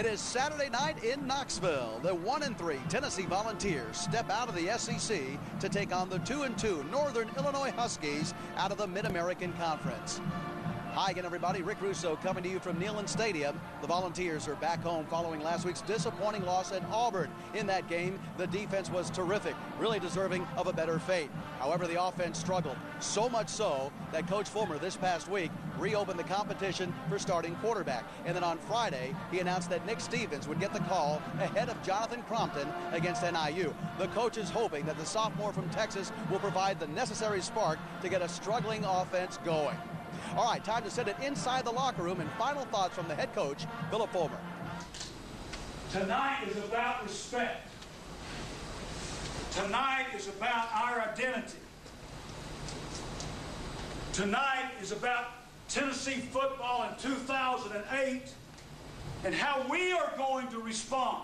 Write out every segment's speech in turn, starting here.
It is Saturday night in Knoxville. The 1-3 Tennessee Volunteers step out of the SEC to take on the 2-2 Northern Illinois Huskies out of the Mid-American Conference. Hi again, everybody. Rick Russo coming to you from Neyland Stadium. The Volunteers are back home following last week's disappointing loss at Auburn. In that game, the defense was terrific, really deserving of a better fate. However, the offense struggled, so much so that Coach Fulmer this past week reopened the competition for starting quarterback. And then on Friday, he announced that Nick Stevens would get the call ahead of Jonathan Crompton against NIU. The coach is hoping that the sophomore from Texas will provide the necessary spark to get a struggling offense going. All right, time to send it inside the locker room, and final thoughts from the head coach, Philip Fulmer. Tonight is about respect. Tonight is about our identity. Tonight is about Tennessee football in 2008 and how we are going to respond,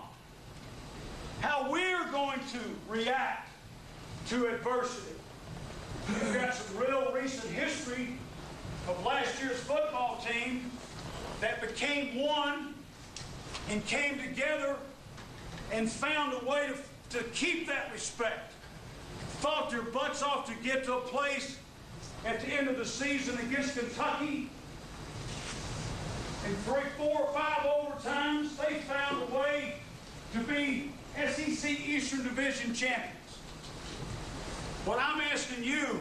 how we are going to react to adversity. We've got some real recent history of last year's football team that became one and came together and found a way to keep that respect. Fought their butts off to get to a place at the end of the season against Kentucky. In 3, 4, or 5 overtimes, they found a way to be SEC Eastern Division champions. What I'm asking you,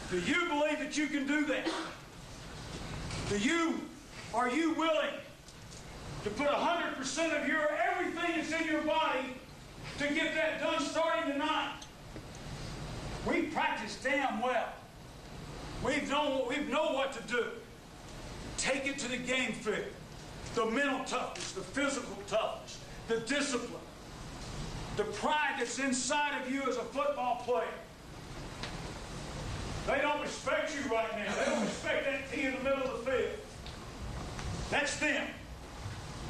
do you believe that you can do that? Are you willing to put 100% of everything that's in your body to get that done starting tonight? We practice damn well. We know what to do. Take it to the game field. The mental toughness, the physical toughness, the discipline, the pride that's inside of you as a football player. They don't respect you right now. They don't respect that team in the middle of the field. That's them.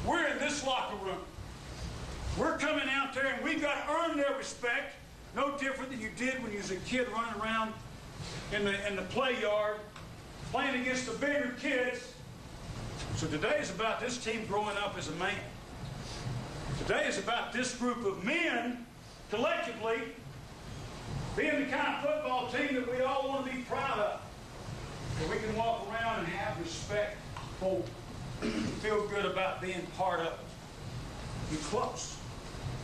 We're in this locker room. We're coming out there, and we've got to earn their respect, no different than you did when you was a kid running around in the play yard, playing against the bigger kids. So today is about this team growing up as a man. Today is about this group of men, collectively, being the kind of football team that we all want to be proud of. That we can walk around and have respect for, feel good about being part of it. You're close.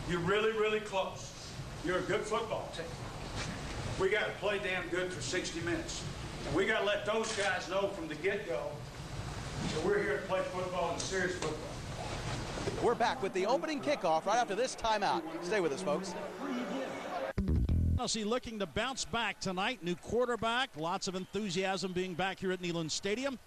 You're really, really close. You're a good football team. We got to play damn good for 60 minutes. And we got to let those guys know from the get-go that we're here to play football and serious football. We're back with the opening kickoff right after this timeout. Stay with us, folks. Tennessee looking to bounce back tonight. New quarterback, lots of enthusiasm being back here at Neyland Stadium.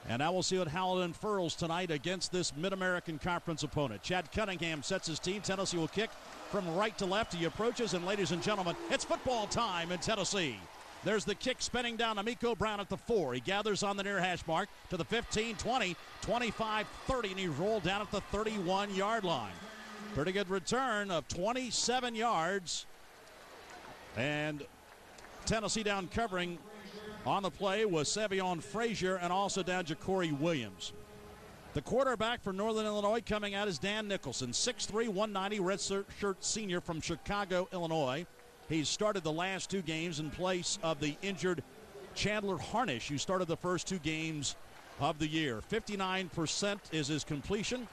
And now we'll see what Howland unfurls tonight against this Mid-American Conference opponent. Chad Cunningham sets his team. Tennessee will kick from right to left. He approaches, and ladies and gentlemen, it's football time in Tennessee. There's the kick spinning down to Miko Brown at the 4. He gathers on the near hash mark to the 15, 20, 25, 30, and he rolled down at the 31-yard line. Pretty good return of 27 yards. And Tennessee down covering on the play was Savion Frazier and also down Ja'Cory Williams. The quarterback for Northern Illinois coming out is Dan Nicholson, 6'3", 190, red shirt senior from Chicago, Illinois. He's started the last 2 games in place of the injured Chandler Harnish, who started the first 2 games of the year. 59% is his completion.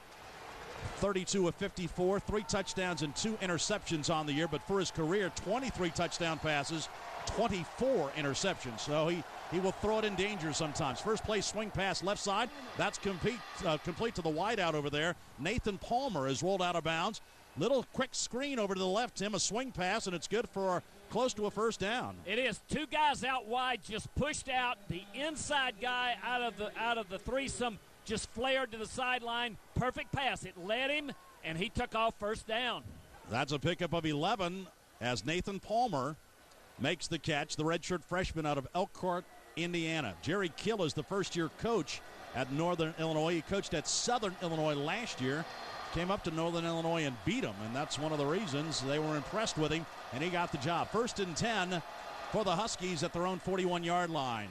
32 of 54, 3 touchdowns and 2 interceptions on the year. But for his career, 23 touchdown passes, 24 interceptions. So he will throw it in danger sometimes. First play swing pass left side. That's complete to the wideout over there. Nathan Palmer is rolled out of bounds. Little quick screen over to the left, Tim, a swing pass, and it's good for close to a first down. It is. 2 guys out wide, just pushed out. The inside guy out of the threesome just flared to the sideline. Perfect pass. It led him, and he took off first down. That's a pickup of 11 as Nathan Palmer makes the catch, the redshirt freshman out of Elkhart, Indiana. Jerry Kill is the first-year coach at Northern Illinois. He coached at Southern Illinois last year. Came up to Northern Illinois and beat them, and that's one of the reasons they were impressed with him, and he got the job. 1st and 10 for the Huskies at their own 41-yard line.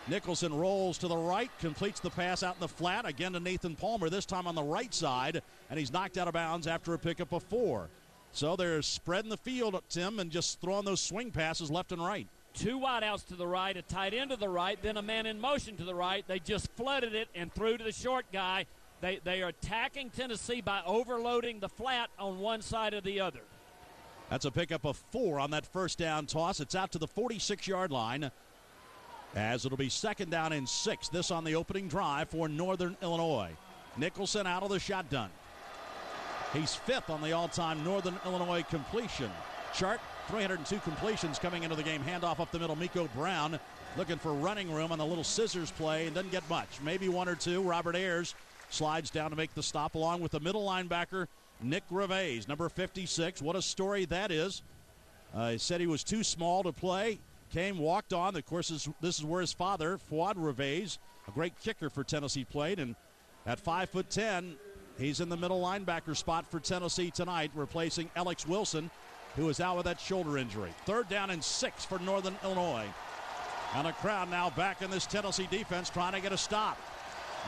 Nicholson rolls to the right, completes the pass out in the flat, again to Nathan Palmer, this time on the right side, and he's knocked out of bounds after a pickup of 4. So they're spreading the field, Tim, and just throwing those swing passes left and right. 2 wideouts to the right, a tight end to the right, then a man in motion to the right. They just flooded it and threw to the short guy. They are attacking Tennessee by overloading the flat on one side or the other. That's a pickup of 4 on that first down toss. It's out to the 46-yard line, as it'll be 2nd down and 6. This on the opening drive for Northern Illinois. Nicholson out of the shotgun. He's 5th on the all-time Northern Illinois completion chart. 302 completions coming into the game. Handoff up the middle. Miko Brown looking for running room on the little scissors play and doesn't get much. Maybe 1 or 2. Robert Ayers slides down to make the stop along with the middle linebacker, Nick Reveiz, number 56. What a story that is. He said he was too small to play. Came, walked on. Of course, this is where his father, Fuad Reveiz, a great kicker for Tennessee, played. And at 5'10", he's in the middle linebacker spot for Tennessee tonight, replacing Alex Wilson, who is out with that shoulder injury. 3rd down and 6 for Northern Illinois. And a crowd now back in this Tennessee defense trying to get a stop.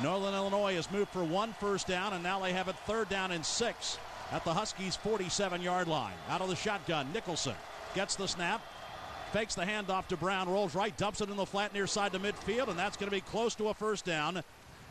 Northern Illinois has moved for 1 first down, and now they have it 3rd down and 6 at the Huskies' 47-yard line. Out of the shotgun, Nicholson gets the snap, fakes the handoff to Brown, rolls right, dumps it in the flat near side to midfield, and that's going to be close to a first down.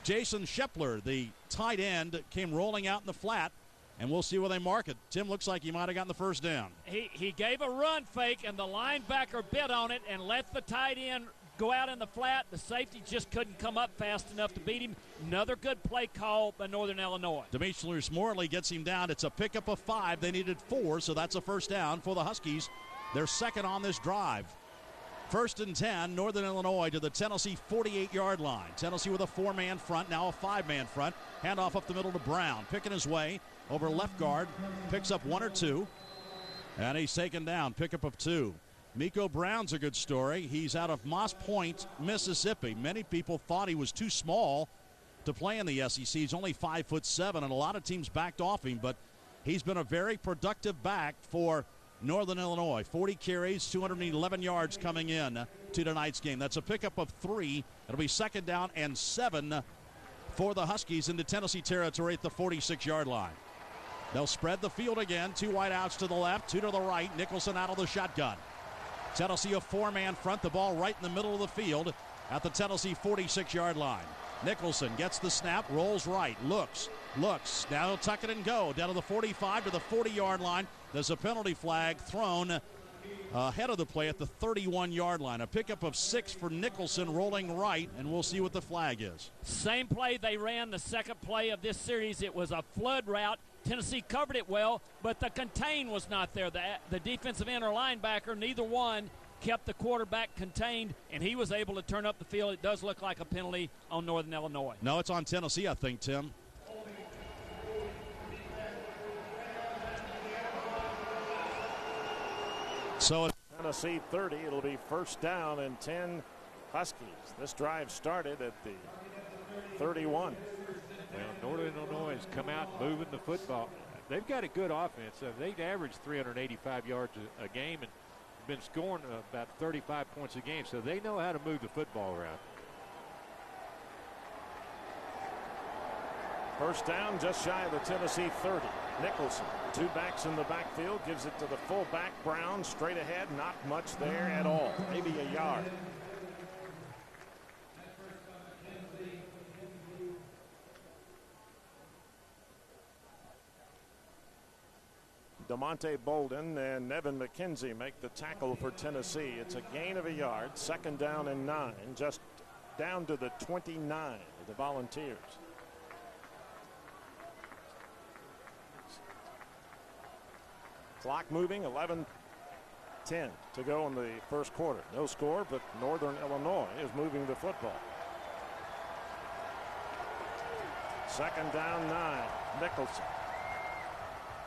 Jason Shepler, the tight end, came rolling out in the flat, and we'll see where they mark it. Tim, looks like he might have gotten the first down. He gave a run fake, and the linebacker bit on it and let the tight end go out in the flat. The safety just couldn't come up fast enough to beat him. Another good play call by Northern Illinois. Demetrius Morley gets him down. It's a pickup of 5. They needed 4, so that's a first down for the Huskies. They're 2nd on this drive. 1st and 10, Northern Illinois to the Tennessee 48-yard line. Tennessee with a 4-man front, now a 5-man front. Handoff up the middle to Brown, picking his way over left guard, picks up 1 or 2, and he's taken down. Pickup of 2. Miko Brown's a good story. He's out of Moss Point, Mississippi. Many people thought he was too small to play in the SEC. He's only 5'7", and a lot of teams backed off him, but he's been a very productive back for Northern Illinois. 40 carries, 211 yards coming in to tonight's game. That's a pickup of 3. It'll be 2nd down and 7 for the Huskies into Tennessee territory at the 46-yard line. They'll spread the field again. 2 wideouts to the left, 2 to the right. Nicholson out of the shotgun. Tennessee a 4-man front, the ball right in the middle of the field at the Tennessee 46-yard line. Nicholson gets the snap, rolls right, looks. Now he'll tuck it and go down to the 45 to the 40-yard line. There's a penalty flag thrown ahead of the play at the 31-yard line. A pickup of 6 for Nicholson rolling right, and we'll see what the flag is. Same play they ran the second play of this series. It was a flood route. Tennessee covered it well, but the contain was not there. The defensive end or linebacker, neither one kept the quarterback contained, and he was able to turn up the field. It does look like a penalty on Northern Illinois. No, it's on Tennessee, I think, Tim. So Tennessee 30. It'll be 1st down and 10 Huskies. This drive started at the 31. Well, Northern Illinois has come out moving the football. They've got a good offense. They've averaged 385 yards a game and been scoring about 35 points a game, so they know how to move the football around. 1st down, just shy of the Tennessee 30. Nicholson, 2 backs in the backfield, gives it to the fullback Brown, straight ahead, not much there at all, maybe a yard. DeMonte Bolden and Nevin McKenzie make the tackle for Tennessee. It's a gain of a yard, 2nd down and 9, just down to the 29 of the Volunteers. Clock moving, 11-10 to go in the 1st quarter. No score, but Northern Illinois is moving the football. 2nd down, 9. Nicholson.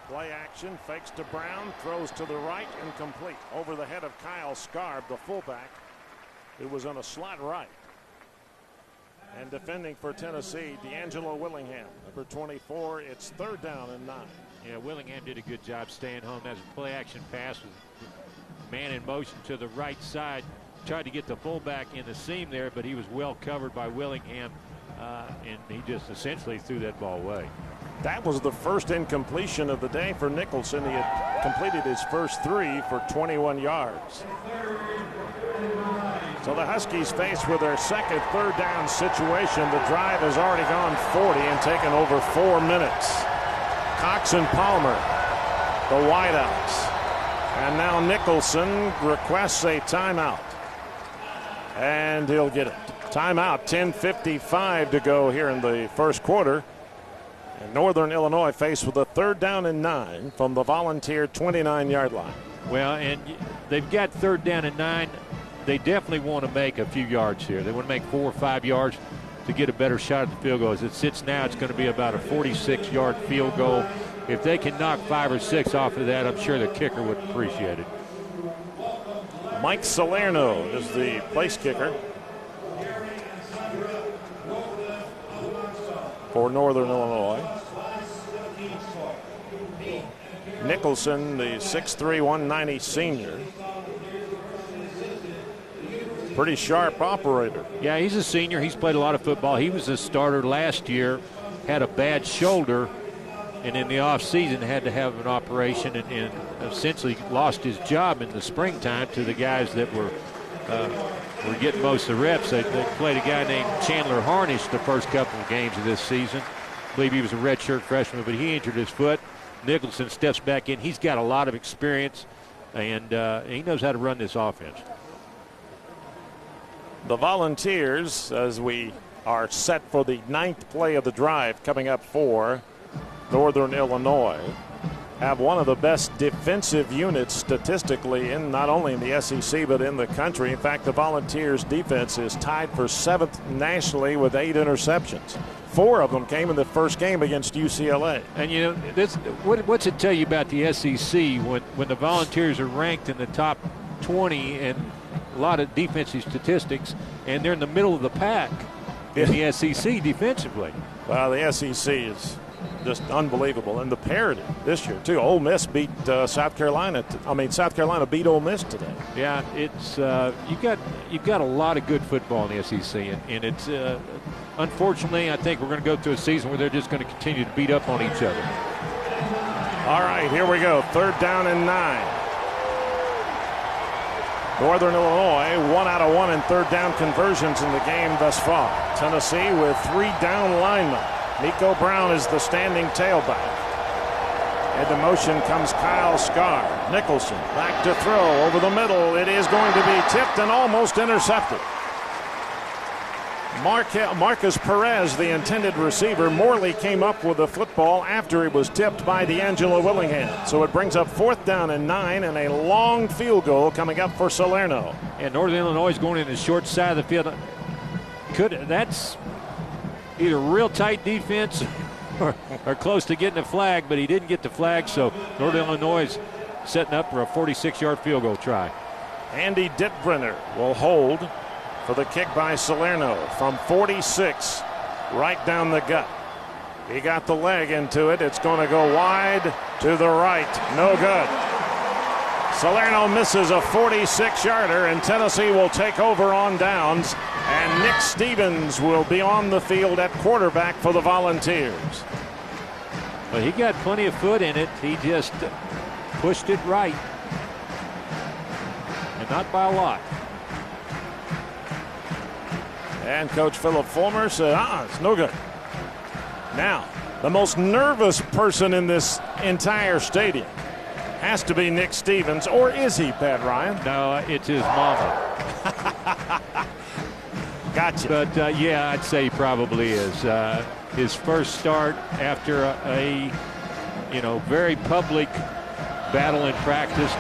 Play action, fakes to Brown, throws to the right, incomplete. Over the head of Kyle Scarb, the fullback, who was on a slot right. And defending for Tennessee, D'Angelo Willingham, number 24. It's 3rd down and 9. Yeah, Willingham did a good job staying home. That's a play action pass with man in motion to the right side. tried to get the fullback in the seam there, but he was well covered by Willingham, and he just essentially threw that ball away. That was the first incompletion of the day for Nicholson. He had completed his first 3 for 21 yards. So the Huskies faced with their second third down situation. The drive has already gone 40 and taken over 4 minutes. Cox and Palmer, the wideouts. And now Nicholson requests a timeout. And he'll get it. Timeout, 10:55 to go here in the first quarter. And Northern Illinois faced with a 3rd down and 9 from the Volunteer 29-yard line. Well, and they've got 3rd down and 9. They definitely want to make a few yards here. They want to make 4 or 5 yards to get a better shot at the field goal. As it sits now, it's going to be about a 46-yard field goal. If they can knock 5 or 6 off of that, I'm sure the kicker would appreciate it. Mike Salerno is the place kicker for Northern Illinois. Nicholson, the 6'3", 190 senior. Pretty sharp operator. Yeah, he's a senior. He's played a lot of football. He was a starter last year, had a bad shoulder, and in the offseason had to have an operation and essentially lost his job in the springtime to the guys that were getting most of the reps. They played a guy named Chandler Harnish the first couple of games of this season. I believe he was a redshirt freshman, but he injured his foot. Nicholson steps back in. He's got a lot of experience, and he knows how to run this offense. The Volunteers, as we are set for the 9th play of the drive coming up for Northern Illinois, have one of the best defensive units statistically in not only in the SEC but in the country. In fact, the Volunteers defense is tied for 7th nationally with 8 interceptions. 4 of them came in the first game against UCLA. And you know, what's it tell you about the SEC when the Volunteers are ranked in the top 20 and a lot of defensive statistics, and they're in the middle of the pack in the SEC defensively? Well, the SEC is just unbelievable, and the parity this year too. Ole Miss beat South Carolina. South Carolina beat Ole Miss today. Yeah, it's you've got a lot of good football in the SEC, and it's unfortunately I think we're going to go through a season where they're just going to continue to beat up on each other. All right, here we go. 3rd down and 9. Northern Illinois 1 out of 1 in 3rd down conversions in the game thus far. Tennessee with 3 down linemen. Nico Brown is the standing tailback. Into motion comes Kyle Scar. Nicholson back to throw over the middle. It is going to be tipped and almost intercepted. Marcus Perez, the intended receiver. Morley came up with the football after it was tipped by D'Angelo Willingham. So it brings up 4th down and 9 and a long field goal coming up for Salerno. And Northern Illinois is going in the short side of the field. That's either real tight defense or close to getting a flag, but he didn't get the flag, so Northern Illinois is setting up for a 46-yard field goal try. Andy Dittbrenner will hold for the kick by Salerno from 46, right down the gut. He got the leg into it. It's going to go wide to the right. No good. Salerno misses a 46-yarder, and Tennessee will take over on downs. And Nick Stevens will be on the field at quarterback for the Volunteers. But he got plenty of foot in it. He just pushed it right. And not by a lot. And Coach Philip Fulmer said, it's no good. Now, the most nervous person in this entire stadium has to be Nick Stevens, or is he, Pat Ryan? No, it's his mama. Gotcha. But, yeah, I'd say he probably is. His first start after a very public battle in practice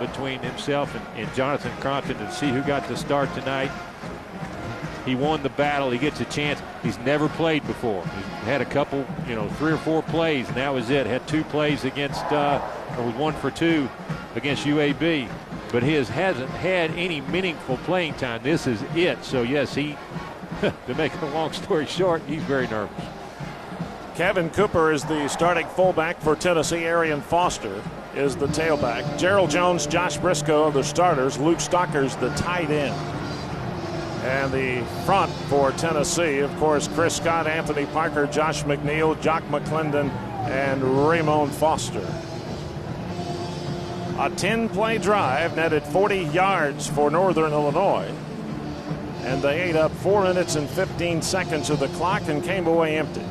between himself and Jonathan Crompton to see who got the start tonight. He won the battle. He gets a chance. He's never played before. He had a couple, 3 or 4 plays, and that was it. Had 2 plays against, or was 1 for 2 against UAB. But he hasn't had any meaningful playing time. This is it. So, yes, to make a long story short, he's very nervous. Kevin Cooper is the starting fullback for Tennessee. Arian Foster is the tailback. Gerald Jones, Josh Briscoe are the starters. Luke Stocker's the tight end. And the front for Tennessee, of course, Chris Scott, Anthony Parker, Josh McNeil, Jock McClendon, and Ramon Foster. A 10-play drive netted 40 yards for Northern Illinois. And they ate up 4 minutes and 15 seconds of the clock and came away empty.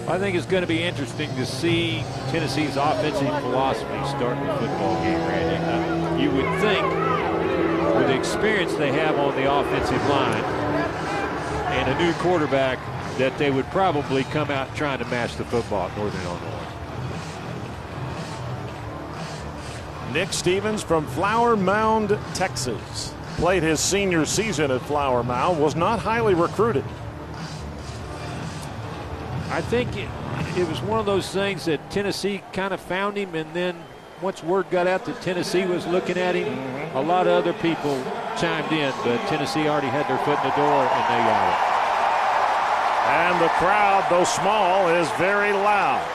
I think it's going to be interesting to see Tennessee's offensive philosophy starting the football game, Randy. You would think, with the experience they have on the offensive line and a new quarterback, that they would probably come out trying to match the football at Northern Illinois. Nick Stevens from Flower Mound, Texas. Played his senior season at Flower Mound, was not highly recruited. I think it was one of those things that Tennessee kind of found him, and then once word got out that Tennessee was looking at him, a lot of other people chimed in, but Tennessee already had their foot in the door, and they got it. And the crowd, though small, is very loud.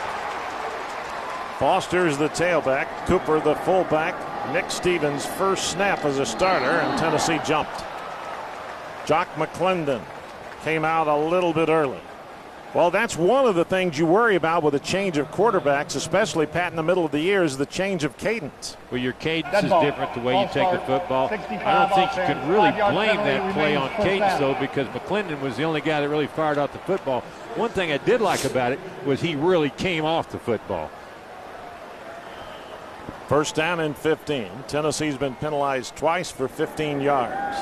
Foster's the tailback, Cooper the fullback, Nick Stevens first snap as a starter, and Tennessee jumped. Jock McClendon came out a little bit early. Well, that's one of the things you worry about with a change of quarterbacks, especially, Pat, in the middle of the year, is the change of cadence. Well, your cadence is different the way you take the football. I don't think you can really blame that play on cadence, though, because McClendon was the only guy that really fired out the football. One thing I did like about it was he really came off the football. First down and 15. Tennessee's been penalized twice for 15 yards.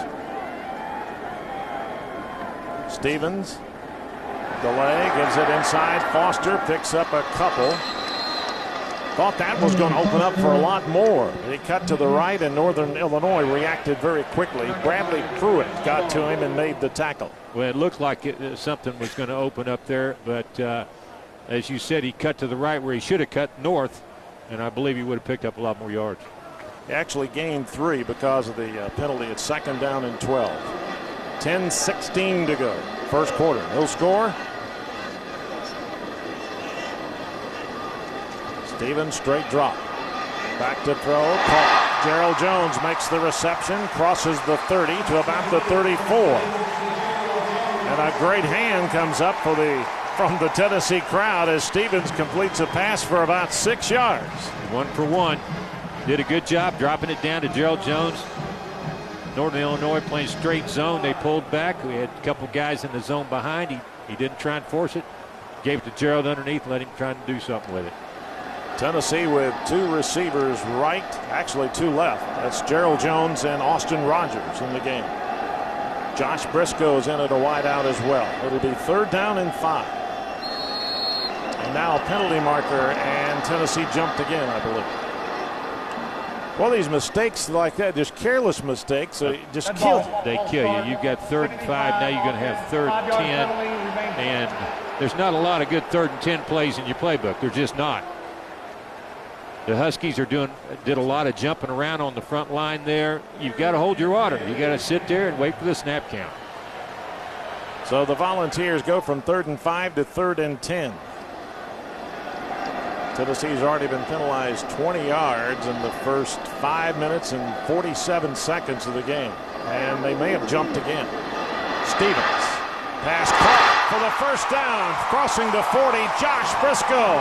Stevens. Delay, gives it inside. Foster picks up a couple. Thought that was going to open up for a lot more. He cut to the right, and Northern Illinois reacted very quickly. Bradley Pruitt got to him and made the tackle. Well, it looked like something was going to open up there, but as you said, he cut to the right where he should have cut north, and I believe he would have picked up a lot more yards. He actually gained 3 because of the penalty at second down and 12. 10:16 to go. First quarter. No score. Stevens straight drop. Back to throw. Caught. Gerald Jones makes the reception. Crosses the 30 to about the 34. And a great hand comes up from the Tennessee crowd as Stevens completes a pass for about 6 yards. 1 for 1. Did a good job dropping it down to Gerald Jones. Northern Illinois playing straight zone. They pulled back. We had a couple guys in the zone behind. He didn't try and force it. Gave it to Gerald underneath, let him try and do something with it. Tennessee with 2 receivers right, actually 2 left. That's Gerald Jones and Austin Rogers in the game. Josh Briscoe is in at a wide out as well. It'll be 3rd down and 5. And now a penalty marker, and Tennessee jumped again, I believe. Well, these mistakes like that, just careless mistakes, just kill. They kill you. You've got 3rd and 5. Now you're going to have 3rd and 10. And there's not a lot of good 3rd and 10 plays in your playbook. They're just not. The Huskies did a lot of jumping around on the front line there. You've got to hold your water. You got to sit there and wait for the snap count. So the Volunteers go from 3rd and 5 to 3rd and 10. Tennessee's already been penalized 20 yards in the first 5 minutes and 47 seconds of the game. And they may have jumped again. Stevens. Pass caught for the first down. Crossing the 40, Josh Briscoe.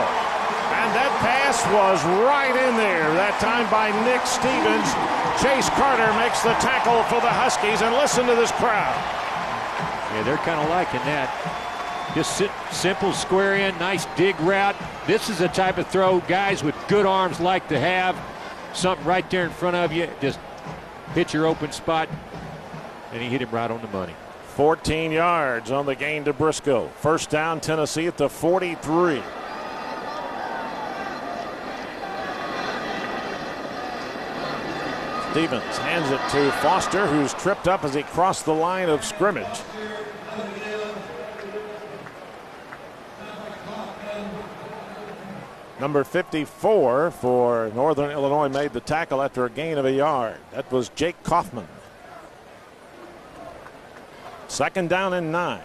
And that pass was right in there. That time by Nick Stevens. Chase Carter makes the tackle for the Huskies. And listen to this crowd. Yeah, they're kind of liking that. Just simple square in, nice dig route. This is the type of throw guys with good arms like to have. Something right there in front of you. Just hit your open spot. And he hit him right on the money. 14 yards on the gain to Briscoe. First down, Tennessee at the 43. Stevens hands it to Foster, who's tripped up as he crossed the line of scrimmage. Number 54 for Northern Illinois made the tackle after a gain of a yard. That was Jake Kaufman. Second down and 9.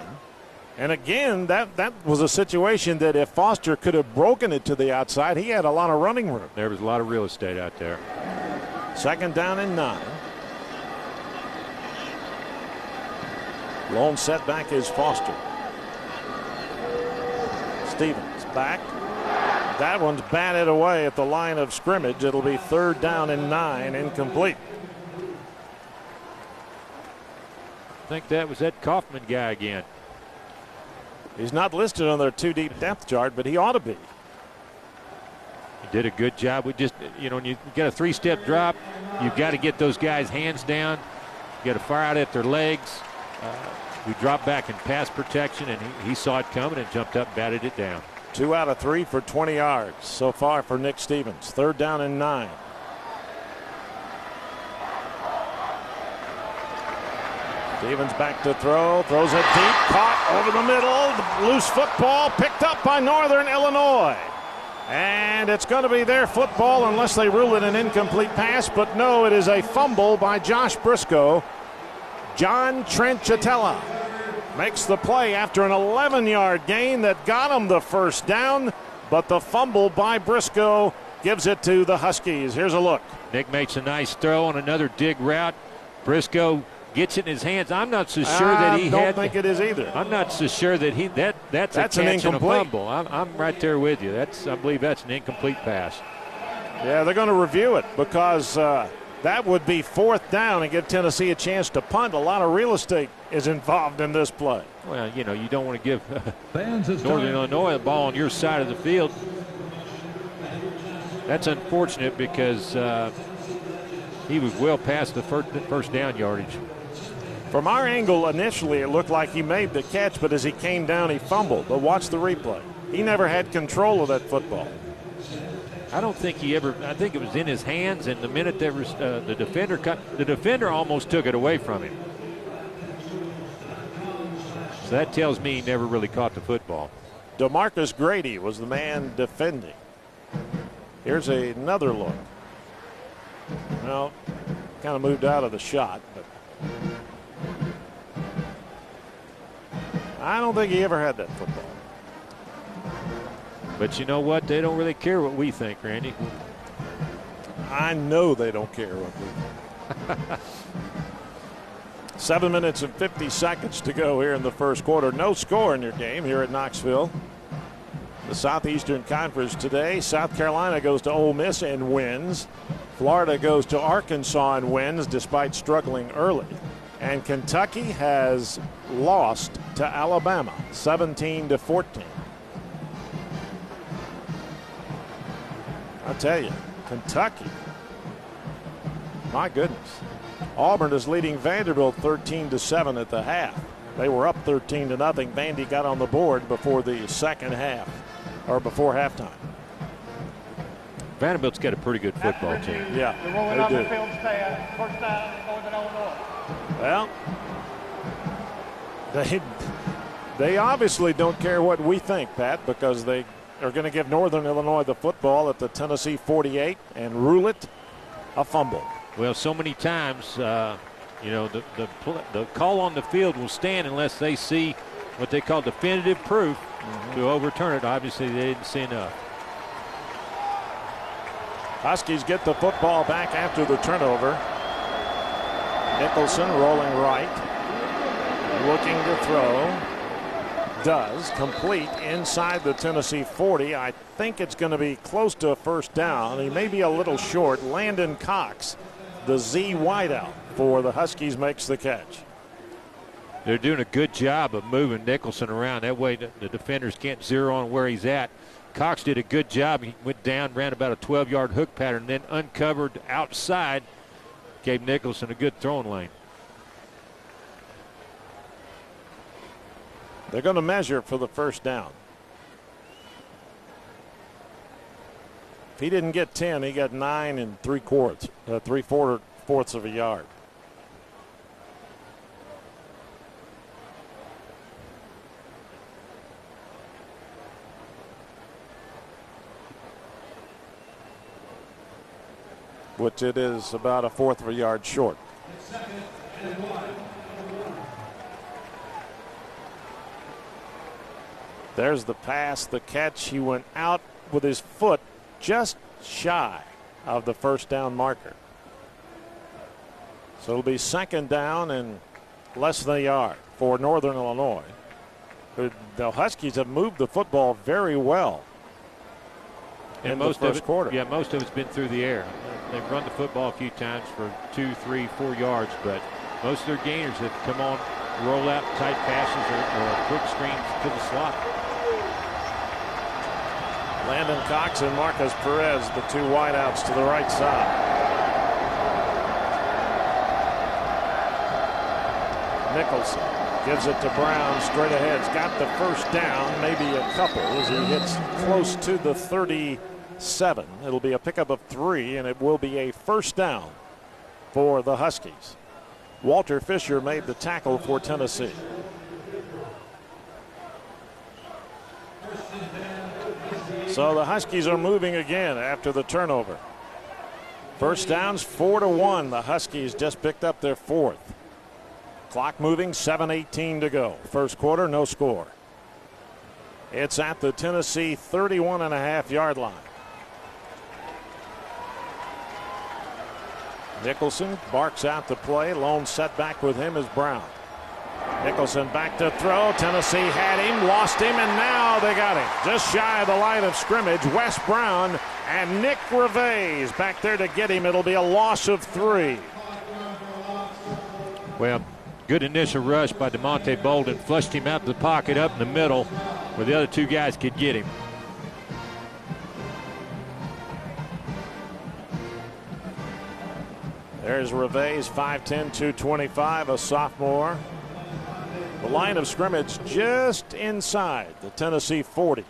And again, that was a situation that if Foster could have broken it to the outside, he had a lot of running room. There was a lot of real estate out there. 2nd down and 9. Lone setback is Foster. Stevens back. That one's batted away at the line of scrimmage. It'll be 3rd down and 9, incomplete. I think that was that Kaufman guy again. He's not listed on their 2-deep depth chart, but he ought to be. He did a good job. We just, when you get a 3-step drop, you've got to get those guys' hands down. You got to fire out at their legs. We dropped back in pass protection, and he saw it coming and jumped up and batted it down. 2 out of 3 for 20 yards so far for Nick Stevens. 3rd down and 9. Stevens back to throw, throws it deep, caught over the middle, loose football picked up by Northern Illinois. And it's going to be their football unless they rule it an incomplete pass, but no, it is a fumble by Josh Briscoe. John Trenchatella makes the play after an 11-yard gain that got him the 1st down, but the fumble by Briscoe gives it to the Huskies. Here's a look. Nick makes a nice throw on another dig route. Briscoe gets it in his hands. I'm not so sure that he I don't think it is either. I'm not so sure that that's a catch an incomplete. And a fumble. I'm right there with you. I believe that's an incomplete pass. Yeah, they're going to review it because that would be 4th down and give Tennessee a chance to punt. A lot of real estate is involved in this play. Well, you don't want to give Northern Illinois the ball on your side of the field. That's unfortunate because he was well past the first down yardage. From our angle, initially it looked like he made the catch, but as he came down, he fumbled. But watch the replay. He never had control of that football. I don't think he ever. I think it was in his hands, and the minute there was the defender almost took it away from him. So that tells me he never really caught the football. DeMarcus Grady was the man defending. Here's another look. Well, kind of moved out of the shot, but I don't think he ever had that football. But you know what? They don't really care what we think, Randy. I know they don't care what we think. 7 minutes and 50 seconds to go here in the 1st quarter. No score in your game here at Knoxville. The Southeastern Conference today. South Carolina goes to Ole Miss and wins. Florida goes to Arkansas and wins despite struggling early. And Kentucky has lost to Alabama 17-14. I tell you, Kentucky, my goodness. Auburn is leading Vanderbilt 13-7 at the half. They were up 13-0. Vandy got on the board before the second half, or before halftime. Vanderbilt's got a pretty good football team. Yeah, they do. Well, they obviously don't care what we think, Pat, because they are going to give Northern Illinois the football at the Tennessee 48 and rule it a fumble. Well, so many times, the call on the field will stand unless they see what they call definitive proof to overturn it. Obviously, they didn't see enough. Huskies get the football back after the turnover. Nicholson rolling right, looking to throw. Does complete inside the Tennessee 40. I think it's going to be close to a 1st down. He may be a little short. Landon Cox, the Z wideout for the Huskies, makes the catch. They're doing a good job of moving Nicholson around. That way the defenders can't zero on where he's at. Cox did a good job. He went down, ran about a 12-yard hook pattern, then uncovered outside, gave Nicholson a good throwing lane. They're going to measure for the 1st down. If he didn't get 10, he got 9 3/4 of a yard. Which it is about a 1/4 of a yard short. There's the pass, the catch. He went out with his foot just shy of the first down marker. So it'll be second down and less than a yard for Northern Illinois. The Huskies have moved the football very well in the first quarter. Yeah, most of it's been through the air. They've run the football a few times for 2, 3, 4 yards, but most of their gainers have come on roll-out type passes or quick screens to the slot. Landon Cox and Marcus Perez, the two wideouts to the right side. Nicholson gives it to Brown straight ahead. He's got the first down, maybe a couple, as he hits close to the 37. It'll be a pickup of 3, and it will be a first down for the Huskies. Walter Fisher made the tackle for Tennessee. So the Huskies are moving again after the turnover. First downs 4-1. The Huskies just picked up their 4th. Clock moving, 7:18 to go. First quarter, no score. It's at the Tennessee 31.5-yard line. Nicholson barks out the play. Lone setback with him is Brown. Nicholson back to throw. Tennessee had him, lost him, and now they got him. Just shy of the line of scrimmage, Wes Brown and Nick Reveiz back there to get him. It'll be a loss of 3. Well, good initial rush by DeMonte Bolden. Flushed him out of the pocket up in the middle where the other 2 guys could get him. There's Reveiz, 5'10", 225, a sophomore. The line of scrimmage just inside the Tennessee 40.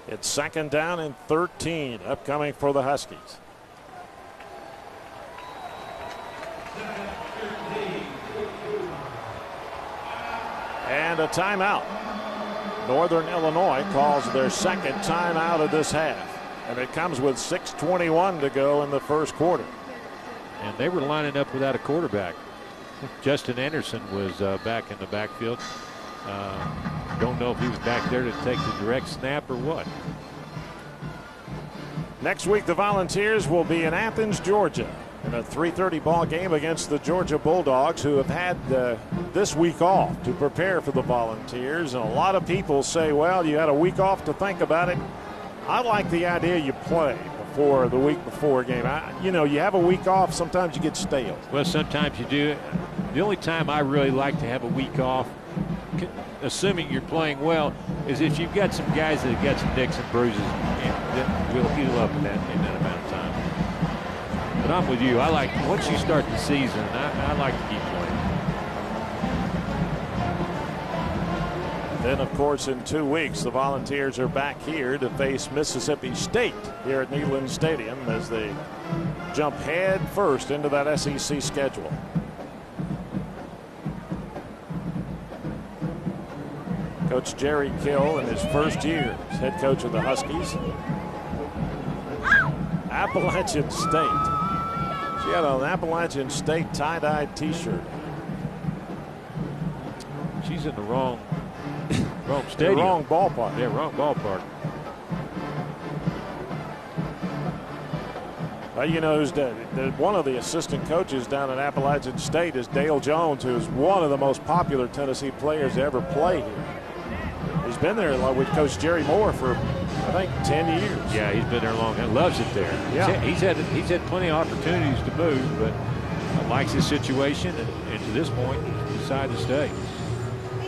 It's second down and 13 upcoming for the Huskies. And a timeout. Northern Illinois calls their second timeout of this half. And it comes with 6:21 to go in the first quarter. And they were lining up without a quarterback. Justin Anderson was back in the backfield. Don't know if he was back there to take the direct snap or what. Next week, the Volunteers will be in Athens, Georgia, in a 3:30 ball game against the Georgia Bulldogs, who have had this week off to prepare for the Volunteers. And a lot of people say, well, you had a week off to think about it. I like the idea you play before the week before a game. You know, you have a week off, sometimes you get stale. Well, sometimes you do. The only time I really like to have a week off, assuming you're playing well, is if you've got some guys that have got some nicks and bruises, and we'll heal up in that amount of time. But I'm with you. I like, once you start the season, I like to keep playing. Then, of course, in 2 weeks, the Volunteers are back here to face Mississippi State here at Neyland Stadium as they jump head first into that SEC schedule. Coach Jerry Kill in his first year as head coach of the Huskies. Appalachian State. She had an Appalachian State tie-dyed T-shirt. She's in the wrong stadium. The wrong ballpark. Yeah, wrong ballpark. Well, you know, one of the assistant coaches down at Appalachian State is Dale Jones, who's one of the most popular Tennessee players to ever play here. He's been there with Coach Jerry Moore for, I think, 10 years. Yeah, he's been there long. He loves it there. Yeah. He's had plenty of opportunities to move, but likes his situation, and to this point, decided to stay.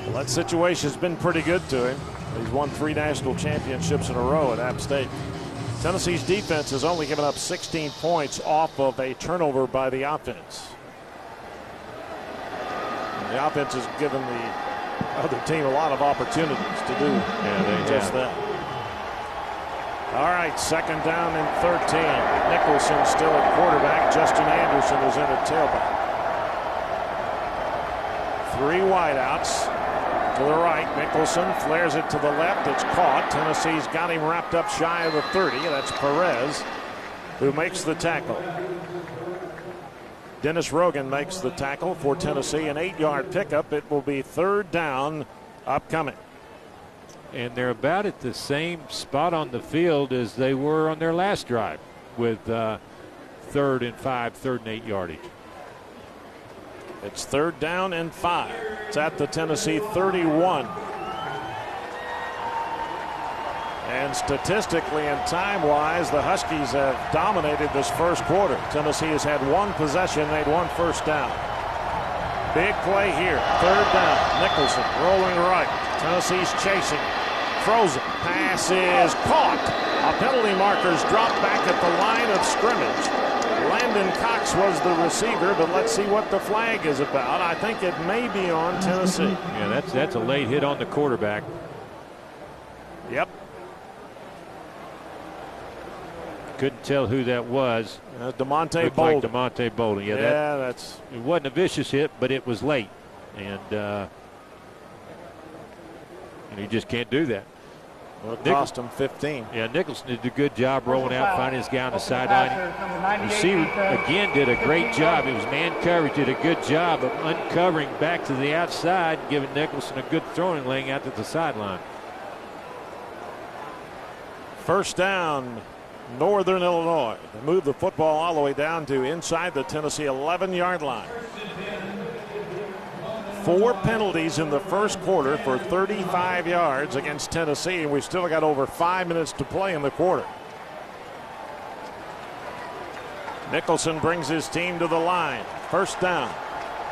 Well, that situation's been pretty good to him. He's won 3 national championships in a row at App State. Tennessee's defense has only given up 16 points off of a turnover by the offense. And the offense has given the other team a lot of opportunities to do just that. All right, second down and 13. Nicholson still at quarterback. Justin Anderson is in at tailback. 3 wideouts. To the right, Nicholson flares it to the left. It's caught. Tennessee's got him wrapped up shy of the 30. That's Perez who makes the tackle. Dennis Rogan makes the tackle for Tennessee. An 8-yard pickup. It will be third down upcoming. and they're about at the same spot on the field as they were on their last drive with 3rd and 5, 3rd and 8 yardage. It's 3rd down and 5. It's at the Tennessee 31. And statistically and time-wise, the Huskies have dominated this first quarter. Tennessee has had 1 possession, made 1 first down. Big play here, 3rd down. Nicholson rolling right. Tennessee's chasing. Throws it. Pass is caught. A penalty marker's dropped back at the line of scrimmage. Landon Cox was the receiver, but let's see what the flag is about. I think it may be on Tennessee. Yeah, that's a late hit on the quarterback. Yep. Couldn't tell who that was. DeMonte Bolden. Like DeMonte Bolden. Yeah, that's. It wasn't a vicious hit, but it was late, and you just can't do that. Well, it cost him 15. Yeah, Nicholson did a good job rolling out, finding his guy on the sideline. Receiver, again, did a great job. It was man coverage, did a good job of uncovering back to the outside, giving Nicholson a good throwing laying out to the sideline. First down, Northern Illinois. They move the football all the way down to inside the Tennessee 11-yard line. 4 penalties in the first quarter for 35 yards against Tennessee, and we've still got over 5 minutes to play in the quarter. Nicholson brings his team to the line. First down.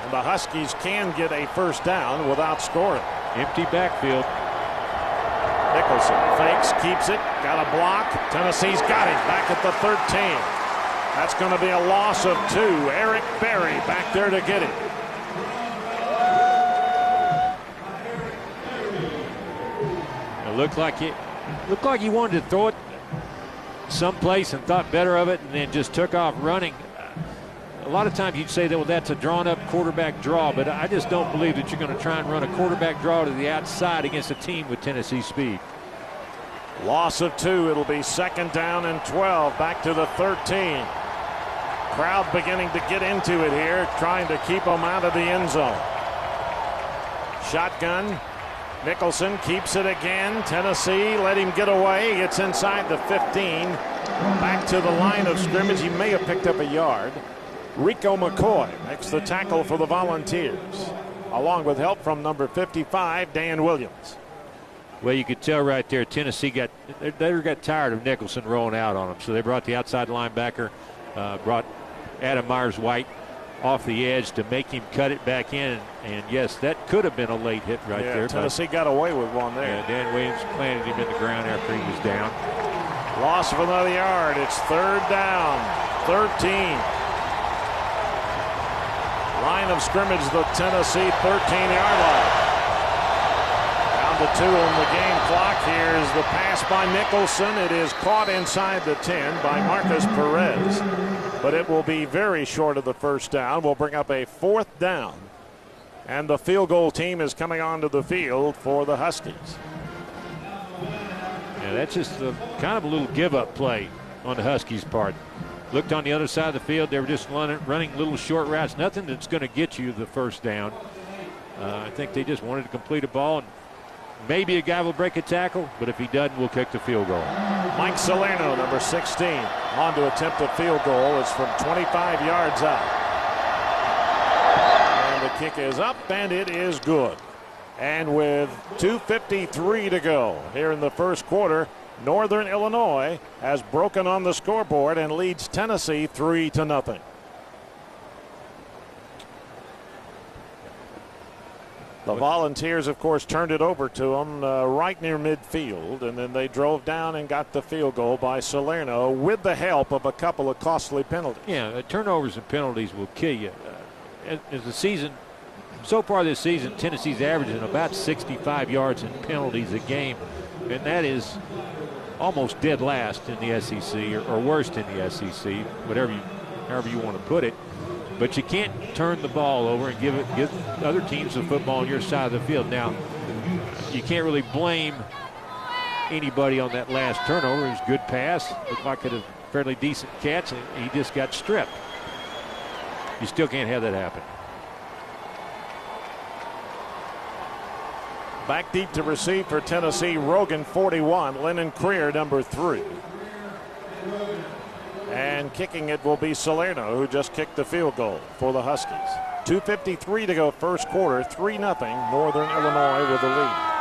And the Huskies can get a first down without scoring. Empty backfield. Nicholson fakes, keeps it, got a block. Tennessee's got him back at the 13. That's going to be a loss of 2. Eric Berry back there to get it. Looked like he wanted to throw it someplace and thought better of it, and then just took off running. A lot of times you'd say that, well, that's a drawn-up quarterback draw, but I just don't believe that you're going to try and run a quarterback draw to the outside against a team with Tennessee speed. Loss of 2. It'll be 2nd down and 12. Back to the 13. Crowd beginning to get into it here, trying to keep them out of the end zone. Shotgun. Nicholson keeps it again. Tennessee let him get away. It's inside the 15. Back to the line of scrimmage. He may have picked up a yard. Rico McCoy makes the tackle for the Volunteers, along with help from number 55, Dan Williams. Well, you could tell right there, Tennessee got tired of Nicholson rolling out on them, so they brought the outside linebacker, brought Adam Myers-White off the edge to make him cut it back in, and yes, that could have been a late hit right there. Tennessee got away with one there. Yeah, Dan Williams planted him in the ground after he was down. Loss of another yard. It's 3rd down, 13. Line of scrimmage, the Tennessee 13-yard line. Down to 2 on the game clock. Here's the pass by Nicholson. It is caught inside the 10 by Marcus Perez, but it will be very short of the first down. We'll bring up a 4th down, and the field goal team is coming onto the field for the Huskies. Yeah, that's just kind of a little give-up play on the Huskies' part. Looked on the other side of the field. They were just running little short routes. Nothing that's going to get you the first down. I think they just wanted to complete a ball, and maybe a guy will break a tackle, but if he doesn't, we'll kick the field goal. Mike Salerno, number 16, on to attempt a field goal. It's from 25 yards out. And the kick is up, and it is good. And with 2:53 to go here in the first quarter, Northern Illinois has broken on the scoreboard and leads Tennessee 3-0. The Volunteers, of course, turned it over to them right near midfield, and then they drove down and got the field goal by Salerno with the help of a couple of costly penalties. Yeah, turnovers and penalties will kill you. As the season, so far this season, Tennessee's averaging about 65 yards in penalties a game, and that is almost dead last in the SEC, or worst in the SEC, however you want to put it. But you can't turn the ball over and give other teams the football on your side of the field. Now, you can't really blame anybody on that last turnover. It was a good pass. Looked like a fairly decent catch, and he just got stripped. You still can't have that happen. Back deep to receive for Tennessee, Rogan 41, Lennon Creer number 3. And kicking it will be Salerno, who just kicked the field goal for the Huskies. 2:53 to go first quarter, 3-0 Northern Illinois with the lead.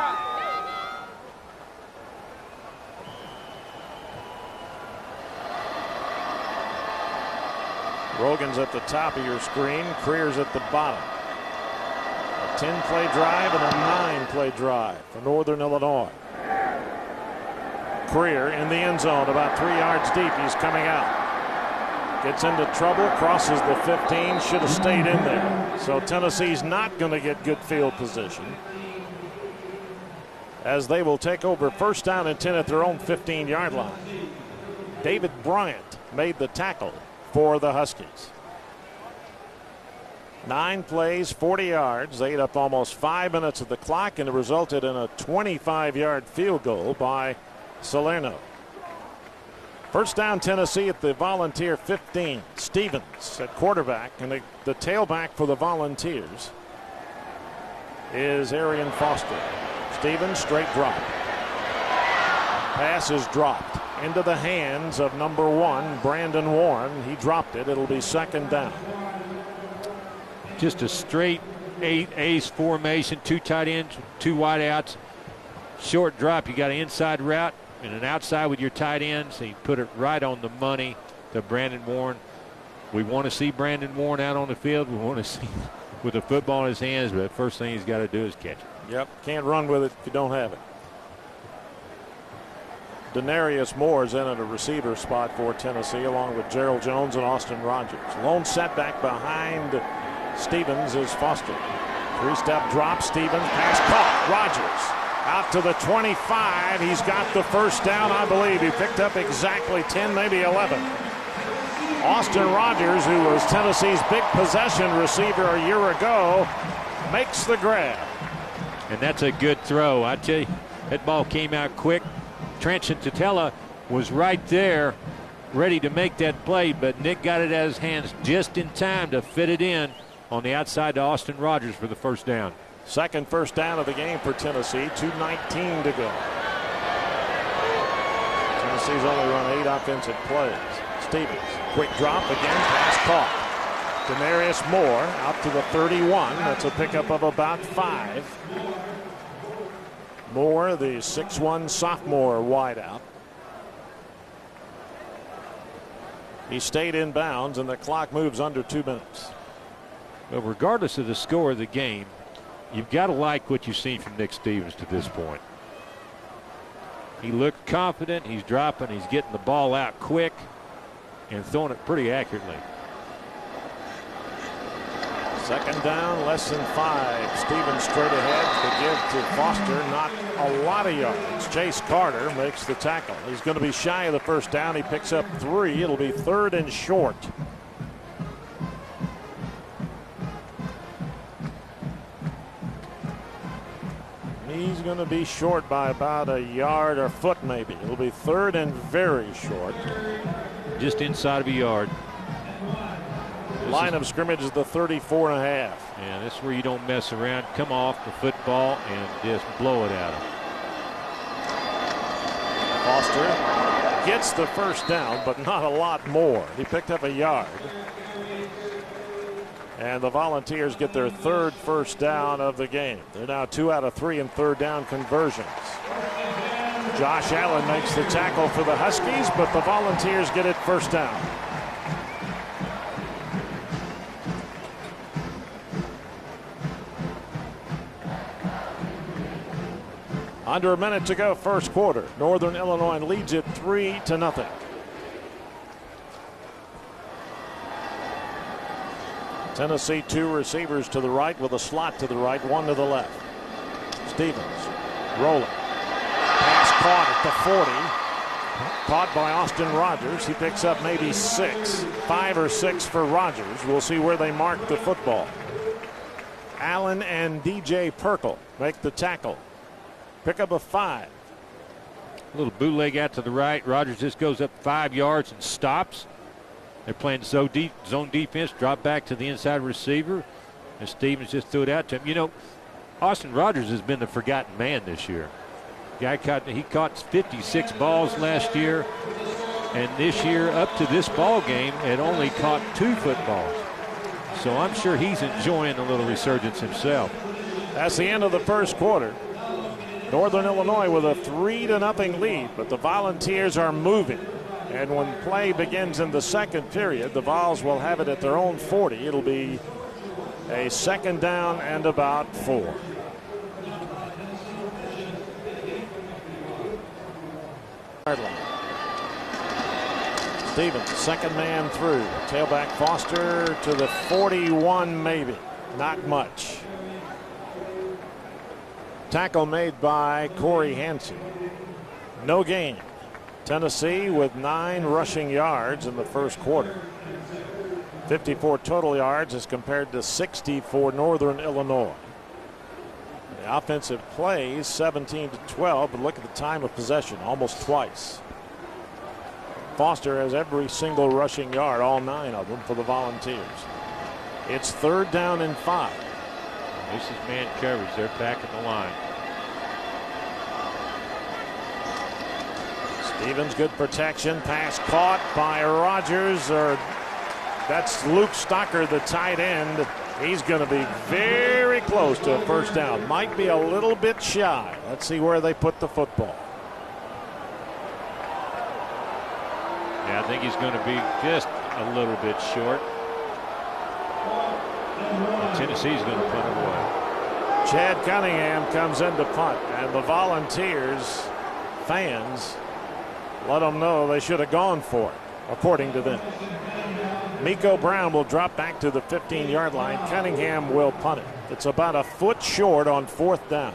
Rogan's at the top of your screen, Creer's at the bottom. A 10-play drive and a 9-play drive for Northern Illinois. Creer in the end zone, about 3 yards deep. He's coming out. Gets into trouble, crosses the 15, should have stayed in there. So Tennessee's not going to get good field position, as they will take over first down and 10 at their own 15-yard line. David Bryant made the tackle for the Huskies. 9 plays, 40 yards. They ate up almost 5 minutes of the clock, and it resulted in a 25-yard field goal by Salerno. First down, Tennessee at the Volunteer 15. Stevens at quarterback, and the tailback for the Volunteers is Arian Foster. Stevens, straight drop. Pass is dropped into the hands of number 1, Brandon Warren. He dropped it. It'll be second down. Just a straight ace formation, 2 tight ends, 2 wide outs. Short drop. You got an inside route and an outside with your tight ends. He put it right on the money to Brandon Warren. We want to see Brandon Warren out on the field. We want to see him with the football in his hands, but the first thing he's got to do is catch it. Yep, can't run with it if you don't have it. Denarius Moore is in at a receiver spot for Tennessee, along with Gerald Jones and Austin Rogers. Lone setback behind Stevens is Foster. 3-step drop, Stevens, pass caught. Rogers out to the 25. He's got the first down, I believe. He picked up exactly 10, maybe 11. Austin Rogers, who was Tennessee's big possession receiver a year ago, makes the grab. And that's a good throw. I tell you, that ball came out quick. Trenton Tatella was right there ready to make that play, but Nick got it out of his hands just in time to fit it in on the outside to Austin Rogers for the first down. Second first down of the game for Tennessee, 2:19 to go. Tennessee's only run 8 offensive plays. Stevens, quick drop again, pass caught. Denarius Moore out to the 31. That's a pickup of about 5. Moore, the 6'1" sophomore wideout. He stayed in bounds, and the clock moves under 2 minutes. But regardless of the score of the game, you've got to like what you've seen from Nick Stevens to this point. He looked confident. He's dropping. He's getting the ball out quick and throwing it pretty accurately. Second down, less than 5. Stevens straight ahead to give to Foster. Not a lot of yards. Chase Carter makes the tackle. He's going to be shy of the first down. He picks up 3. It'll be 3rd and short. He's going to be short by about a yard or foot maybe. It'll be 3rd and very short. Just inside of a yard. Line of scrimmage is the 34.5. Yeah, this is where you don't mess around. Come off the football and just blow it at him. Foster gets the first down, but not a lot more. He picked up a yard. And the Volunteers get their 3rd first down of the game. They're now 2 out of 3 in 3rd down conversions. Josh Allen makes the tackle for the Huskies, but the Volunteers get it first down. Under a minute to go, first quarter. Northern Illinois leads it 3-0. Tennessee 2 receivers to the right with a slot to the right, 1 to the left. Stevens rolling. Pass caught at the 40. Caught by Austin Rogers. He picks up maybe 6. 5 or 6 for Rogers. We'll see where they mark the football. Allen and DJ Perkle make the tackle. Pick up a 5. A little bootleg out to the right. Rogers just goes up 5 yards and stops. They're playing zone defense, drop back to the inside receiver, and Stevens just threw it out to him. You know, Austin Rogers has been the forgotten man this year. He caught 56 balls last year, and this year up to this ball game had only caught 2 footballs. So I'm sure he's enjoying a little resurgence himself. That's the end of the first quarter. Northern Illinois with a 3-0 lead, but the Volunteers are moving. And when play begins in the second period, the Vols will have it at their own 40. It'll be a second down and about 4. Stevens, second man through. Tailback Foster to the 41, maybe. Not much. Tackle made by Corey Hansen. No gain. Tennessee with 9 rushing yards in the first quarter. 54 total yards as compared to 60 for Northern Illinois. The offensive plays 17-12, but look at the time of possession, almost twice. Foster has every single rushing yard, all 9 of them for the Volunteers. It's 3rd down and 5. This is man coverage. They're backing the line. Stevens, good protection. Pass caught by Rogers, or that's Luke Stocker, the tight end. He's going to be very close to a first down. Might be a little bit shy. Let's see where they put the football. Yeah, I think he's going to be just a little bit short. And Tennessee's going to punt it away. Chad Cunningham comes in to punt, and the Volunteers fans let them know they should have gone for it, according to them. Miko Brown will drop back to the 15-yard line. Cunningham will punt it. It's about a foot short on 4th down.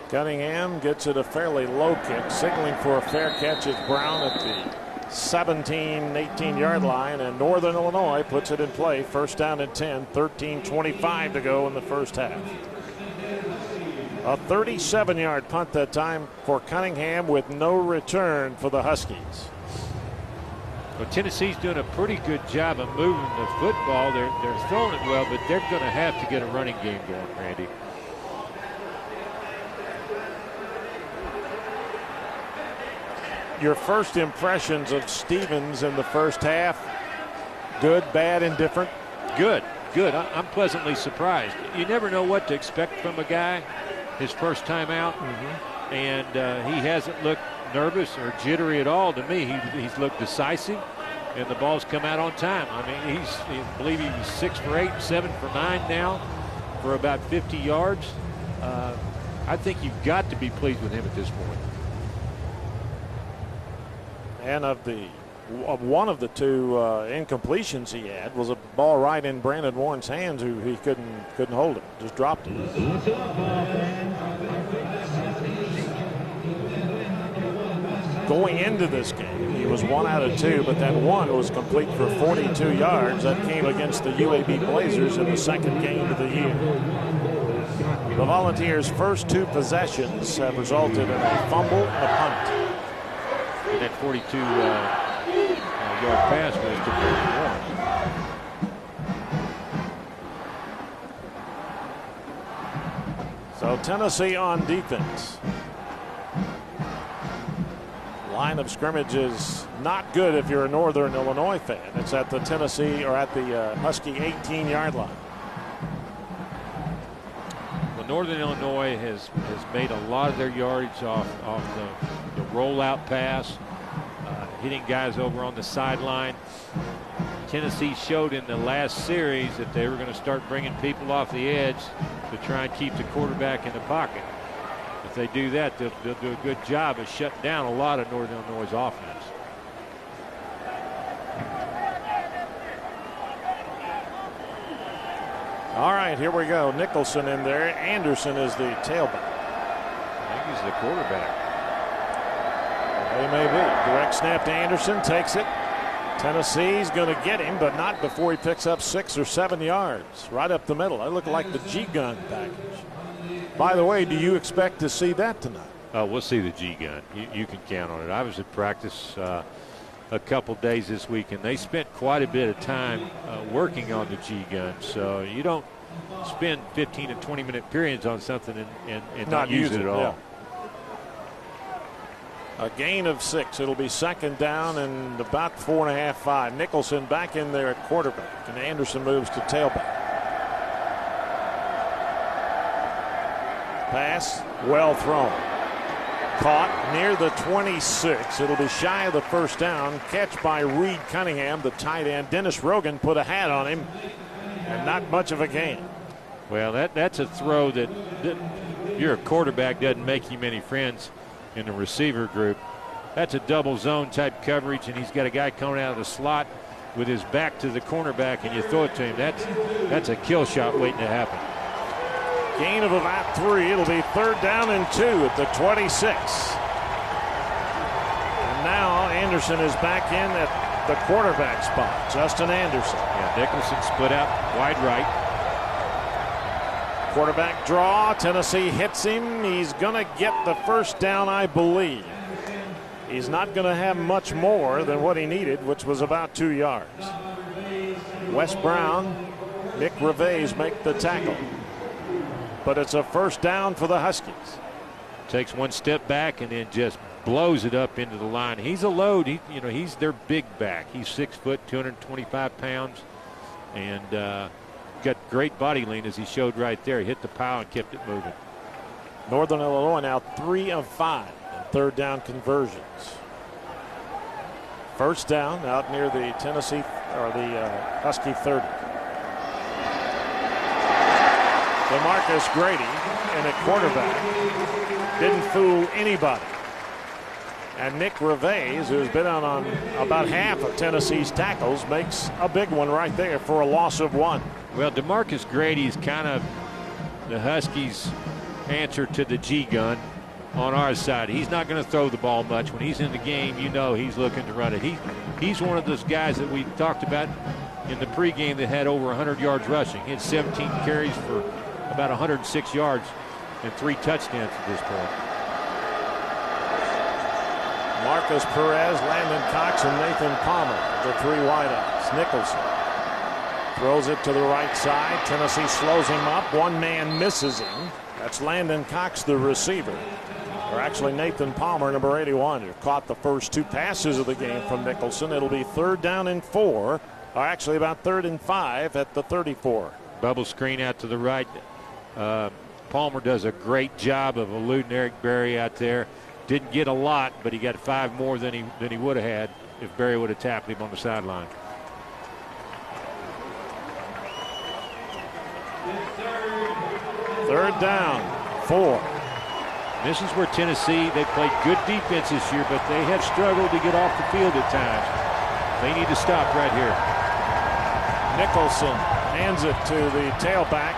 Cunningham gets it a fairly low kick, signaling for a fair catch is Brown at the 17-18-yard line, and Northern Illinois puts it in play. First down and 10, 13:25 to go in the first half. A 37-yard punt that time for Cunningham with no return for the Huskies. Well, Tennessee's doing a pretty good job of moving the football. They're throwing it well, but they're going to have to get a running game going, Randy. Your first impressions of Stevens in the first half? Good, bad, indifferent? Good. I'm pleasantly surprised. You never know what to expect from a guy his first time out, and he hasn't looked nervous or jittery at all to me. He's looked decisive, and the ball's come out on time. I mean, I believe he's 6 for 8, 7 for 9 now for about 50 yards. I think you've got to be pleased with him at this point. And of one of the 2 incompletions he had was a ball right in Brandon Warren's hands, who he couldn't hold it, just dropped it. Going into this game, he was 1 out of 2, but that one was complete for 42 yards. That came against the UAB Blazers in the second game of the year. The Volunteers' first 2 possessions have resulted in a fumble and a punt. And that 42-yard pass was to Brandon Warren. So Tennessee on defense. Line of scrimmage is not good if you're a Northern Illinois fan. It's at the Tennessee, or at the Husky 18-yard line. Well, Northern Illinois has made a lot of their yardage off the rollout pass, hitting guys over on the sideline. Tennessee showed in the last series that they were going to start bringing people off the edge to try and keep the quarterback in the pocket. If they do that, they'll do a good job of shutting down a lot of Northern Illinois' offense. All right, here we go. Nicholson in there. Anderson is the tailback. I think he's the quarterback. He may be. Direct snap to Anderson, takes it. Tennessee's going to get him, but not before he picks up 6 or 7 yards. Right up the middle. That looked like the G-gun package. By the way, do you expect to see that tonight? We'll see the G-gun. You can count on it. I was at practice a couple days this week, and they spent quite a bit of time working on the G-gun. So you don't spend 15 and 20-minute periods on something and not use it at all. Yeah. A gain of 6. It'll be second down and about 4.5, 5. Nicholson back in there at quarterback, and Anderson moves to tailback. Pass well thrown. Caught near the 26. It'll be shy of the first down. Catch by Reed Cunningham, the tight end. Dennis Rogan put a hat on him, and not much of a gain. Well, that's a throw that you're a quarterback, doesn't make you many friends in the receiver group. That's a double zone type coverage, and he's got a guy coming out of the slot with his back to the cornerback, and you throw it to him. That's a kill shot waiting to happen. Gain of about 3. It'll be third down and 2 at the 26. And now Anderson is back in at the quarterback spot. Justin Anderson. Yeah, Nicholson split out wide right. Quarterback draw. Tennessee hits him. He's going to get the first down, I believe. He's not going to have much more than what he needed, which was about 2 yards. Wes Brown, Nick Reveiz make the tackle. But it's a first down for the Huskies. Takes one step back and then just blows it up into the line. He's a load. He's their big back. He's 6 foot, 225 pounds, and got great body lean as he showed right there. He hit the pile and kept it moving. Northern Illinois now 3 of 5 in third down conversions. First down out near the Tennessee or the Husky 30. DeMarcus Grady and a quarterback didn't fool anybody. And Nick Reveiz, who's been on about half of Tennessee's tackles, makes a big one right there for a loss of 1. Well, DeMarcus Grady's kind of the Huskies' answer to the G-gun on our side. He's not going to throw the ball much. When he's in the game, he's looking to run it. He's one of those guys that we talked about in the pregame that had over 100 yards rushing. He had 17 carries for about 106 yards and 3 touchdowns at this point. Marcus Perez, Landon Cox, and Nathan Palmer, the 3 wideouts. Nicholson throws it to the right side. Tennessee slows him up. One man misses him. That's Landon Cox, the receiver. Or actually Nathan Palmer, number 81, who caught the first 2 passes of the game from Nicholson. It'll be third down and 4, or actually about third and 5 at the 34. Bubble screen out to the right. Palmer does a great job of eluding Eric Berry out there. Didn't get a lot, but he got 5 more than he would have had if Berry would have tackled him on the sideline. Third down, 4. This is where Tennessee, they played good defense this year, but they have struggled to get off the field at times. They need to stop right here. Nicholson hands it to the tailback.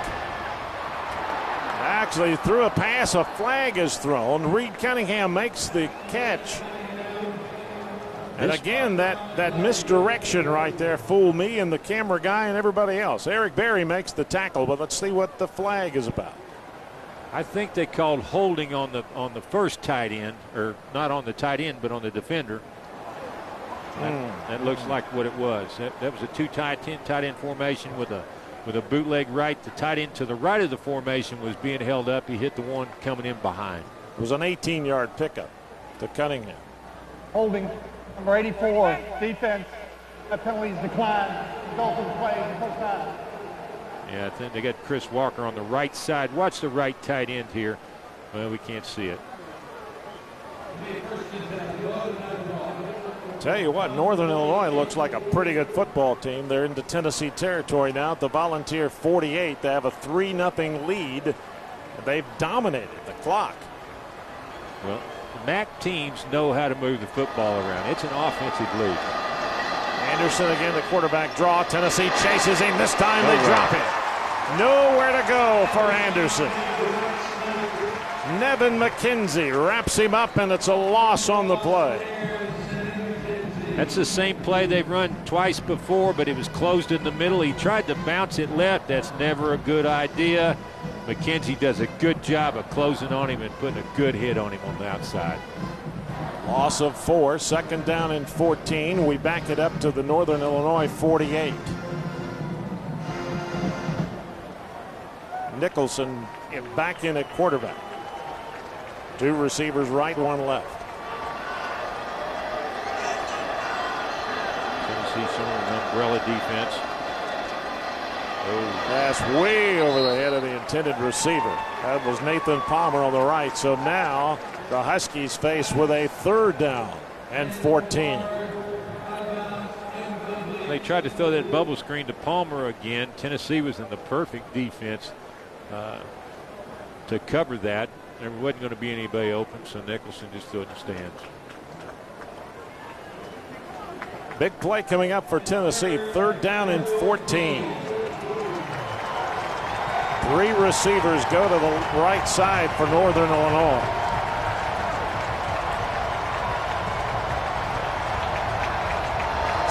Actually threw a pass. A flag is thrown. Reed Cunningham makes the catch. And again, that misdirection right there fooled me and the camera guy and everybody else. Eric Berry makes the tackle, but let's see what the flag is about. I think they called holding on the first tight end, or not on the tight end, but on the defender. That looks like what it was. That was a 2 tight end formation with a bootleg right. The tight end to the right of the formation was being held up. He hit the one coming in behind. It was an 18-yard pickup to Cunningham. Holding, number 84, defense. That penalty's declined. Dolphin plays first down. Yeah, I think they got Chris Walker on the right side. Watch the right tight end here. Well, we can't see it. Tell you what, Northern Illinois looks like a pretty good football team. They're into Tennessee territory now at the Volunteer 48. They have a 3-0 lead. They've dominated the clock. Well, the MAC teams know how to move the football around. It's an offensive league. Anderson again, the quarterback draw. Tennessee chases him. This time they drop it. Nowhere to go for Anderson. Nevin McKenzie wraps him up, and it's a loss on the play. That's the same play they've run twice before, but it was closed in the middle. He tried to bounce it left. That's never a good idea. McKenzie does a good job of closing on him and putting a good hit on him on the outside. Loss of 4, second down and 14. We back it up to the Northern Illinois 48. Nicholson back in at quarterback. 2 receivers right, 1 left. Tennessee showing an umbrella defense. Pass way over the head of the intended receiver. That was Nathan Palmer on the right. So now the Huskies face with a 3rd down and 14. They tried to throw that bubble screen to Palmer again. Tennessee was in the perfect defense to cover that. There wasn't going to be anybody open, so Nicholson just threw it in the stands. Big play coming up for Tennessee. 3rd down and 14. 3 receivers go to the right side for Northern Illinois.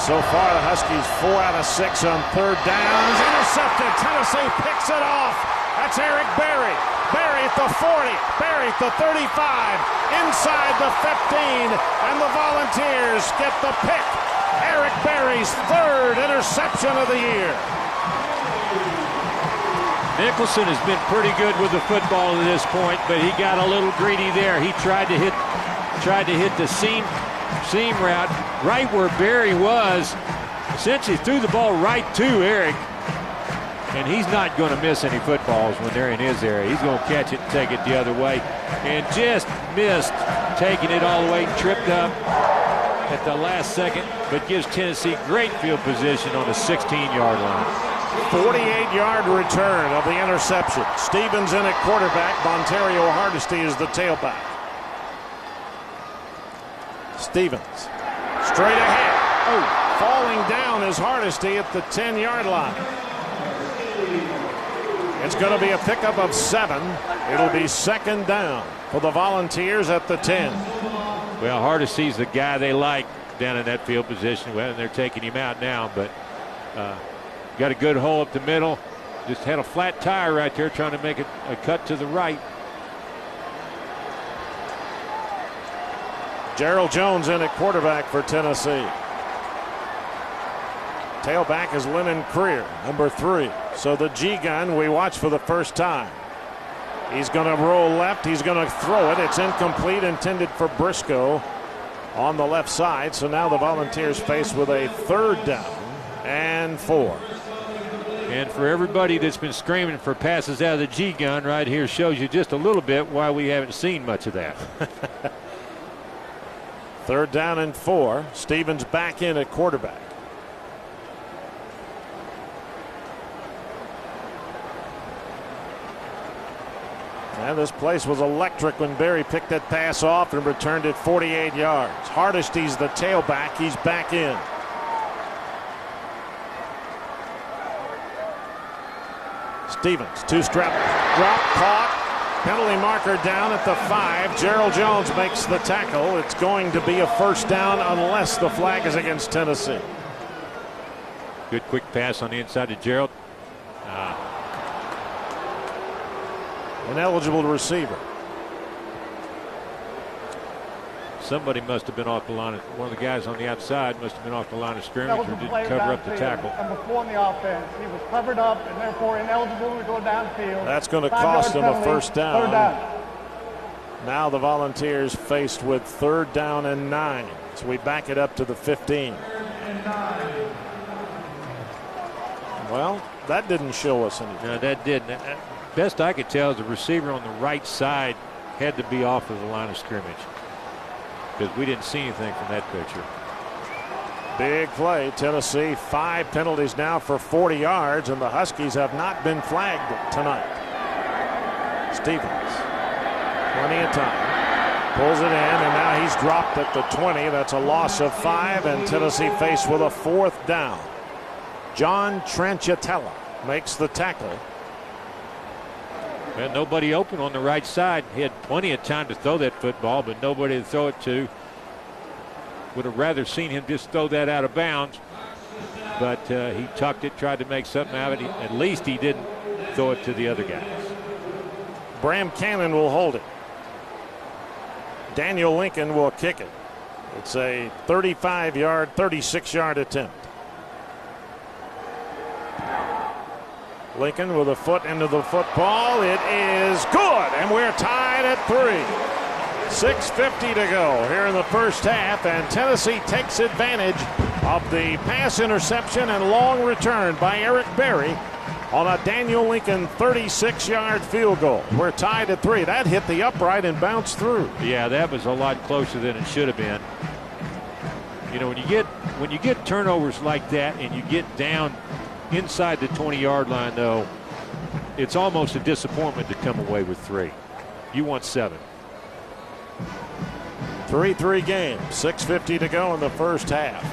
So far, the Huskies 4 out of 6 on 3rd downs. Intercepted. Tennessee picks it off. That's Eric Berry. Berry at the 40. Berry at the 35. Inside the 15. And the Volunteers get the pick. Eric Berry's 3rd interception of the year. Nicholson has been pretty good with the football to this point, but he got a little greedy there. He tried to hit the seam route right where Berry was. Essentially threw the ball right to Eric, and he's not going to miss any footballs when they're in his area. He's going to catch it and take it the other way, and just missed taking it all the way, tripped up at the last second, but gives Tennessee great field position on the 16-yard line. 48-yard return of the interception. Stevens in at quarterback. Montario Hardesty is the tailback. Stevens straight ahead. Falling down is Hardesty at the 10-yard line. It's going to be a pickup of 7. It'll be 2nd down for the Volunteers at the 10. Well, Hardesty's the guy they like down in that field position. Well, and they're taking him out now, but got a good hole up the middle. Just had a flat tire right there trying to make a cut to the right. Gerald Jones in at quarterback for Tennessee. Tailback is Lennon Creer, number 3. So the G-gun we watch for the first time. He's going to roll left. He's going to throw it. It's incomplete, intended for Briscoe on the left side. So now the Volunteers face with a 3rd down and 4. And for everybody that's been screaming for passes out of the G-gun, right here shows you just a little bit why we haven't seen much of that. 3rd down and 4. Stevens back in at quarterback. And this place was electric when Berry picked that pass off and returned it 48 yards. Hardesty's the tailback. He's back in. Stevens, 2-step drop, caught. Penalty marker down at the 5. Gerald Jones makes the tackle. It's going to be a 1st down unless the flag is against Tennessee. Good quick pass on the inside to Gerald. An eligible receiver. Somebody must have been off the line. One of the guys on the outside must have been off the line of scrimmage or didn't cover up the tackle. Number 4 in the offense. He was covered up and therefore ineligible to go downfield. That's going to cost him a 1st down. 3rd down. Now the Volunteers faced with 3rd down and 9. So we back it up to the 15. Well, that didn't show us anything. No, that didn't. Best I could tell is the receiver on the right side had to be off of the line of scrimmage, because we didn't see anything from that picture. Big play. Tennessee 5 penalties now for 40 yards, and the Huskies have not been flagged tonight. Stevens, plenty of time, pulls it in, and now he's dropped at the 20. That's a loss of 5, and Tennessee faced with a 4th down. John Tranchatella makes the tackle. Well, nobody open on the right side. He had plenty of time to throw that football, but nobody to throw it to. Would have rather seen him just throw that out of bounds, but he tucked it, tried to make something out of it. At least he didn't throw it to the other guys. Bram Cannon will hold it. Daniel Lincoln will kick it. It's a 35-yard, 36-yard attempt. Lincoln with a foot into the football. It is good, and we're tied at 3. 6:50 to go here in the first half, and Tennessee takes advantage of the pass interception and long return by Eric Berry on a Daniel Lincoln 36-yard field goal. We're tied at 3. That hit the upright and bounced through. Yeah, that was a lot closer than it should have been. You know, when you get turnovers like that and you get down inside the 20-yard line, though, it's almost a disappointment to come away with 3. You want 7. 3-3 game. 6:50 to go in the first half.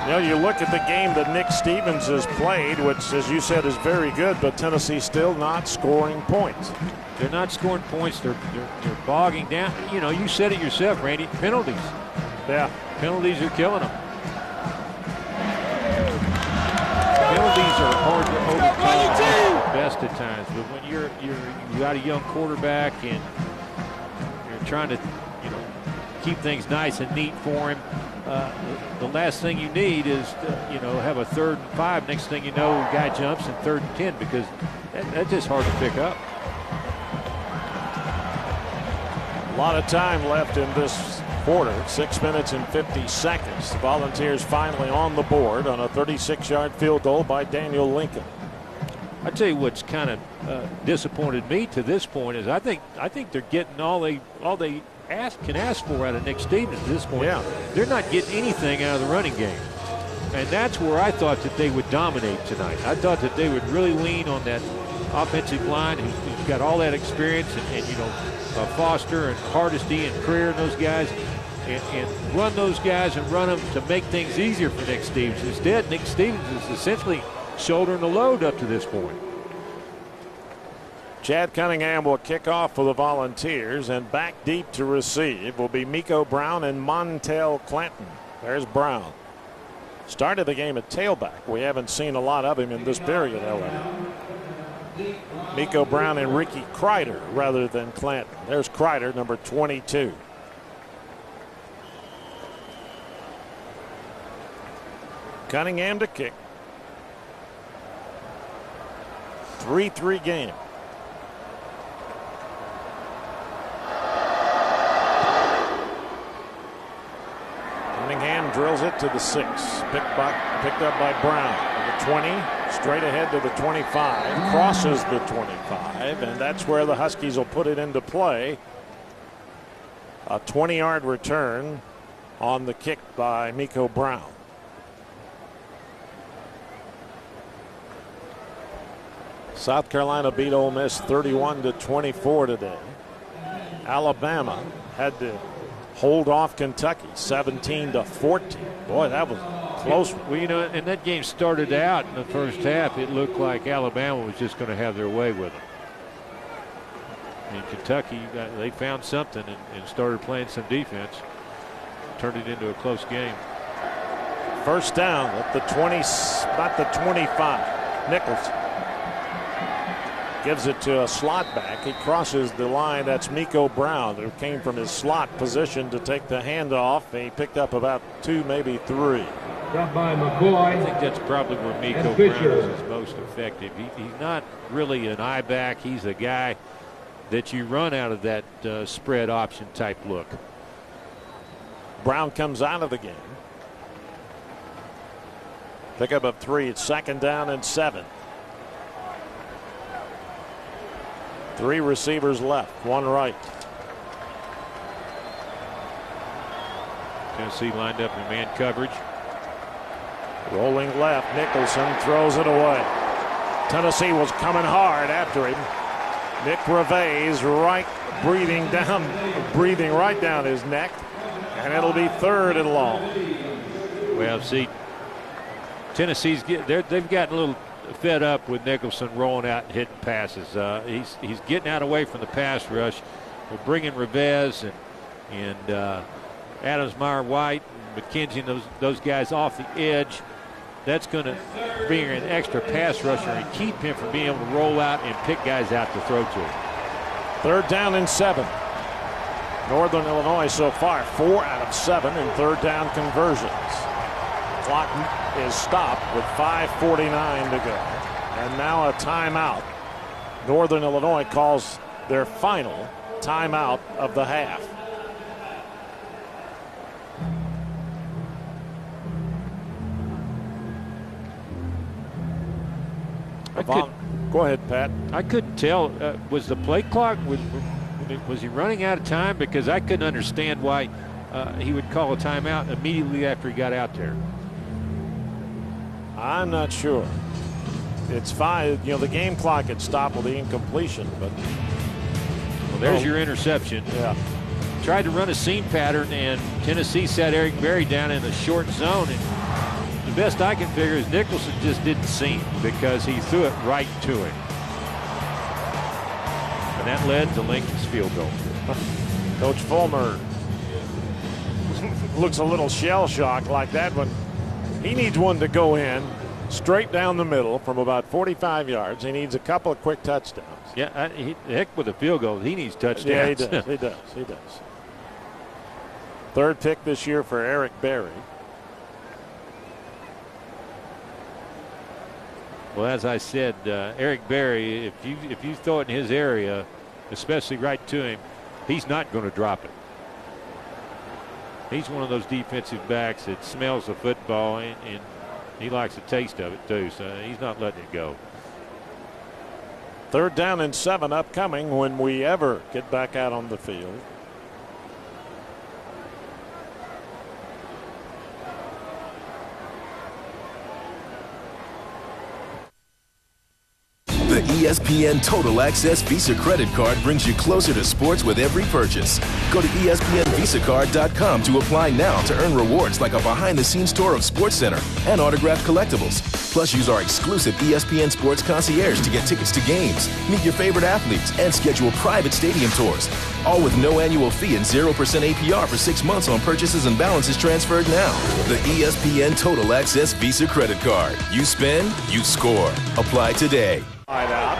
You know, you look at the game that Nick Stevens has played, which, as you said, is very good, but Tennessee still not scoring points. They're not scoring points. They're bogging down. You know, you said it yourself, Randy. Penalties. Yeah. Penalties are killing them. Penalties are hard to overcome best at times, but when you got a young quarterback and you're trying to, you know, keep things nice and neat for him, the last thing you need is you know, have a 3rd and 5. Next thing you know, the guy jumps in 3rd and 10 because that's just hard to pick up. A lot of time left in this quarter. 6 minutes and 50 seconds. The Volunteers finally on the board on a 36-yard field goal by Daniel Lincoln. I tell you what's kind of disappointed me to this point is I think they're getting all they can ask for out of Nick Stevens at this point. Yeah. They're not getting anything out of the running game. And that's where I thought that they would dominate tonight. I thought that they would really lean on that offensive line who's got all that experience and you know, Foster and Hardesty and Creer and those guys and run those guys and run them to make things easier for Nick Stevens. Instead, Nick Stevens is essentially shouldering the load up to this point. Chad Cunningham will kick off for the Volunteers, and back deep to receive will be Miko Brown and Montel Clanton. There's Brown. Started the game at tailback. We haven't seen a lot of him in this period, however. Miko Brown and Ricky Kreider rather than Clanton. There's Kreider, number 22. Cunningham to kick. 3-3 game. Cunningham drills it to the 6. Picked up by Brown. The 20, straight ahead to the 25. Crosses the 25, and that's where the Huskies will put it into play. A 20-yard return on the kick by Miko Brown. South Carolina beat Ole Miss 31-24 today. Alabama had to hold off Kentucky 17-14. Boy, that was close. Well, you know, and that game started out in the first half. It looked like Alabama was just going to have their way with them. And Kentucky, they found something and started playing some defense. Turned it into a close game. First down at the 20, about the 25. Nicholson gives it to a slot back. He crosses the line. That's Miko Brown, who came from his slot position to take the handoff. He picked up about 2, maybe 3. I think that's probably where Miko Brown is his most effective. He's not really an eye back. He's a guy that you run out of that spread option type look. Brown comes out of the game. Pickup of 3. It's 2nd down and 7. 3 receivers left, 1 right. Tennessee lined up in man coverage. Rolling left, Nicholson throws it away. Tennessee was coming hard after him. Nick Reveiz breathing right down his neck, and it'll be 3rd and long. Well, see, Tennessee's they've gotten a little fed up with Nicholson rolling out and hitting passes. He's getting out away from the pass rush. We're bringing Reveiz and Adams, Meyer, White, and McKenzie, and those guys off the edge. That's going to bring an extra pass rusher and keep him from being able to roll out and pick guys out to throw to. Third down and 7. Northern Illinois so far 4 out of 7 in third down conversions. Clock is stopped with 5:49 to go. And now a timeout. Northern Illinois calls their final timeout of the half. Go ahead, Pat. I couldn't tell. Was the play clock, was he running out of time? Because I couldn't understand why he would call a timeout immediately after he got out there. I'm not sure. It's fine. You know, the game clock had stopped with the incompletion, but. Well, there's your interception. Yeah. Tried to run a seam pattern, and Tennessee sat Eric Berry down in a short zone. And the best I can figure is Nicholson just didn't see him because he threw it right to him. And that led to Lincoln's field goal. Coach Fulmer looks a little shell-shocked like that one. He needs one to go in straight down the middle from about 45 yards. He needs a couple of quick touchdowns. Yeah, heck with a field goal. He needs touchdowns. Yeah, he does. He does. He does. Third pick this year for Eric Berry. Well, as I said, Eric Berry, if you throw it in his area, especially right to him, he's not going to drop it. He's one of those defensive backs that smells the football, and he likes the taste of it too, so he's not letting it go. Third down and 7 upcoming when we ever get back out on the field. The ESPN Total Access Visa Credit Card brings you closer to sports with every purchase. Go to ESPNVisaCard.com to apply now to earn rewards like a behind-the-scenes tour of SportsCenter and autographed collectibles. Plus, use our exclusive ESPN Sports Concierge to get tickets to games, meet your favorite athletes, and schedule private stadium tours. All with no annual fee and 0% APR for 6 months on purchases and balances transferred now. The ESPN Total Access Visa Credit Card. You spend, you score. Apply today. Wide out.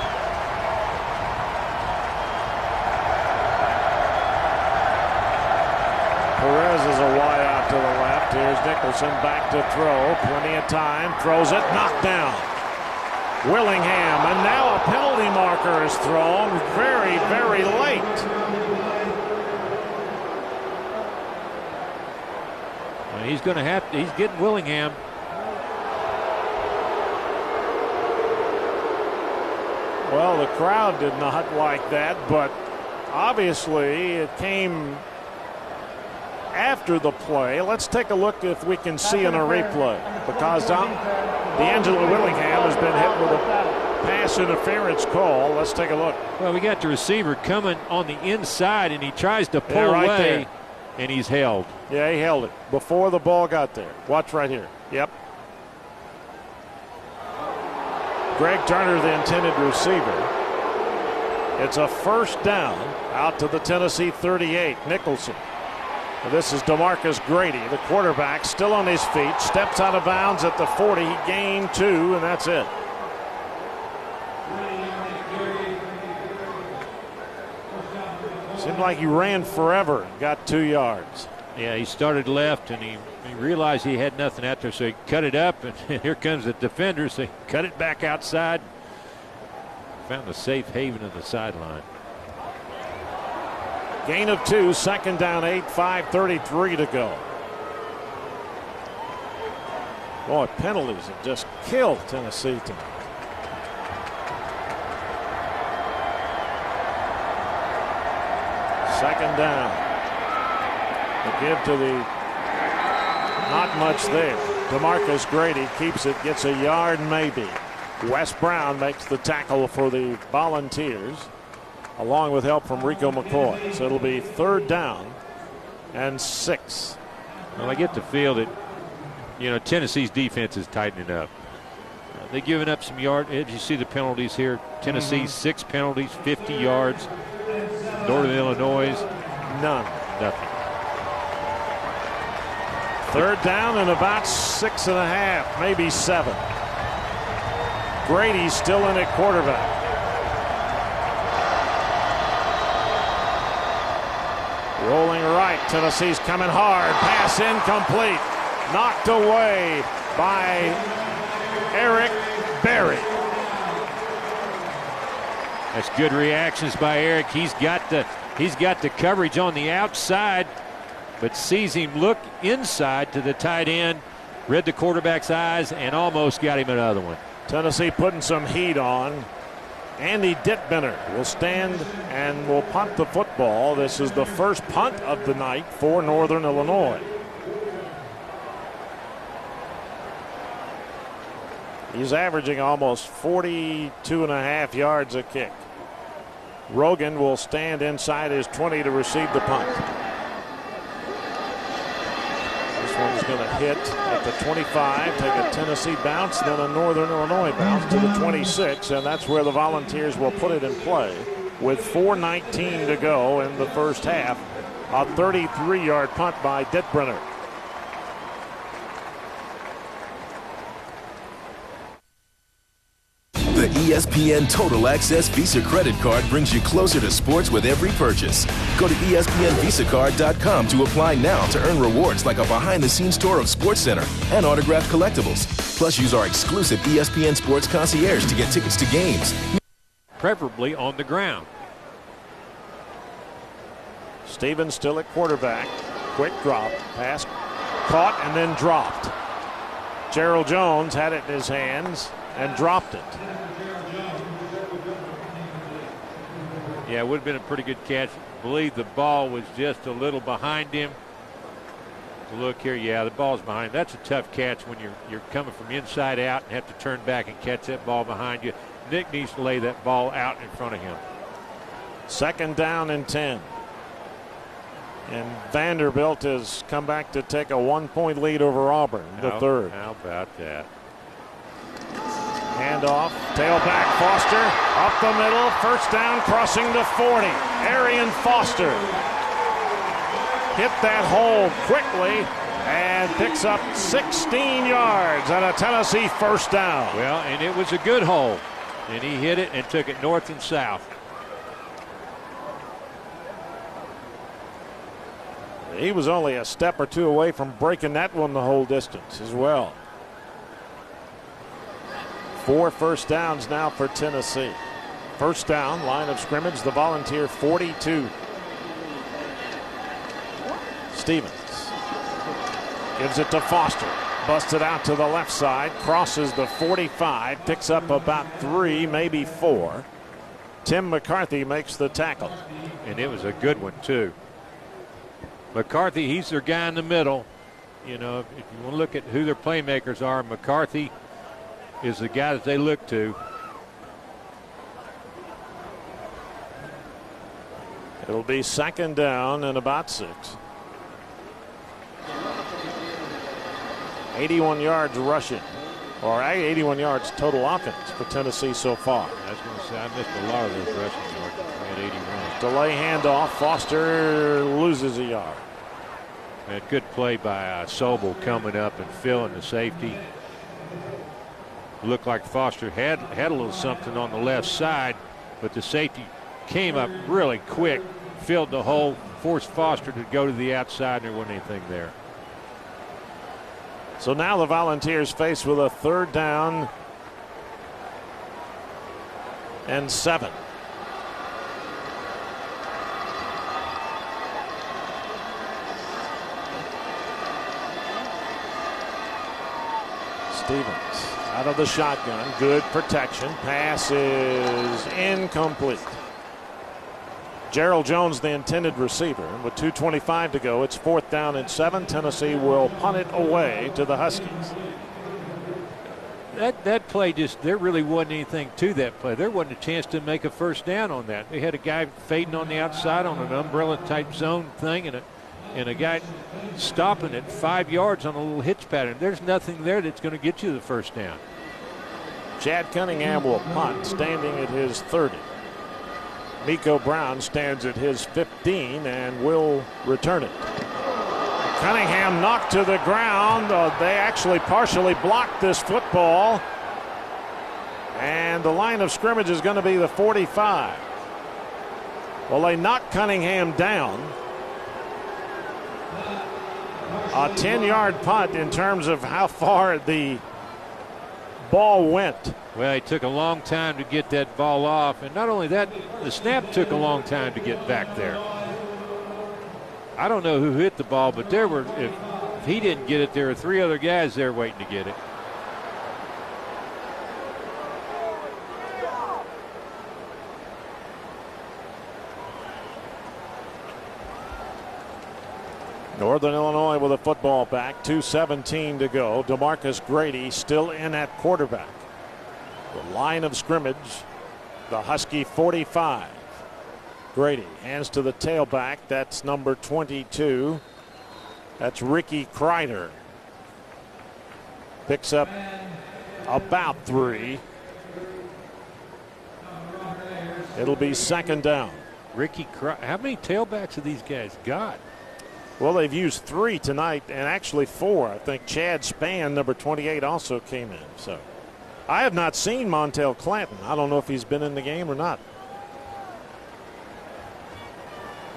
Perez is a wide out to the left. Here's Nicholson back to throw. Plenty of time. Throws it. Knocked down. Willingham. And now a penalty marker is thrown very, very late. Well, he's going to have to. He's getting Willingham. Well, the crowd did not like that, but obviously it came after the play. Let's take a look if we can see in a replay, because D'Angelo Willingham has been hit with a pass interference call. Let's take a look. Well, we got the receiver coming on the inside, and he tries to pull right away, there. And he's held. Yeah, he held it before the ball got there. Watch right here. Yep. Greg Turner, the intended receiver. It's a first down out to the Tennessee 38. Nicholson. This is DeMarcus Grady, the quarterback, still on his feet. Steps out of bounds at the 40. He gained 2, and that's it. Seemed like he ran forever. Got 2 yards. Yeah, he started left, and he realized he had nothing out there, so he cut it up, and here comes the defender, so he cut it back outside. Found a safe haven in the sideline. Gain of 2, second down 8, 5:33 to go. Boy, penalties have just killed Tennessee tonight. Second down. The give to the, not much there. DeMarcus Grady keeps it, gets a yard maybe. Wes Brown makes the tackle for the Volunteers, along with help from Rico McCoy. So it'll be third down and 6. Well, I get the feel that, Tennessee's defense is tightening up. They've given up some yards. As you see the penalties here, Tennessee 6 penalties, 50 yards. Northern Illinois, none. Nothing. Third down and about 6.5, maybe 7. Grady's still in at quarterback. Rolling right. Tennessee's coming hard. Pass incomplete. Knocked away by Eric Berry. That's good reactions by Eric. He's got the coverage on the outside, but sees him look inside to the tight end, read the quarterback's eyes, and almost got him another one. Tennessee putting some heat on. Andy Dittbender will stand and will punt the football. This is the first punt of the night for Northern Illinois. He's averaging almost 42.5 yards a kick. Rogan will stand inside his 20 to receive the punt. This one's going to hit at the 25, take a Tennessee bounce, then a Northern Illinois bounce to the 26, and that's where the Volunteers will put it in play with 4:19 to go in the first half. A 33-yard punt by Dittbrenner. The ESPN Total Access Visa Credit Card brings you closer to sports with every purchase. Go to ESPNVisaCard.com to apply now to earn rewards like a behind-the-scenes tour of SportsCenter and autographed collectibles. Plus, use our exclusive ESPN Sports Concierge to get tickets to games. Preferably on the ground. Stevens still at quarterback. Quick drop. Pass caught and then dropped. Gerald Jones had it in his hands and dropped it. Yeah, it would have been a pretty good catch. I believe the ball was just a little behind him. Look here, yeah, the ball's behind. That's a tough catch when you're coming from inside out and have to turn back and catch that ball behind you. Nick needs to lay that ball out in front of him. 2nd down and 10. And Vanderbilt has come back to take a 1-point lead over Auburn, the third. How about that? Handoff, tailback Foster, up the middle, first down, crossing the 40. Arian Foster hit that hole quickly and picks up 16 yards on a Tennessee first down. Well, and it was a good hole, and he hit it and took it north and south. He was only a step or two away from breaking that one the whole distance as well. 4 first downs now for Tennessee. First down, line of scrimmage, the Volunteer 42. Stevens gives it to Foster. Busts it out to the left side, crosses the 45, picks up about 3, maybe 4. Tim McCarthy makes the tackle. And it was a good one, too. McCarthy, he's their guy in the middle. You know, if you want to look at who their playmakers are, McCarthy is the guy that they look to. It'll be 2nd down and about 6. 81 yards rushing, or 81 yards total offense for Tennessee so far. I was going to say, I missed a lot of those rushing yards. We had 81. Delay handoff. Foster loses a yard. And good play by Sobel coming up and filling the safety. Looked like Foster had a little something on the left side, but the safety came up really quick, filled the hole, forced Foster to go to the outside, and there wasn't anything there. So now the Volunteers faced with a 3rd down and 7. Stevens out of the shotgun. Good protection. Pass is incomplete. Gerald Jones, the intended receiver. With 2:25 to go, it's 4th down and 7. Tennessee will punt it away to the Huskies. That play there really wasn't anything to that play. There wasn't a chance to make a first down on that. They had a guy fading on the outside on an umbrella type zone thing and a guy stopping at 5 yards on a little hitch pattern. There's nothing there that's going to get you the first down. Chad Cunningham will punt, standing at his 30. Miko Brown stands at his 15 and will return it. Cunningham knocked to the ground. They actually partially blocked this football. And the line of scrimmage is going to be the 45. Well, they knocked Cunningham down. A 10-yard punt in terms of how far the ball went. Well, it took a long time to get that ball off, and not only that, the snap took a long time to get back there. I don't know who hit the ball, but there were, if he didn't get it, there were 3 other guys there waiting to get it. Northern Illinois with a football back, 2:17 to go. DeMarcus Grady still in at quarterback. The line of scrimmage, the Husky 45. Grady hands to the tailback. That's number 22. That's Ricky Kreider. Picks up about 3. It'll be second down. Ricky Kreider. How many tailbacks have these guys got? Well, they've used 3 tonight, and actually 4. I think Chad Spann, number 28, also came in. So I have not seen Montel Clanton. I don't know if he's been in the game or not.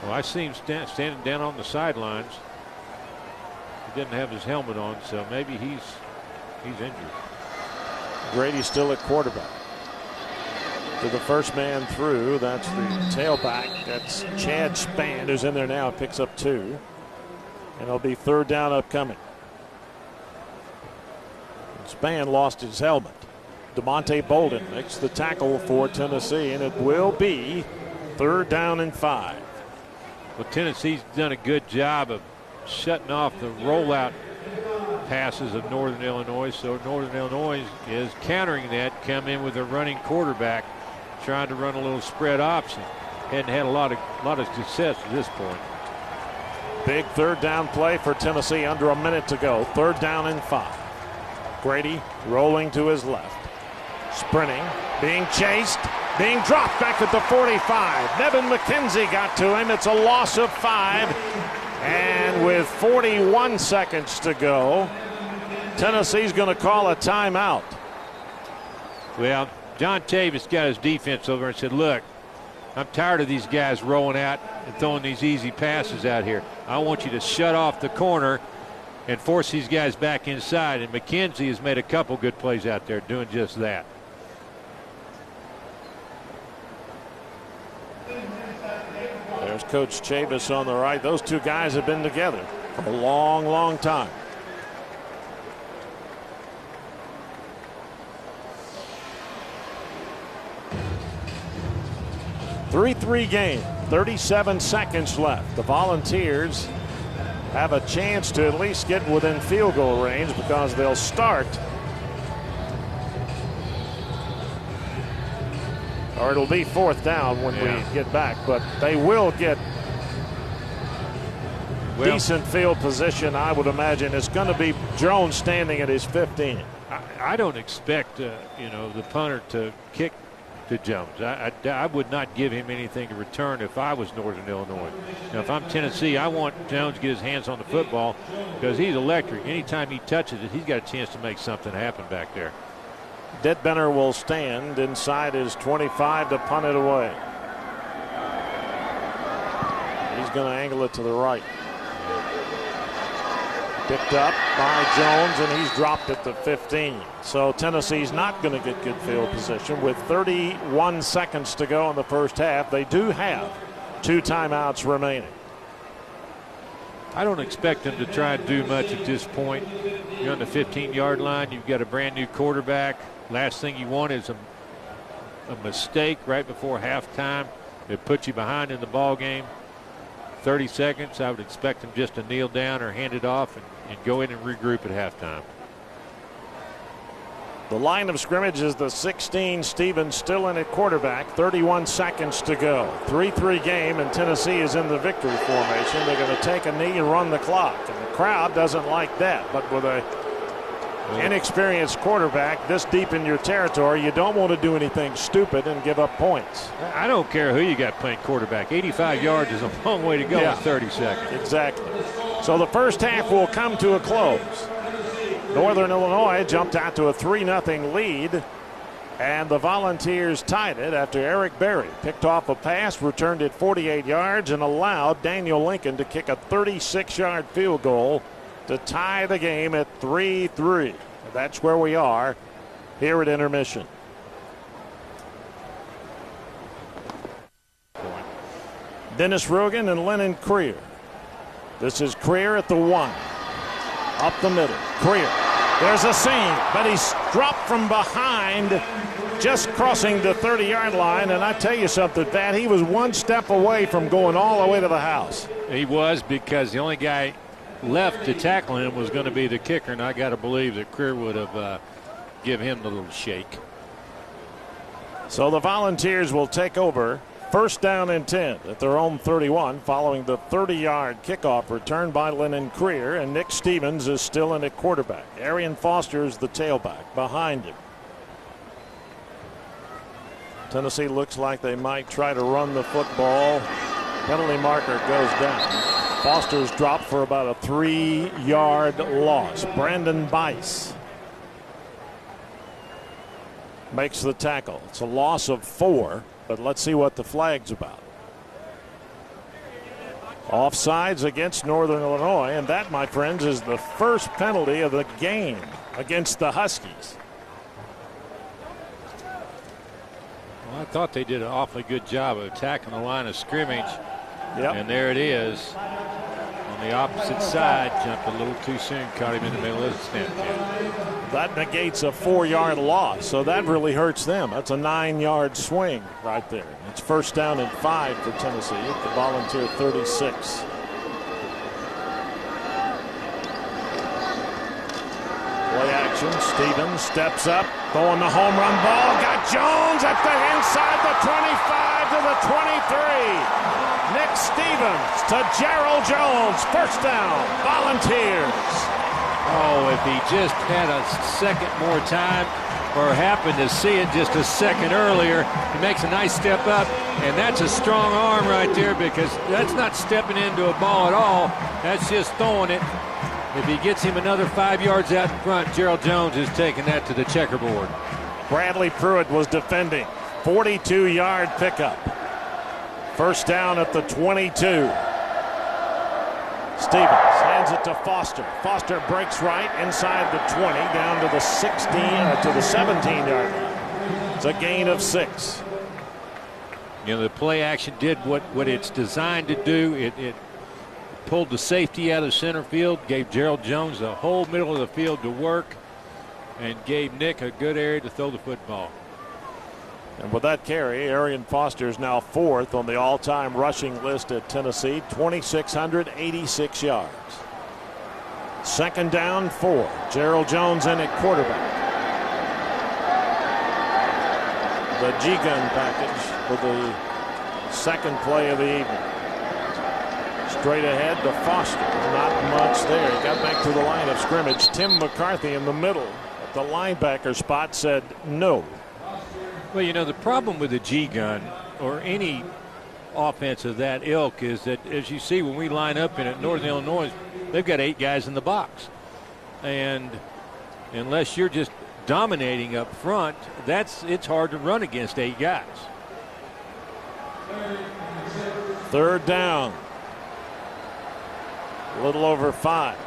Well, I see him standing down on the sidelines. He didn't have his helmet on, so maybe he's injured. Grady's still at quarterback. To the first man through, that's the tailback. That's Chad Spann, who's in there now, picks up 2. And it'll be third down upcoming. Spann lost his helmet. DeMonte Bolden makes the tackle for Tennessee, and it will be third down and 5. Well, Tennessee's done a good job of shutting off the rollout passes of Northern Illinois, so Northern Illinois is countering that, come in with a running quarterback, trying to run a little spread option. Hadn't had a lot of success at this point. Big third down play for Tennessee, under a minute to go. Third down and 5. Grady rolling to his left. Sprinting, being chased, being dropped back at the 45. Nevin McKenzie got to him. It's a loss of 5. And with 41 seconds to go, Tennessee's going to call a timeout. Well, John Chavis got his defense over and said, look, I'm tired of these guys rolling out and throwing these easy passes out here. I want you to shut off the corner and force these guys back inside. And McKenzie has made a couple good plays out there doing just that. There's Coach Chavis on the right. Those two guys have been together for a long, long time. (3-3) game, 37 seconds left. The Volunteers have a chance to at least get within field goal range because they'll start, or it'll be fourth down when we get back, but they will get decent field position, I would imagine. It's going to be Jones standing at his 15. I don't expect, the punter to kick to Jones. I would not give him anything to return if I was Northern Illinois. Now, if I'm Tennessee, I want Jones to get his hands on the football because he's electric. Anytime he touches it, he's got a chance to make something happen back there. Detbener will stand inside his 25 to punt it away. He's going to angle it to the right. Picked up by Jones, and he's dropped at the 15. So Tennessee's not going to get good field position. With 31 seconds to go in the first half, they do have 2 timeouts remaining. I don't expect them to try and do much at this point. You're on the 15-yard line. You've got a brand-new quarterback. Last thing you want is a mistake right before halftime. It puts you behind in the ball game. 30 seconds, I would expect them just to kneel down or hand it off and go in and regroup at halftime. The line of scrimmage is the 16. Stevens still in at quarterback. 31 seconds to go. 3-3 game, and Tennessee is in the victory formation. They're going to take a knee and run the clock. And the crowd doesn't like that. But with a inexperienced quarterback this deep in your territory, you don't want to do anything stupid and give up points. I don't care who you got playing quarterback. 85 yards is a long way to go in 30 seconds. Exactly. So the first half will come to a close. Northern Illinois jumped out to a 3-0 lead, and the Volunteers tied it after Eric Berry picked off a pass, returned it 48 yards, and allowed Daniel Lincoln to kick a 36-yard field goal to tie the game at 3-3. That's where we are here at intermission. Dennis Rugen and Lennon Creer. This is Creer at the 1. Up the middle. Creer. There's a seam, but he's dropped from behind, just crossing the 30-yard line. And I tell you something, Pat, he was one step away from going all the way to the house. He was, because the only guy left to tackle him was going to be the kicker, and I got to believe that Creer would have given him the little shake. So the Volunteers will take over. First down and 10 at their own 31 following the 30-yard kickoff return by Lennon Creer, and Nick Stevens is still in at quarterback. Arian Foster is the tailback behind him. Tennessee looks like they might try to run the football. Penalty marker goes down. Foster's dropped for about a 3-yard loss. Brandon Bice makes the tackle. It's a loss of 4. But let's see what the flag's about. Offsides against Northern Illinois, and that, my friends, is the first penalty of the game against the Huskies. Well, I thought they did an awfully good job of attacking the line of scrimmage. Yep. And there it is. On the opposite side, jumped a little too soon, caught him in the middle of the snap. That negates a 4-yard loss, so that really hurts them. That's a 9-yard swing right there. It's first down and 5 for Tennessee at the Volunteer 36. Play action. Stevens steps up, throwing the home run ball. Got Jones at the inside the 25 to the 23. Nick Stevens to Gerald Jones. First down, Volunteers. Oh, if he just had a second more time, or happened to see it just a second earlier, he makes a nice step up, and that's a strong arm right there, because that's not stepping into a ball at all. That's just throwing it. If he gets him another 5 yards out in front, Gerald Jones is taking that to the checkerboard. Bradley Pruitt was defending. 42-yard pickup. First down at the 22. Stevens hands it to Foster. Foster breaks right inside the 20, down to the 16, to the 17-yard line. It's a gain of 6. You know, the play action did what it's designed to do. It pulled the safety out of center field, gave Gerald Jones the whole middle of the field to work, and gave Nick a good area to throw the football. And with that carry, Arian Foster is now 4th on the all-time rushing list at Tennessee, 2,686 yards. Second down, 4. Gerald Jones in at quarterback. The G-gun package for the second play of the evening. Straight ahead to Foster. Not much there. He got back to the line of scrimmage. Tim McCarthy in the middle at the linebacker spot said no. Well, you know, the problem with the G-gun or any offense of that ilk is that, as you see when we line up in it, Northern Illinois, they've got 8 guys in the box. And unless you're just dominating up front, it's hard to run against 8 guys. Third down. A little over 5.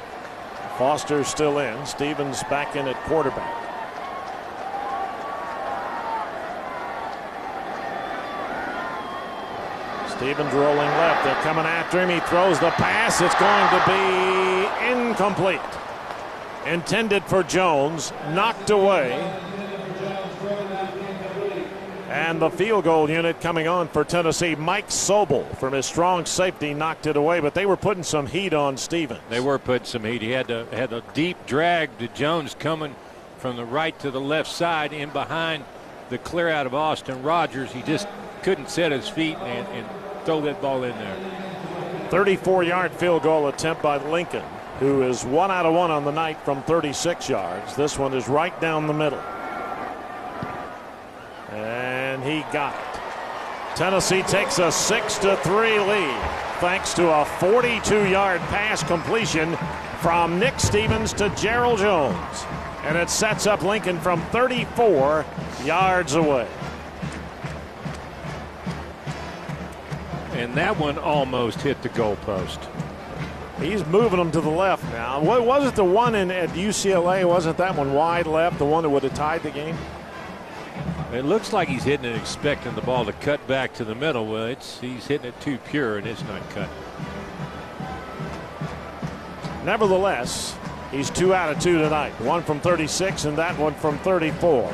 Foster's still in. Stevens back in at quarterback. Stevens rolling left. They're coming after him. He throws the pass. It's going to be incomplete. Intended for Jones. Knocked away. And the field goal unit coming on for Tennessee. Mike Sobel from his strong safety knocked it away, but they were putting some heat on Stevens. They were putting some heat. He had a deep drag to Jones coming from the right to the left side in behind the clear out of Austin Rogers. He just couldn't set his feet and throw that ball in there. 34-yard field goal attempt by Lincoln, who is 1 out of 1 on the night from 36 yards. This one is right down the middle. And he got it. Tennessee takes a 6-3 lead thanks to a 42-yard pass completion from Nick Stevens to Gerald Jones. And it sets up Lincoln from 34 yards away. And that one almost hit the goalpost. He's moving them to the left now. What was it, the one at UCLA? Wasn't that one wide left, the one that would have tied the game? It looks like he's hitting it expecting the ball to cut back to the middle. Well, he's hitting it too pure, and it's not cut. Nevertheless, he's 2 out of 2 tonight. One from 36 and that one from 34.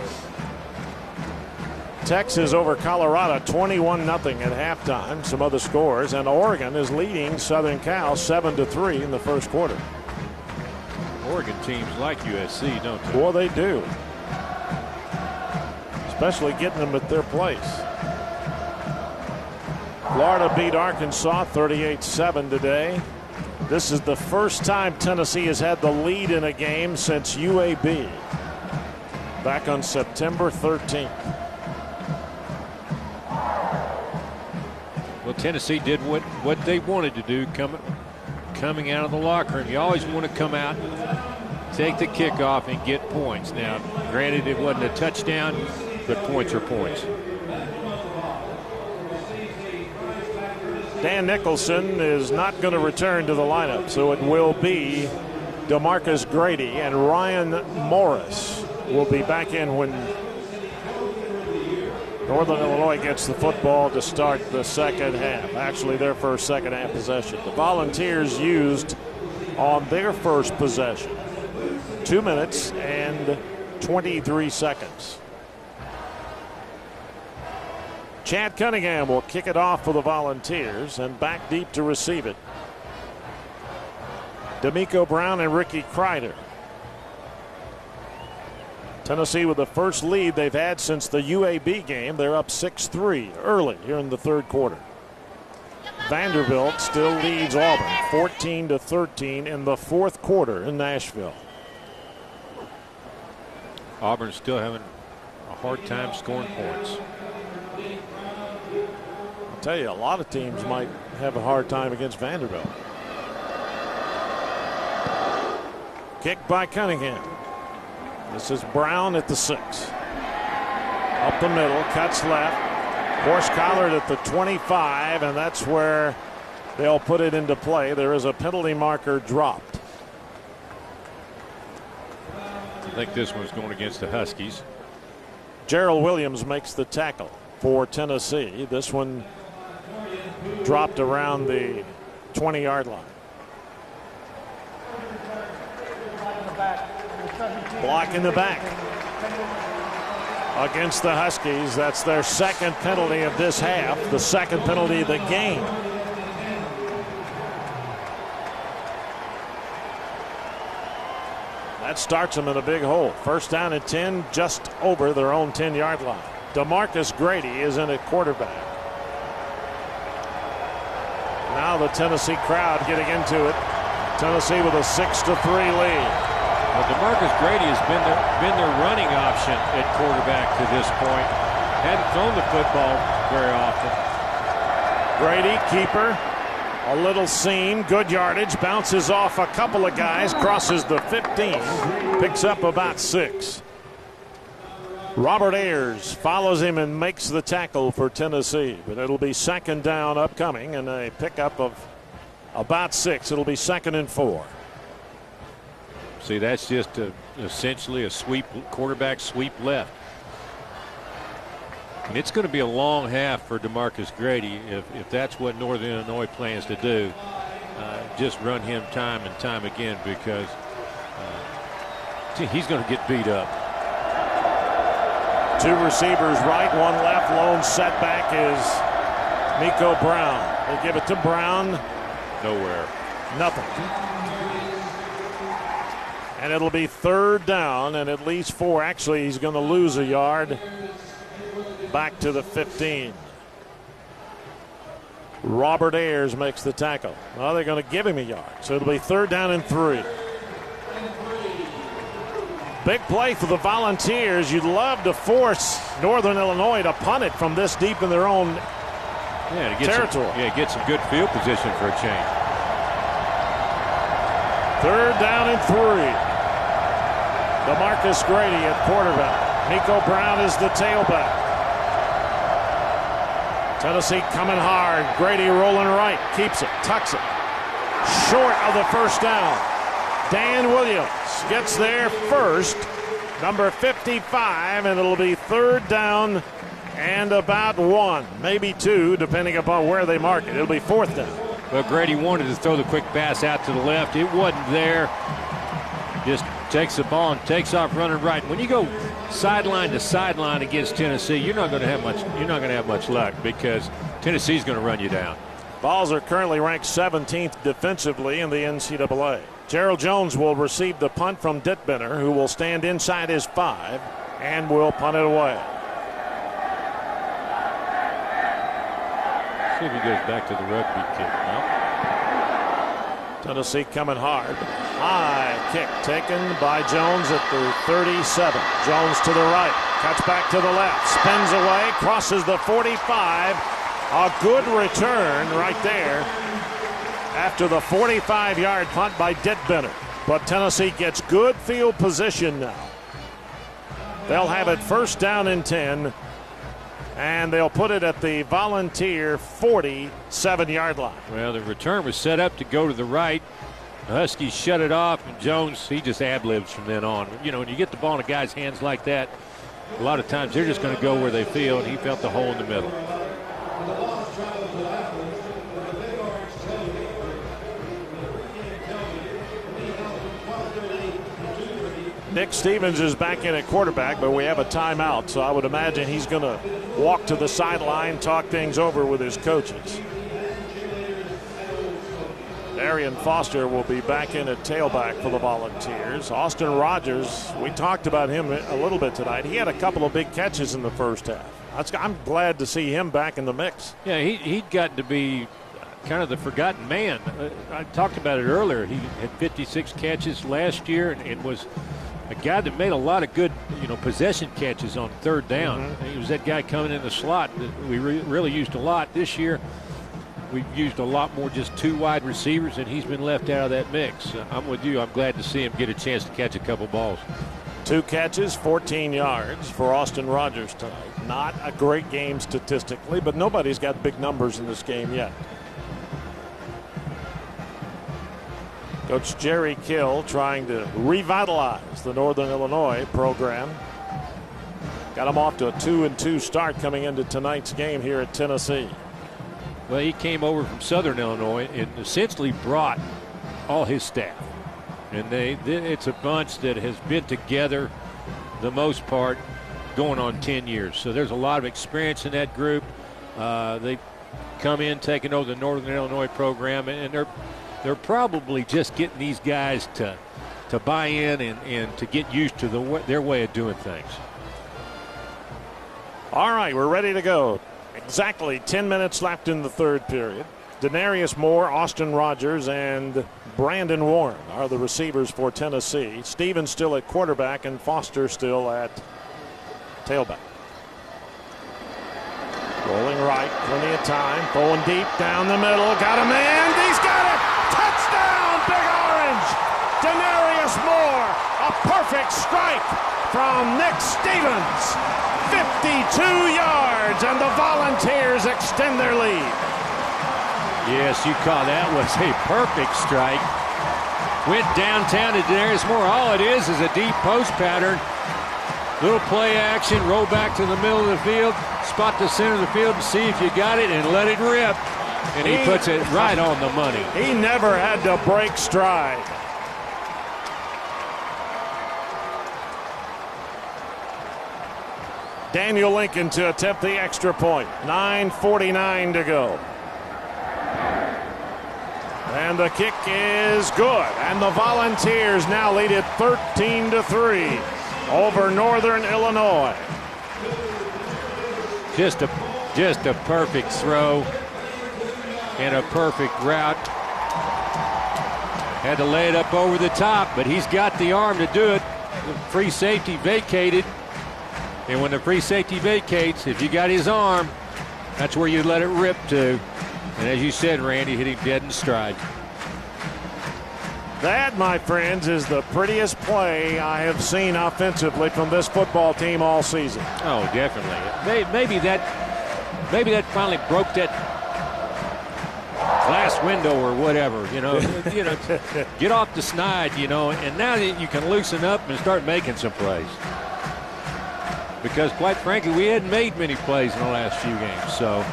Texas over Colorado 21-0 at halftime. Some other scores, and Oregon is leading Southern Cal 7-3 in the first quarter. Oregon teams like USC, don't they? Boy, they do. Especially getting them at their place. Florida beat Arkansas 38-7 today. This is the first time Tennessee has had the lead in a game since UAB back on September 13th. Well, Tennessee did what they wanted to do coming out of the locker room. You always want to come out, take the kickoff, and get points. Now, granted, it wasn't a touchdown, but points are points. Dan Nicholson is not going to return to the lineup, so it will be DeMarcus Grady, and Ryan Morris will be back in when Northern Illinois gets the football to start the second half. Actually, their first second half possession. The Volunteers used on their first possession 2 minutes and 23 seconds. Chad Cunningham will kick it off for the Volunteers, and back deep to receive it, D'Amico Brown and Ricky Kreider. Tennessee with the first lead they've had since the UAB game. They're up 6-3 early here in the third quarter. Vanderbilt still leads Auburn 14-13 in the fourth quarter in Nashville. Auburn's still having a hard time scoring points. I'll tell you, a lot of teams might have a hard time against Vanderbilt. Kick by Cunningham. This is Brown at the 6. Up the middle, cuts left. Horse collared at the 25, and that's where they'll put it into play. There is a penalty marker dropped. I think this one's going against the Huskies. Gerald Williams makes the tackle for Tennessee. This one dropped around the 20-yard line. Block in the back against the Huskies. That's their second penalty of this half, the second penalty of the game. That starts them in a big hole. First down and 10, just over their own 10-yard line. DeMarcus Grady is in at quarterback. Now the Tennessee crowd getting into it. Tennessee with a 6-3 lead. Well, DeMarcus Grady has been their running option at quarterback to this point. Hadn't thrown the football very often. Grady, keeper, a little seam, good yardage, bounces off a couple of guys, crosses the 15, picks up about 6. Robert Ayers follows him and makes the tackle for Tennessee, but it'll be second down upcoming and a pickup of about 6. It'll be 2nd and 4. See, that's just essentially a sweep, quarterback sweep left. And it's going to be a long half for DeMarcus Grady if that's what Northern Illinois plans to do. Just run him time and time again because he's going to get beat up. 2 receivers right, 1 left. Lone setback is Miko Brown. They give it to Brown. Nowhere. Nothing. And it'll be 3rd down and at least 4. Actually, he's going to lose a yard back to the 15. Robert Ayers makes the tackle. Well, they're going to give him a yard. So it'll be 3rd down and 3. Big play for the Volunteers. You'd love to force Northern Illinois to punt it from this deep in their own territory. Get some good field position for a change. 3rd down and 3. DeMarcus Grady at quarterback. Miko Brown is the tailback. Tennessee coming hard. Grady rolling right. Keeps it. Tucks it. short of the first down. Dan Williams gets there first, number 55, and it'll be 3rd down and about 1, maybe 2, depending upon where they mark it. It'll be 4th down. Well, Grady wanted to throw the quick pass out to the left. It wasn't there. Just takes the ball and takes off running right. When you go sideline to sideline against Tennessee, you're not going to have much luck because Tennessee's going to run you down. Vols are currently ranked 17th defensively in the NCAA. Gerald Jones will receive the punt from Dittbender, who will stand inside his 5 and will punt it away. See if he goes back to the rugby kick. No. Tennessee coming hard. High kick taken by Jones at the 37. Jones to the right, cuts back to the left, spins away, crosses the 45. A good return right there after the 45-yard punt by Dittbender. But Tennessee gets good field position now. They'll have it 1st down and 10, and they'll put it at the Volunteer 47-yard line. Well, the return was set up to go to the right. The Huskies shut it off, and Jones, he just ad-libs from then on. You know, when you get the ball in a guy's hands like that, a lot of times they're just going to go where they feel, and he felt the hole in the middle. Nick Stevens is back in at quarterback, but we have a timeout, so I would imagine he's going to walk to the sideline, talk things over with his coaches. Arian Foster will be back in at tailback for the Volunteers. Austin Rogers, we talked about him a little bit tonight. He had a couple of big catches in the first half. I'm glad to see him back in the mix. Yeah, he'd gotten to be kind of the forgotten man. I talked about it earlier. He had 56 catches last year and was a guy that made a lot of good, possession catches on 3rd down. Mm-hmm. He was that guy coming in the slot that we really used a lot. This year, we've used a lot more just 2 wide receivers, and he's been left out of that mix. I'm with you. I'm glad to see him get a chance to catch a couple balls. 2 catches, 14 yards for Austin Rogers tonight. Not a great game statistically, but nobody's got big numbers in this game yet. Coach Jerry Kill trying to revitalize the Northern Illinois program. Got him off to a 2-2 start coming into tonight's game here at Tennessee. Well, he came over from Southern Illinois and essentially brought all his staff. And it's a bunch that has been together the most part going on 10 years. So there's a lot of experience in that group. They come in taking over the Northern Illinois program, and they're probably just getting these guys to buy in and to get used to their way of doing things. All right, we're ready to go. Exactly 10 minutes left in the 3rd period. Denarius Moore, Austin Rogers, and Brandon Warren are the receivers for Tennessee. Stevens still at quarterback and Foster still at tailback. Rolling right, plenty of time, going deep down the middle, got a man, he's got it! Touchdown, Big Orange! Denarius Moore, a perfect strike from Nick Stevens. 52 yards, and the Volunteers extend their lead. Yes, you call that was a perfect strike. Went downtown to Denarius Moore. All it is a deep post pattern. Little play action, roll back to the middle of the field, spot the center of the field and see if you got it and let it rip. And he puts it right on the money. He never had to break stride. Daniel Lincoln to attempt the extra point. 9:49 to go. And the kick is good. And the Volunteers now lead it 13-3 over Northern Illinois. Just a perfect throw and a perfect route. Had to lay it up over the top, but he's got the arm to do it. The free safety vacated. And when the free safety vacates, if you got his arm, that's where you let it rip to. And as you said, Randy, hit him dead in stride. That, my friends, is the prettiest play I have seen offensively from this football team all season. Oh, definitely. Maybe that finally broke that glass window or whatever, get off the snide, and now that you can loosen up and start making some plays. Because quite frankly, we hadn't made many plays in the last few games. So,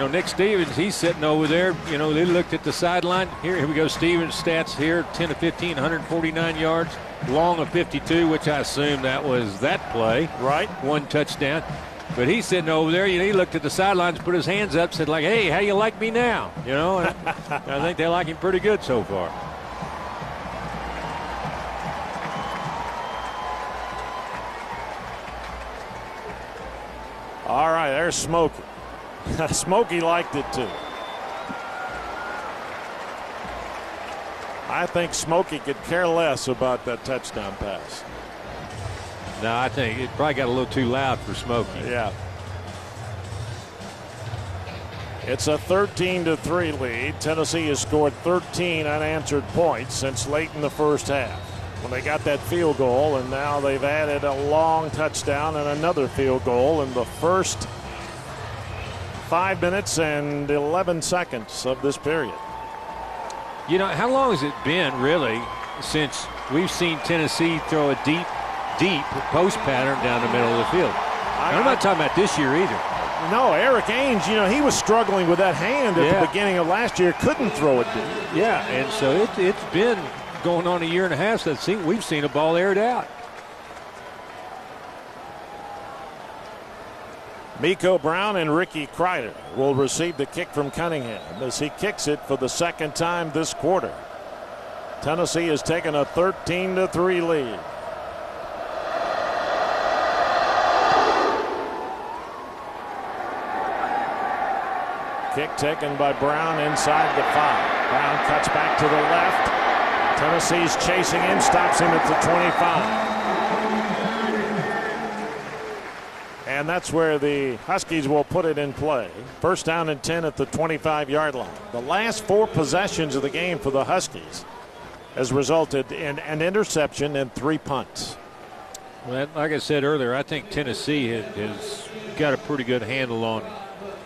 Nick Stevens, he's sitting over there. They looked at the sideline. Here we go. Stevens stats here, 10 of 15, 149 yards, long of 52, which I assume that was that play. Right. 1 touchdown. But he's sitting over there. He looked at the sidelines, put his hands up, said like, "Hey, how you like me now?" And I think they like him pretty good so far. All right, there's Smokey. Smokey liked it too. I think Smokey could care less about that touchdown pass. No, I think it probably got a little too loud for Smokey. Yeah. It's a 13-3 lead. Tennessee has scored 13 unanswered points since late in the first half when they got that field goal, and now they've added a long touchdown and another field goal in the first 5 minutes and 11 seconds of this period. How long has it been really since we've seen Tennessee throw a deep post pattern down the middle of the field? I'm not talking about this year either. No, Eric Ainge, he was struggling with that hand at the beginning of last year. Couldn't throw it deep. Yeah, and so it's been going on a year and a half since we've seen a ball aired out. Miko Brown and Ricky Kreider will receive the kick from Cunningham as he kicks it for the second time this quarter. Tennessee has taken a 13-3 lead. Kick taken by Brown inside the 5. Brown cuts back to the left. Tennessee's chasing him, stops him at the 25. And that's where the Huskies will put it in play. First down and 10 at the 25-yard line. The last 4 possessions of the game for the Huskies has resulted in an interception and 3 punts. Well, like I said earlier, I think Tennessee has got a pretty good handle on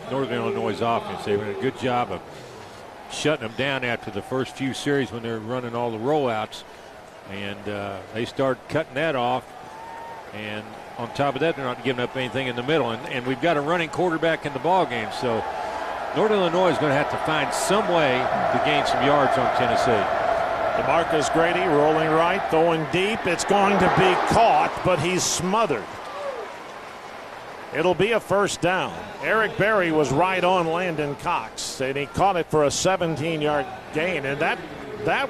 Northern Illinois' offense. They've done a good job of shutting them down after the first few series when they're running all the rollouts. And they start cutting that off. And on top of that, they're not giving up anything in the middle. And we've got a running quarterback in the ballgame. So Northern Illinois is going to have to find some way to gain some yards on Tennessee. DeMarcus Grady rolling right, throwing deep. It's going to be caught, but he's smothered. It'll be a first down. Eric Berry was right on Landon Cox, and he caught it for a 17-yard gain. And that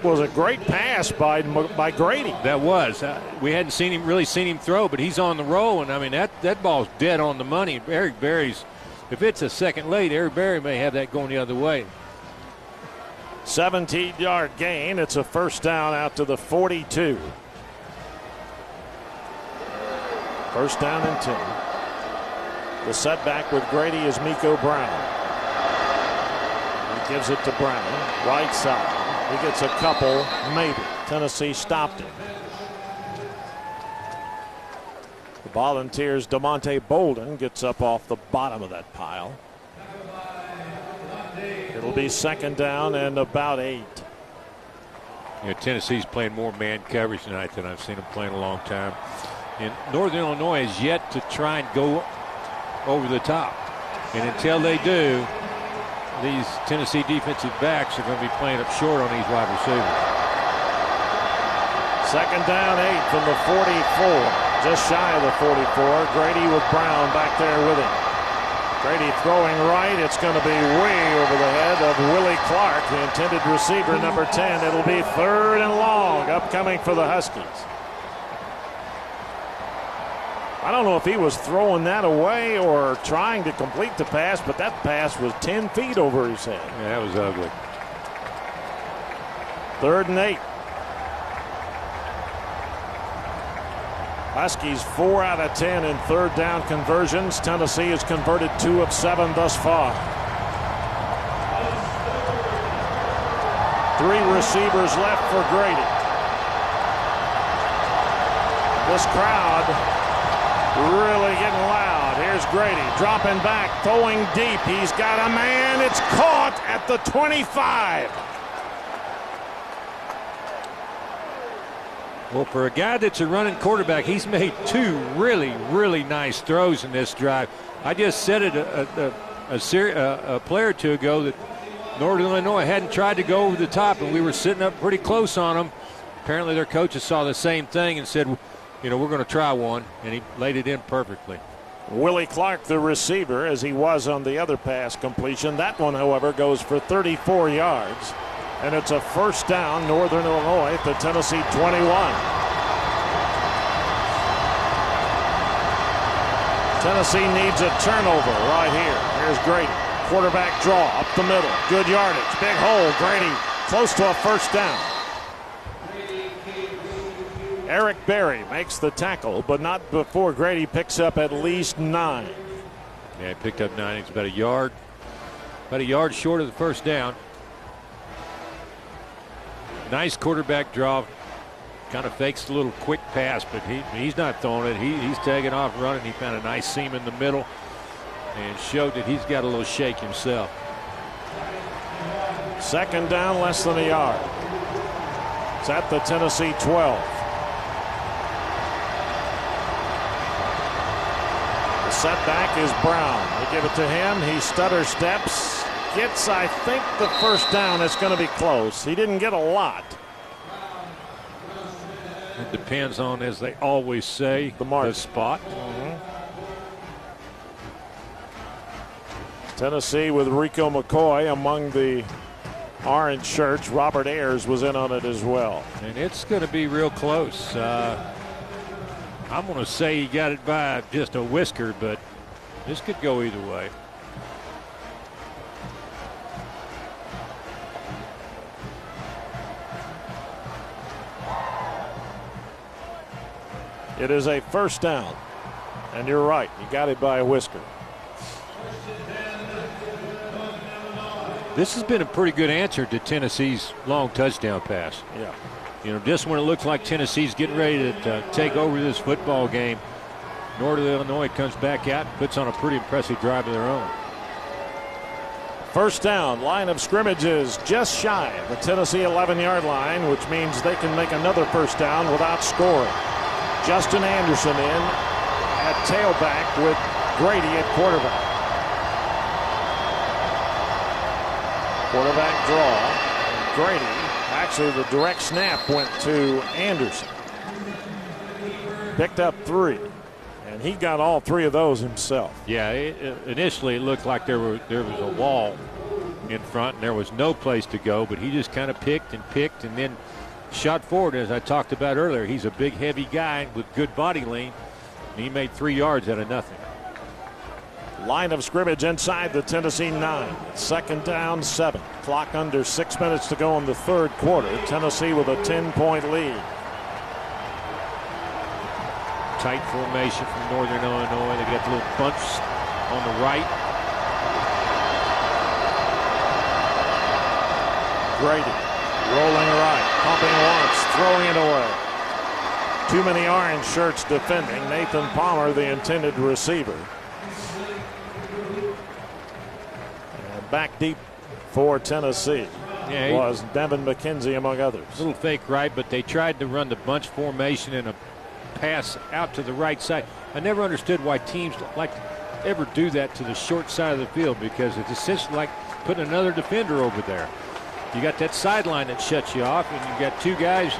was a great pass by Grady. That was. We hadn't really seen him throw, but he's on the roll, and I mean that ball's dead on the money. Eric Berry's, if it's a second late, Eric Berry may have that going the other way. 17-yard gain. It's a first down out to the 42. First down and 10. The setback with Grady is Miko Brown. He gives it to Brown, right side. He gets a couple, maybe. Tennessee stopped him. The Volunteers' DeMonte Bolden gets up off the bottom of that pile. It'll be second down and about 8. Tennessee's playing more man coverage tonight than I've seen them play in a long time. And Northern Illinois is yet to try and go over the top. And until they do, these Tennessee defensive backs are going to be playing up short on these wide receivers. Second down, 8 from the 44. Just shy of the 44. Grady with Brown back there with him. Grady throwing right. It's going to be way over the head of Willie Clark, the intended receiver, number 10. It'll be third and long upcoming for the Huskies. I don't know if he was throwing that away or trying to complete the pass, but that pass was 10 feet over his head. Yeah, that was ugly. Third and 8. Huskies 4 out of 10 in third down conversions. Tennessee has converted 2 of 7 thus far. 3 receivers left for Grady. This crowd really getting loud Here's Grady dropping back, throwing deep. He's got a man. It's caught at the 25. Well, for a guy that's a running quarterback, he's made two really, really nice throws in this drive. I just said it a play or two ago that Northern Illinois hadn't tried to go over the top, and we were sitting up pretty close on them. Apparently their coaches saw the same thing and said, we're going to try one, and he laid it in perfectly. Willie Clark, the receiver, as he was on the other pass completion. That one, however, goes for 34 yards. And it's a first down, Northern Illinois at the Tennessee 21. Tennessee needs a turnover right here. Here's Grady. Quarterback draw up the middle. Good yardage. Big hole. Grady close to a first down. Eric Berry makes the tackle, but not before Grady picks up at least 9. Yeah, he picked up 9. It's about a yard short of the first down. Nice quarterback draw. Kind of fakes a little quick pass, but he's not throwing it. He's taking off running. He found a nice seam in the middle and showed that he's got a little shake himself. Second down, less than a yard. It's at the Tennessee 12. The setback is Brown. They give it to him. He stutter steps. Gets, I think, the first down. It's going to be close. He didn't get a lot. It depends on, as they always say, the spot. Tennessee with Rico McCoy among the orange shirts. Robert Ayers was in on it as well. And it's going to be real close. I'm going to say he got it by just a whisker, but this could go either way. It is a first down. And you're right. He got it by a whisker. This has been a pretty good answer to Tennessee's long touchdown pass. Yeah. Just when it looks like Tennessee's getting ready to take over this football game, Northern Illinois comes back out and puts on a pretty impressive drive of their own. First down, line of scrimmage is just shy of the Tennessee 11-yard line, which means they can make another first down without scoring. Justin Anderson in at tailback with Grady at quarterback. Quarterback draw. Grady, actually the direct snap went to Anderson. Picked up 3. And he got all 3 of those himself. Yeah, initially it looked like there was a wall in front and there was no place to go, but he just kind of picked and then shot forward. As I talked about earlier, he's a big, heavy guy with good body lean, and he made 3 yards out of nothing. Line of scrimmage inside the Tennessee 9. Second down, 7. Clock under 6 minutes to go in the third quarter. Tennessee with a 10-point lead. Tight formation from Northern Illinois. They got a little bunch on the right. Grady rolling right, pumping once, throwing it away. Too many orange shirts defending. Nathan Palmer, the intended receiver. And back deep for Tennessee was Devin McKenzie, among others. A little fake right, but they tried to run the bunch formation and a pass out to the right side. I never understood why teams like to ever do that to the short side of the field, because it's essentially like putting another defender over there. You got that sideline that shuts you off, and you got 2 guys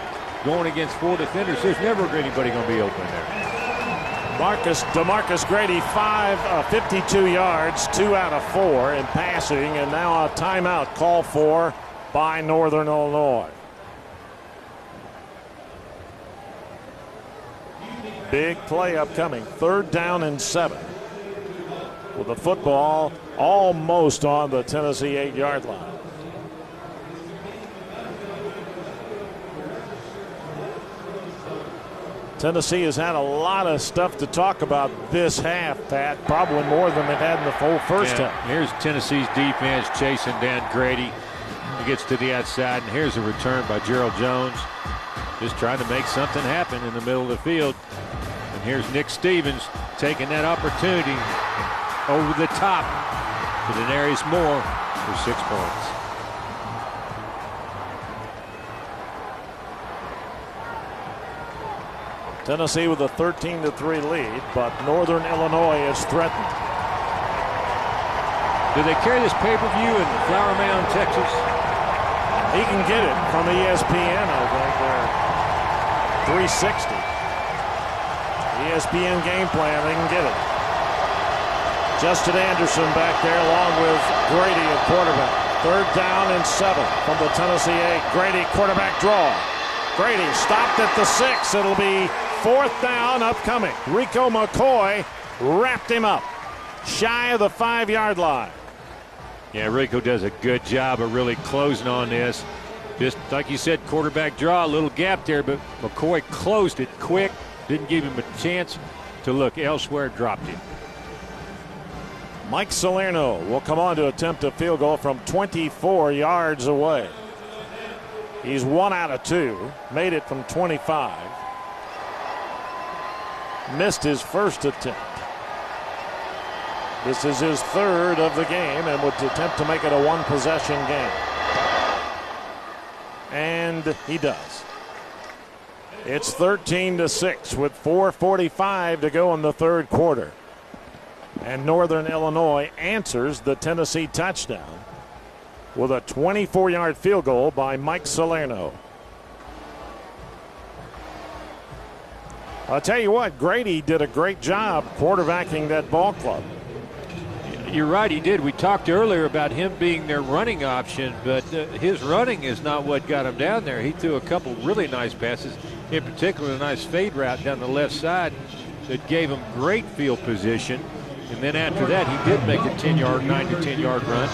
going against 4 defenders. There's never anybody going to be open there. DeMarcus Grady, 52 yards, 2 out of 4 in passing, and now a timeout called for by Northern Illinois. Big play upcoming. 3rd down and 7. With the football almost on the Tennessee 8-yard line. Tennessee has had a lot of stuff to talk about this half, Pat. Probably more than they've had in the full first half. Here's Tennessee's defense chasing down Grady. He gets to the outside, and here's a return by Gerald Jones. Just trying to make something happen in the middle of the field. And here's Nick Stevens taking that opportunity over the top to Denarius Moore for 6 points. Tennessee with a 13-3 lead, but Northern Illinois is threatened. Do they carry this pay-per-view in Flower Mound, Texas? He can get it from ESPN, I think. They're 360. ESPN game plan, they can get it. Justin Anderson back there along with Grady at quarterback. 3rd down and 7 from the Tennessee 8. Grady quarterback draw. Grady stopped at the 6. It'll be 4th down upcoming. Rico McCoy wrapped him up shy of the 5-yard line. Yeah, Rico does a good job of really closing on this. Just like you said, quarterback draw, a little gap there, but McCoy closed it quick. Didn't give him a chance to look elsewhere, dropped him. Mike Salerno will come on to attempt a field goal from 24 yards away. He's 1 out of 2, made it from 25. Missed his first attempt. This is his 3rd of the game and would attempt to make it a 1-possession game. And he does. It's 13-6 with 4:45 to go in the 3rd quarter. And Northern Illinois answers the Tennessee touchdown with a 24-yard field goal by Mike Salerno. I'll tell you what, Grady did a great job quarterbacking that ball club. You're right, he did. We talked earlier about him being their running option, but his running is not what got him down there. He threw a couple really nice passes, in particular a nice fade route down the left side that gave him great field position. And then after that, he did make a 10-yard, 9 to 10-yard run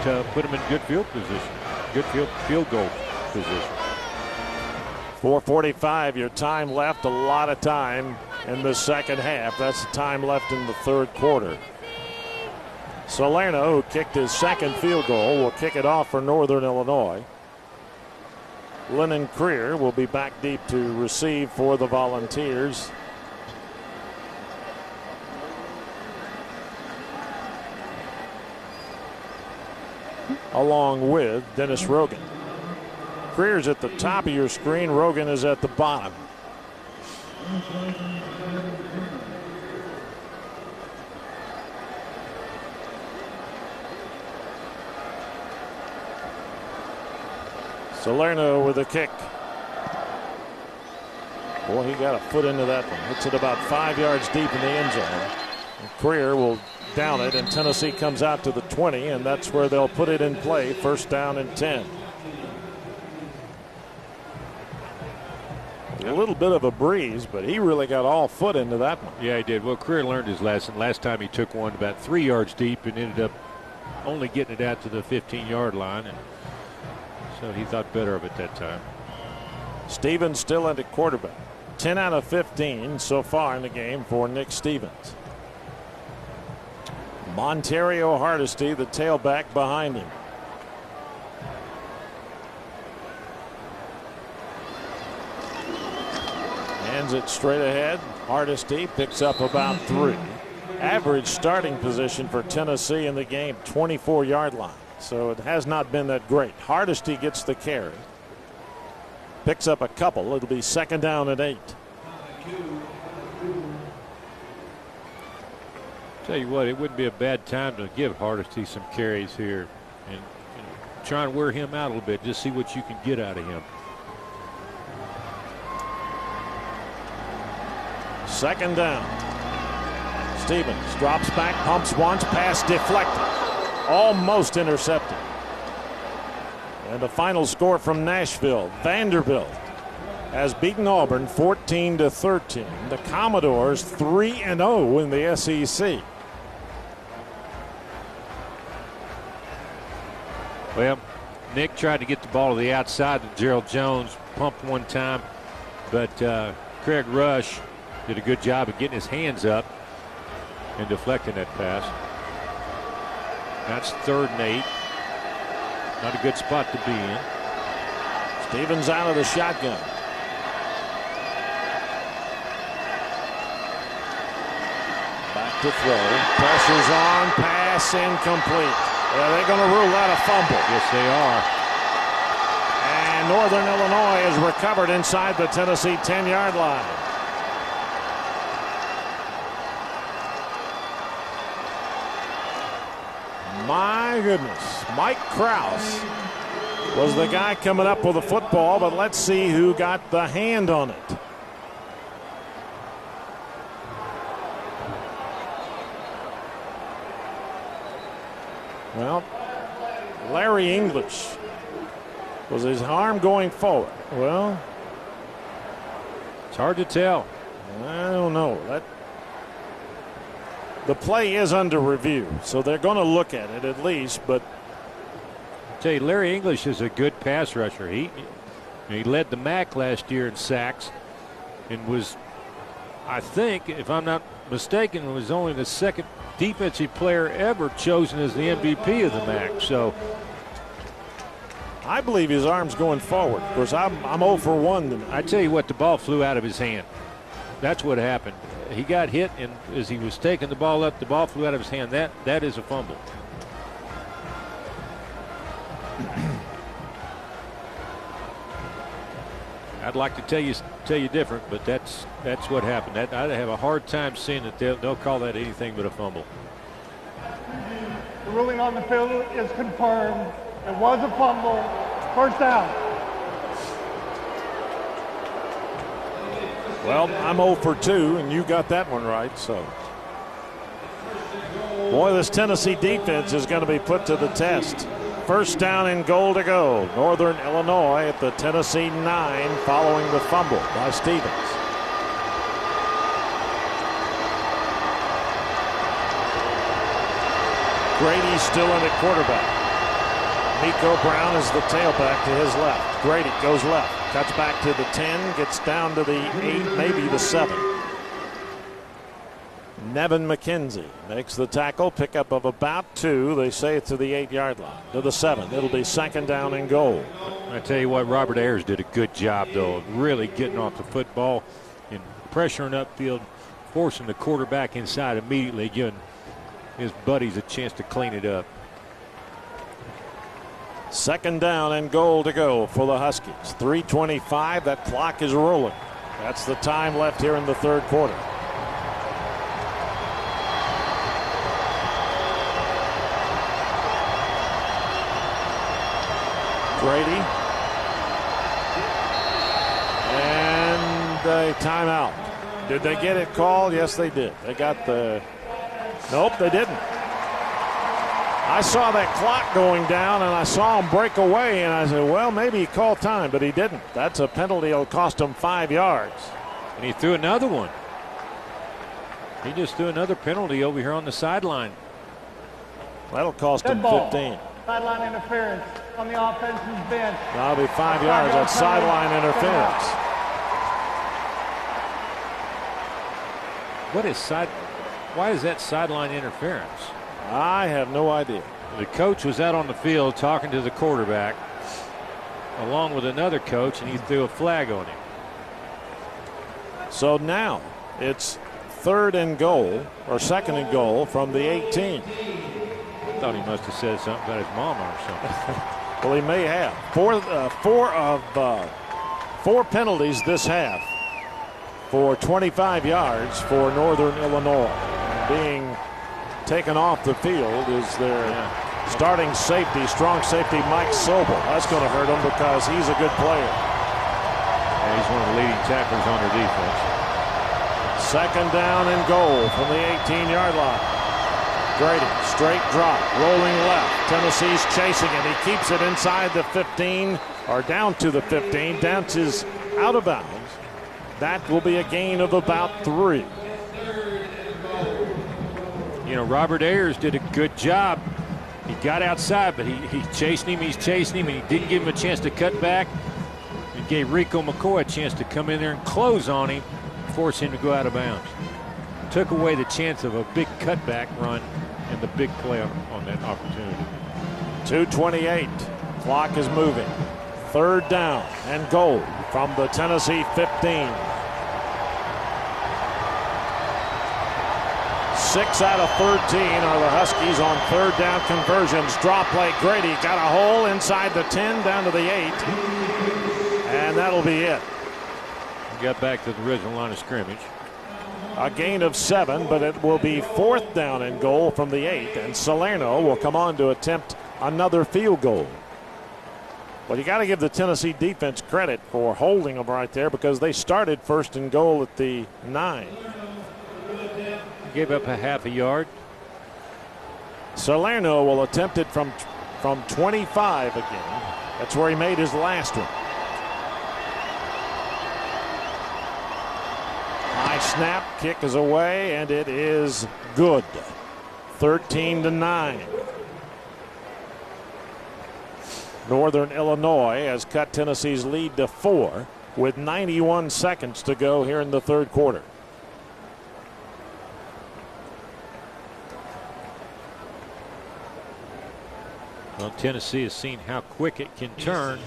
to put him in good field position, good field goal position. 4:45, your time left, a lot of time in the second half. That's the time left in the 3rd quarter. Salerno, who kicked his 2nd field goal, will kick it off for Northern Illinois. Lennon Creer will be back deep to receive for the Volunteers. Along with Dennis Rogan. Creer's at the top of your screen. Rogan is at the bottom. Salerno with a kick. Boy, he got a foot into that one. Hits it about 5 yards deep in the end zone. And Creer will down it, and Tennessee comes out to the 20, and that's where they'll put it in play. 1st down and 10. A little bit of a breeze, but he really got all foot into that one. Yeah, he did. Well, Creer learned his lesson. Last time he took one about 3 yards deep and ended up only getting it out to the 15-yard line, and so he thought better of it that time. Stevens still at quarterback. 10 out of 15 so far in the game for Nick Stevens. Montario Hardesty, the tailback, behind him. Hands it straight ahead. Hardesty picks up about 3. Average starting position for Tennessee in the game, 24-yard line. So it has not been that great. Hardesty gets the carry. Picks up a couple. It'll be 2nd down and 8. Tell you what, it wouldn't be a bad time to give Hardesty some carries here and try and wear him out a little bit. Just see what you can get out of him. 2nd down. Stevens drops back, pumps once, pass deflected. Almost intercepted. And the final score from Nashville. Vanderbilt has beaten Auburn 14-13. The Commodores 3-0 in the SEC. Well, Nick tried to get the ball to the outside to Gerald Jones, pumped one time, but Craig Rush did a good job of getting his hands up and deflecting that pass. That's 3rd and 8. Not a good spot to be in. Stevens out of the shotgun. to throw. Pressure's on. Pass incomplete. They're going to rule that a fumble. Yes, they are. And Northern Illinois is recovered inside the Tennessee 10-yard line. My goodness. Mike Kraus was the guy coming up with the football, but let's see who got the hand on it. Well, Larry English. Was his arm going forward? Well, it's hard to tell. I don't know. The play is under review, so they're going to look at it at least. But I tell you, Larry English is a good pass rusher. He led the MAC last year in sacks, and was, I think, if I'm not mistaken, was only the second defensive player ever chosen as the MVP of the MAC. So I believe his arm's going forward. Of course, I'm 0 for 1. I tell you what, the ball flew out of his hand. That's what happened. He got hit, and as he was taking the ball up, the ball flew out of his hand. That is a fumble. I'd like to tell you different, but that's what happened. I'd have a hard time seeing that they'll call that anything but a fumble. The ruling on the field is confirmed. It was a fumble. First down. Well, I'm 0 for 2, and you got that one right. So, boy, this Tennessee defense is going to be put to the test. First down and goal to go. Northern Illinois at the Tennessee 9 following the fumble by Stevens. Grady still in at quarterback. Miko Brown is the tailback to his left. Grady goes left. Cuts back to the 10. Gets down to the 8, maybe the 7. Nevin McKenzie makes the tackle. Pickup of about 2. They say it to the 8-yard line. To the 7. It'll be second down and goal. I tell you what, Robert Ayers did a good job, though, of really getting off the football and pressuring upfield, forcing the quarterback inside immediately, giving his buddies a chance to clean it up. Second down and goal to go for the Huskies. 3:25. That clock is rolling. That's the time left here in the third quarter. Grady. And a timeout. Did they get it called? Yes, they did. They got the... Nope, they didn't. I saw that clock going down, and I saw him break away, and I said, well, maybe he called time, but he didn't. That's a penalty. It'll cost him 5 yards. And he threw another one. He just threw another penalty over here on the sideline. That'll cost him 15. Sideline interference on the offensive bench. That'll be 5 yards. That's sideline interference. Why is that sideline interference? I have no idea. The coach was out on the field talking to the quarterback along with another coach, and he threw a flag on him. So now it's third and goal, or second and goal from the 18. I thought he must have said something about his mama or something. Well, he may have. Four penalties this half for 25 yards for Northern Illinois. Being taken off the field is their starting safety, strong safety, Mike Sobel. That's going to hurt him because he's a good player. Yeah, he's one of the leading tacklers on their defense. Second down and goal from the 18-yard line. Grady, straight drop, rolling left. Tennessee's chasing him. He keeps it inside the 15, or down to the 15, down to his out of bounds. That will be a gain of about 3. You know, Robert Ayers did a good job. He got outside, but he's chasing him, and he didn't give him a chance to cut back. He gave Rico McCoy a chance to come in there and close on him, force him to go out of bounds. Took away the chance of a big cutback run and the big play on that opportunity. 2:28. Clock is moving. Third down and goal from the Tennessee 15. 6 out of 13 are the Huskies on third down conversions. Draw play, Grady got a hole inside the 10 down to the 8. And that'll be it. Got back to the original line of scrimmage. A gain of 7, but it will be 4th down and goal from the 8. And Salerno will come on to attempt another field goal. Well, you got to give the Tennessee defense credit for holding them right there, because they started 1st and goal at the 9. Gave up a half a yard. Salerno will attempt it from 25 again. That's where he made his last one. High snap, kick is away, and it is good. 13-9. Northern Illinois has cut Tennessee's lead to 4 with 91 seconds to go here in the third quarter. Well, Tennessee has seen how quick it can turn.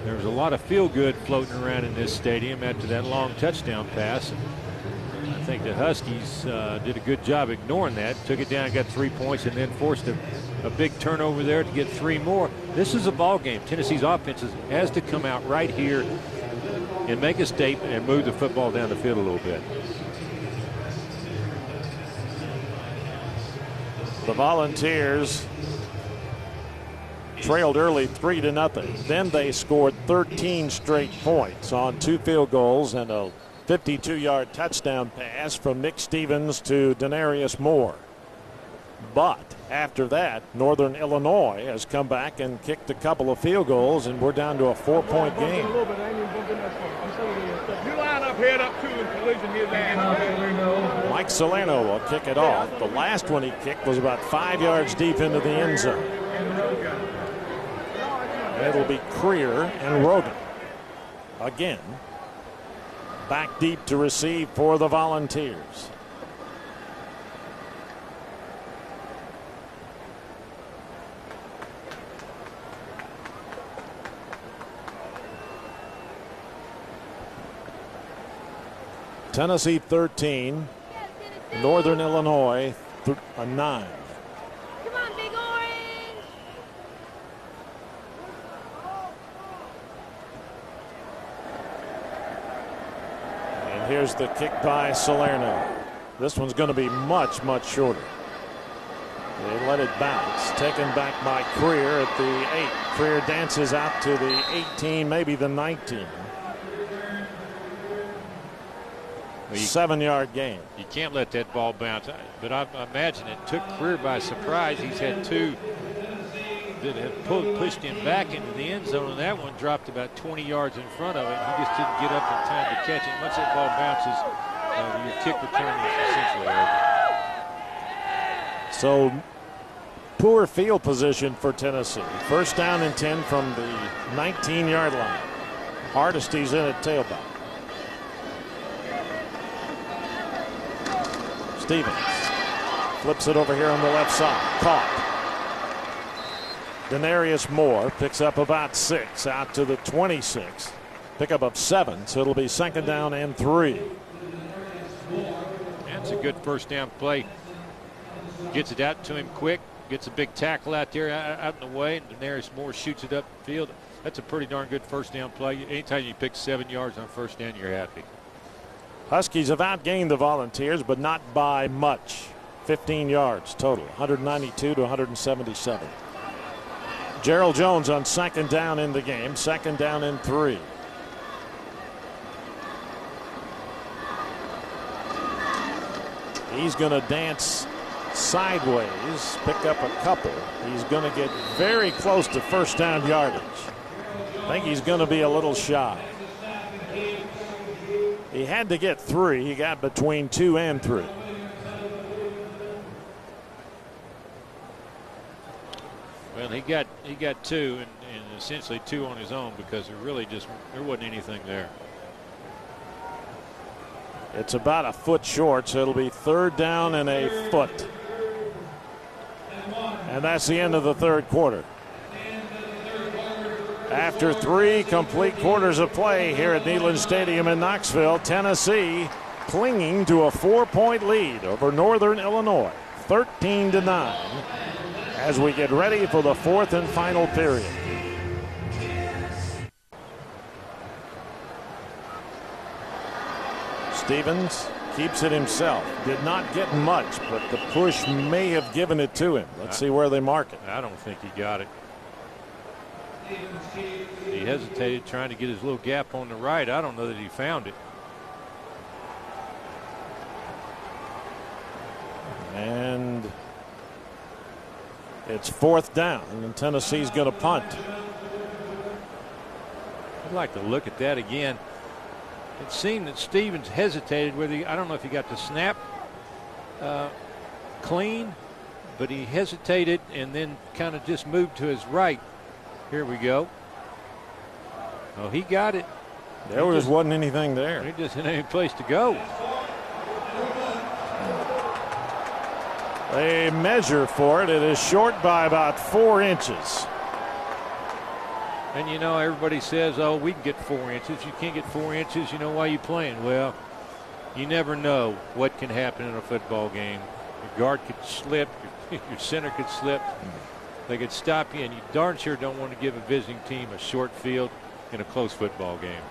There was a lot of feel-good floating around in this stadium after that long touchdown pass. And I think the Huskies did a good job ignoring that. Took it down, got 3 points, and then forced a big turnover there to get 3 more. This is a ball game. Tennessee's offense has to come out right here and make a statement and move the football down the field a little bit. The Volunteers trailed early 3-0. Then they scored 13 straight points on 2 field goals and a 52-yard touchdown pass from Nick Stevens to Denarius Moore. But after that, Northern Illinois has come back and kicked a couple of field goals, and we're down to a 4-point game. You line up, head up, 2 in collision here. Mike Salerno will kick it off. The last one he kicked was about 5 yards deep into the end zone. It'll be Creer and Rogan again, back deep to receive for the Volunteers. Tennessee 13, Northern Illinois 9. Here's the kick by Salerno. This one's going to be much, much shorter. They let it bounce. Taken back by Creer at the 8. Creer dances out to the 18, maybe the 19. 7-yard gain. You can't let that ball bounce. But I imagine it took Creer by surprise. He's had 2 that have pushed him back into the end zone, and that one dropped about 20 yards in front of it. He just didn't get up in time to catch it. Once that ball bounces, your kick return is essentially over. So poor field position for Tennessee. 1st down and 10 from the 19-yard line. Hardesty's in at tailback. Stevens flips it over here on the left side. Caught. Denarius Moore picks up about 6 out to the 26. Pickup of 7, so it'll be 2nd down and 3. That's a good 1st down play. Gets it out to him quick. Gets a big tackle out there out in the way, and Denarius Moore shoots it up the field. That's a pretty darn good 1st down play. Anytime you pick 7 yards on 1st down, you're happy. Huskies have outgained the Volunteers, but not by much. 15 yards total, 192 to 177. Gerald Jones on 2nd down in the game, 2nd down and 3. He's going to dance sideways, pick up a couple. He's going to get very close to 1st down yardage. I think he's going to be a little shy. He had to get 3. He got between 2 and 3. Well, he got 2 and essentially 2 on his own, because there wasn't anything there. It's about a foot short, so it'll be 3rd down and a foot. And that's the end of the third quarter. After 3 complete quarters of play here at Neyland Stadium in Knoxville, Tennessee clinging to a 4-point lead over Northern Illinois, 13-9, as we get ready for the fourth and final period. Stevens keeps it himself. Did not get much, but the push may have given it to him. Let's see where they mark it. I don't think he got it. He hesitated trying to get his little gap on the right. I don't know that he found it. And it's fourth down, and Tennessee's going to punt. I'd like to look at that again. It seemed that Stevens hesitated whether I don't know if he got the snap clean, but he hesitated and then kind of just moved to his right. Here we go. Oh, he got it. There wasn't anything there. He just didn't have any place to go. They measure for it. It is short by about 4 inches. And you know, everybody says, oh, we can get 4 inches. You can't get 4 inches. You know why you playing? Well, you never know what can happen in a football game. Your guard could slip. Your center could slip. They could stop you, and you darn sure don't want to give a visiting team a short field in a close football game.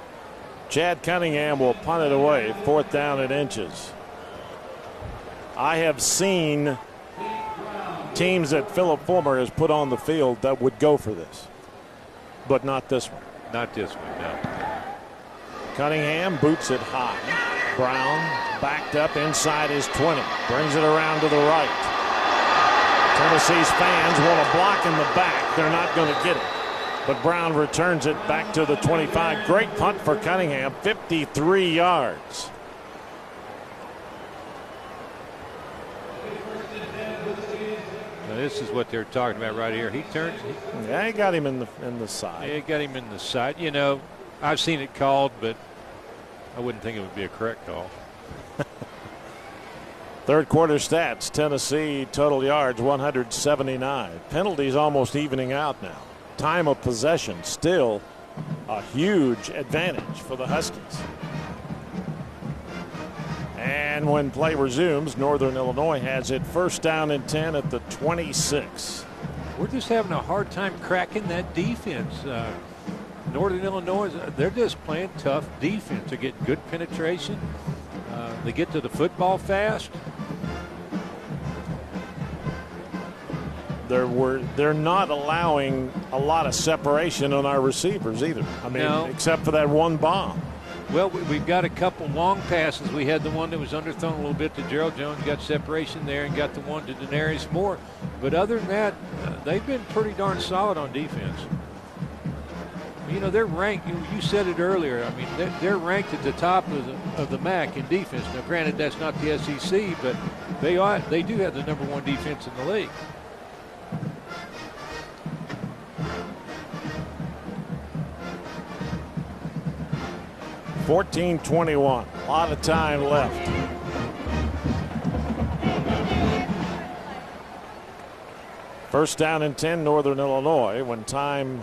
Chad Cunningham will punt it away. Fourth down at inches. I have seen teams that Philip Fulmer has put on the field that would go for this, but not this one. Not this one, no. Cunningham boots it high. Brown backed up inside his 20. Brings it around to the right. Tennessee's fans want a block in the back. They're not going to get it. But Brown returns it back to the 25. Great punt for Cunningham, 53 yards. Now this is what they're talking about right here. He turns. Yeah, he got him in the side. Yeah, he got him in the side. You know, I've seen it called, but I wouldn't think it would be a correct call. Third quarter stats, Tennessee total yards 179. Penalties almost evening out now. Time of possession still a huge advantage for the Huskies. And when play resumes, Northern Illinois has it first down and 10 at the 26. We're just having a hard time cracking that defense. Northern Illinois, they're just playing tough defense to get good penetration. They get to the football fast. They're not allowing a lot of separation on our receivers either. I mean, no. Except for that one bomb. Well, we've got a couple long passes. We had the one that was underthrown a little bit to Gerald Jones, got separation there, and got the one to Denarius Moore. But other than that, they've been pretty darn solid on defense. You know, they're ranked. You said it earlier. I mean, they're ranked at the top of the MAC in defense. Now, granted, that's not the SEC, but they do have the #1 defense in the league. $14-21. A lot of time left. First down and 10, Northern Illinois, when time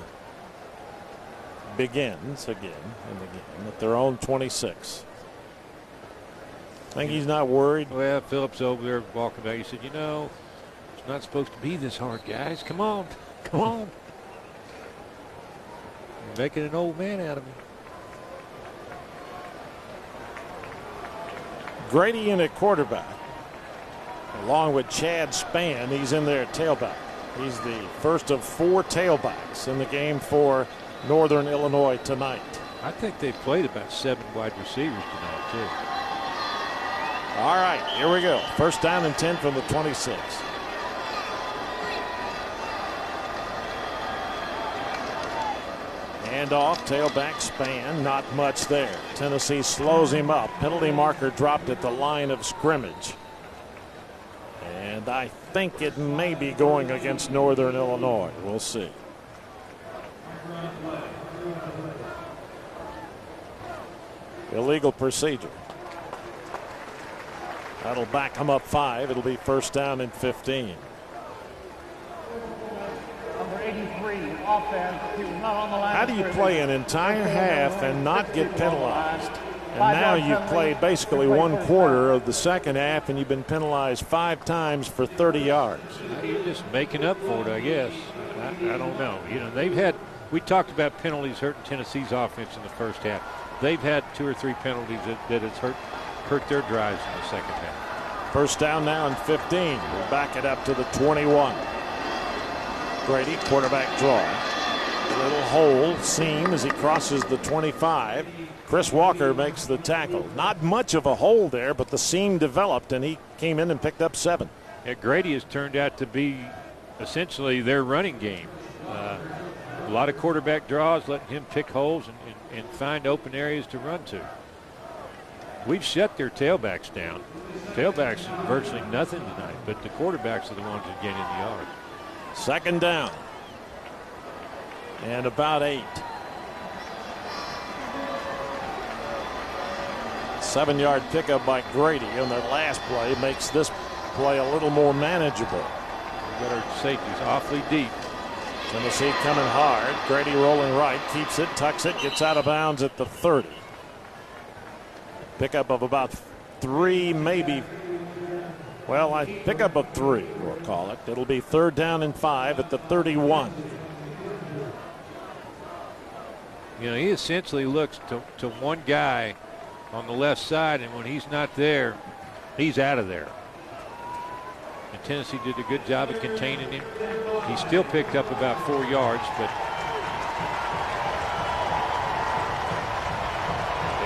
begins again and again at their own 26. I think he's not worried. Well, Phillips over there walking back. He said, you know, it's not supposed to be this hard, guys. Come on. Come on. You're making an old man out of me. Grady in at quarterback, along with Chad Spann. He's in there at tailback. He's the first of 4 tailbacks in the game for Northern Illinois tonight. I think they played about 7 wide receivers tonight, too. All right, here we go. First down and 10 from the 26. Handoff, tailback Spann, not much there. Tennessee slows him up. Penalty marker dropped at the line of scrimmage. And I think it may be going against Northern Illinois. We'll see. Illegal procedure. That'll back them up 5. It'll be first down and 15. Number 83, offense. He was not on the line. How do you play an entire half and not get penalized? And now you've played basically 1/4 of the second half, and you've been penalized 5 times for 30 yards. You're just making up for it, I guess. I don't know. You know, they've had, we talked about penalties hurting Tennessee's offense in the first half. They've had 2 or 3 penalties that has hurt their drives in the second half. First down now and 15. We'll back it up to the 21. Grady, quarterback draw. A little hole seam as he crosses the 25. Chris Walker makes the tackle. Not much of a hole there, but the seam developed, and he came in and picked up 7. Yeah, Grady has turned out to be essentially their running game. A lot of quarterback draws, letting him pick holes and find open areas to run to. We've shut their tailbacks down. Tailbacks virtually nothing tonight, but the quarterbacks are the ones that gain in the yards. Second down. And about 8. 7-yard pickup by Grady on that last play makes this play a little more manageable. We've got our safeties awfully deep. Tennessee coming hard. Grady rolling right, keeps it, tucks it, gets out of bounds at the 30. Pickup of about 3, maybe. Well, I pickup of 3, we'll call it. It'll be 3rd down and 5 at the 31. You know, he essentially looks to one guy on the left side, and when he's not there, he's out of there. And Tennessee did a good job of containing him. He still picked up about 4 yards, but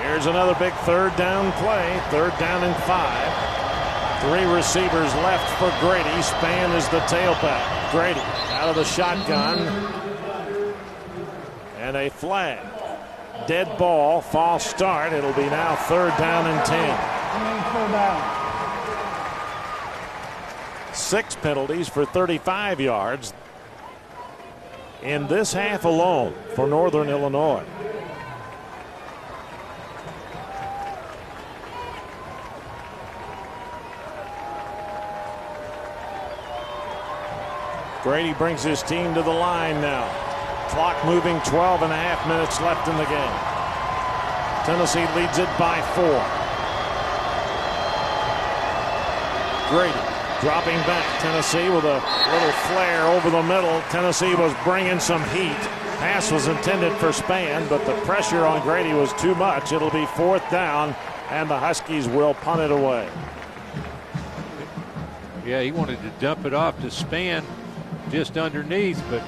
here's another big 3rd down play. 3rd down and 5. 3 receivers left for Grady. Spann is the tailback. Grady out of the shotgun. And a flag. Dead ball, false start. It'll be now 3rd down and 10. 6 penalties for 35 yards in this half alone for Northern Illinois. Grady brings his team to the line now. Clock moving, 12 and a half minutes left in the game. Tennessee leads it by 4. Grady dropping back. Tennessee with a little flare over the middle. Tennessee was bringing some heat. Pass was intended for Spann, but the pressure on Grady was too much. It'll be 4th down, and the Huskies will punt it away. yeah, he wanted to dump it off to Spann just underneath, but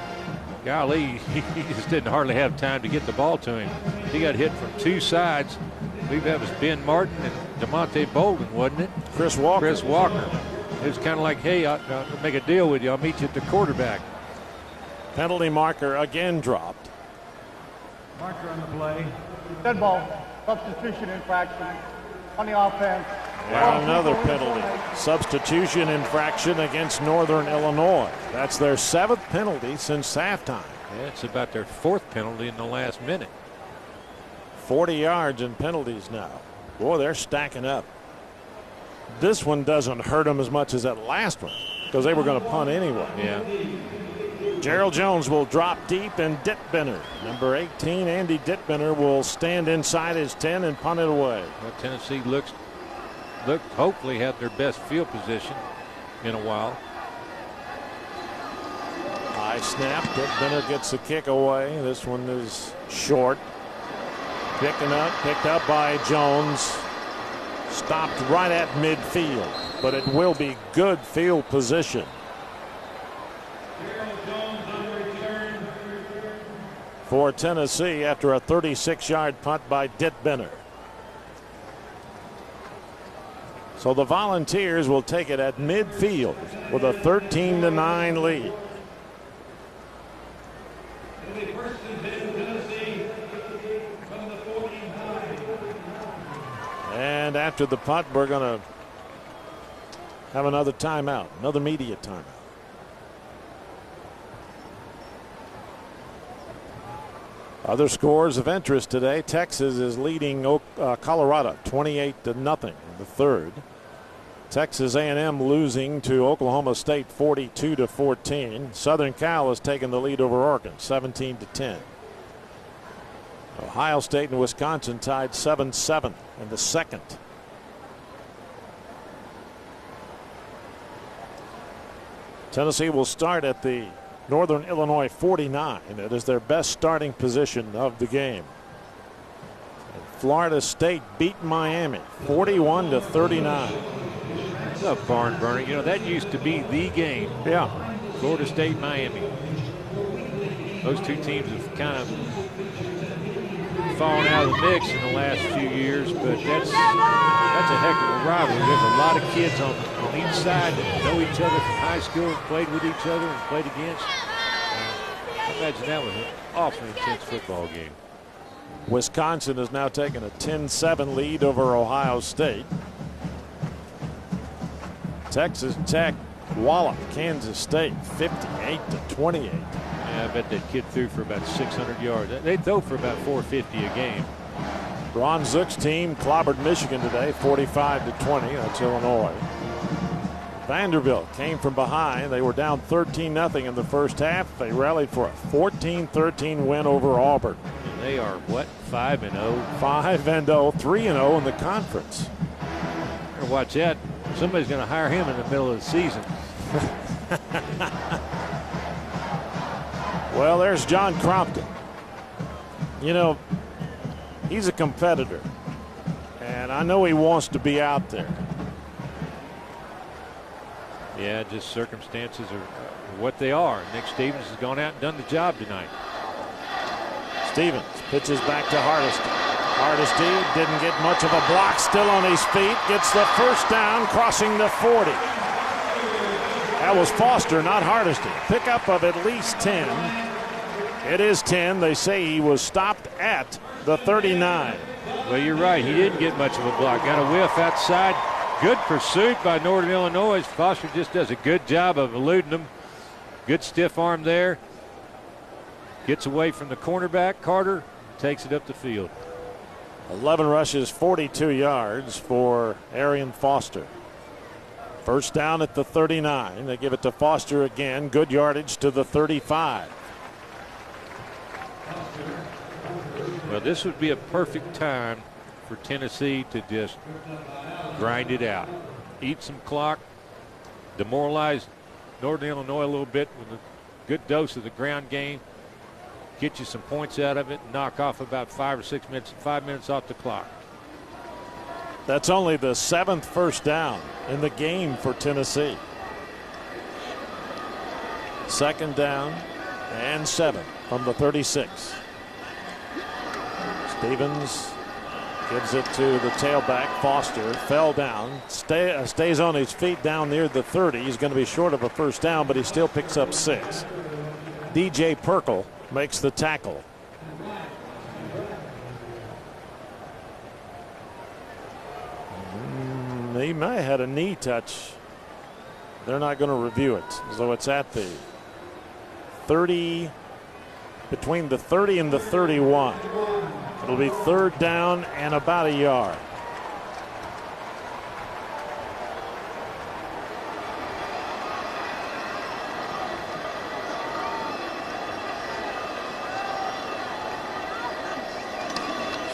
golly, he just didn't hardly have time to get the ball to him. He got hit from 2 sides. I believe that was Ben Martin and DeMonte Bolden, wasn't it? Chris Walker. Chris Walker. It was kind of like, hey, I'll make a deal with you. I'll meet you at the quarterback. Penalty marker again dropped. Marker on the play. Dead ball. Substitution infraction on the offense. And another penalty. Substitution infraction against Northern Illinois. That's their 7th penalty since halftime. Yeah, it's about their 4th penalty in the last minute. 40 yards in penalties now. Boy, they're stacking up. This one doesn't hurt them as much as that last one because they were going to punt anyway. Yeah. Gerald Jones will drop deep, and Dittbender, number 18, Andy Dittbender, will stand inside his 10 and punt it away. Well, Tennessee looked hopefully have their best field position in a while. High snap. Dittbender gets the kick away. This one is short. Picked up by Jones. Stopped right at midfield, but it will be good field position. For Tennessee after a 36-yard punt by Dittbender. So the Volunteers will take it at midfield with a 13-9 lead. And after the punt, we're going to have another timeout, another media timeout. Other scores of interest today. Texas is leading Colorado 28-0 in the 3rd. Texas A&M losing to Oklahoma State 42-14. Southern Cal has taken the lead over Oregon 17-10. Ohio State and Wisconsin tied 7-7 in the second. Tennessee will start at the Northern Illinois 49. It is their best starting position of the game. And Florida State beat Miami 41-39. That's a barn burner. You know, that used to be the game. Yeah. Florida State, Miami. Those two teams have kind of fallen out of the mix in the last few years, but that's a heck of a rivalry. There's a lot of kids on each side that know each other from high school, played with each other and played against. I imagine that was an awfully intense football game. Wisconsin has now taken a 10-7 lead over Ohio State. Texas Tech walloped Kansas State 58-28. Yeah, I bet that kid threw for about 600 yards. They throw for about 450 a game. Ron Zook's team clobbered Michigan today 45-20. That's Illinois. Vanderbilt came from behind. They were down 13-0 in the first half. They rallied for a 14-13 win over Auburn. And they are what, 5-0? 5-0, 3-0 in the conference. Better watch that. Somebody's going to hire him in the middle of the season. Well, there's John Crompton. You know, he's a competitor, and I know he wants to be out there. Yeah, just circumstances are what they are. Nick Stevens has gone out and done the job tonight. Stevens pitches back to Hardesty. Hardesty didn't get much of a block, still on his feet, gets the first down, crossing the 40. That was Foster, not Hardesty. Pickup of at least 10. It is 10. They say he was stopped at the 39. Well, you're right. He didn't get much of a block. Got a whiff outside. Good pursuit by Northern Illinois. Foster just does a good job of eluding them. Good stiff arm there. Gets away from the cornerback. Carter takes it up the field. 11 rushes, 42 yards for Arian Foster. First down at the 39. They give it to Foster again. Good yardage to the 35. Well, this would be a perfect time for Tennessee to just grind it out. Eat some clock. Demoralize Northern Illinois a little bit with a good dose of the ground game. Get you some points out of it. Knock off about 5 or 6 minutes, 5 minutes off the clock. That's only the 7th first down in the game for Tennessee. Second down and 7 from the 36. Stevens gives it to the tailback. Foster fell down, stays on his feet down near the 30. He's going to be short of a first down, but he still picks up 6. DJ Perkle makes the tackle. He may have had a knee touch. They're not going to review it. So it's at the 30, between the 30 and the 31. It'll be third down and about a yard.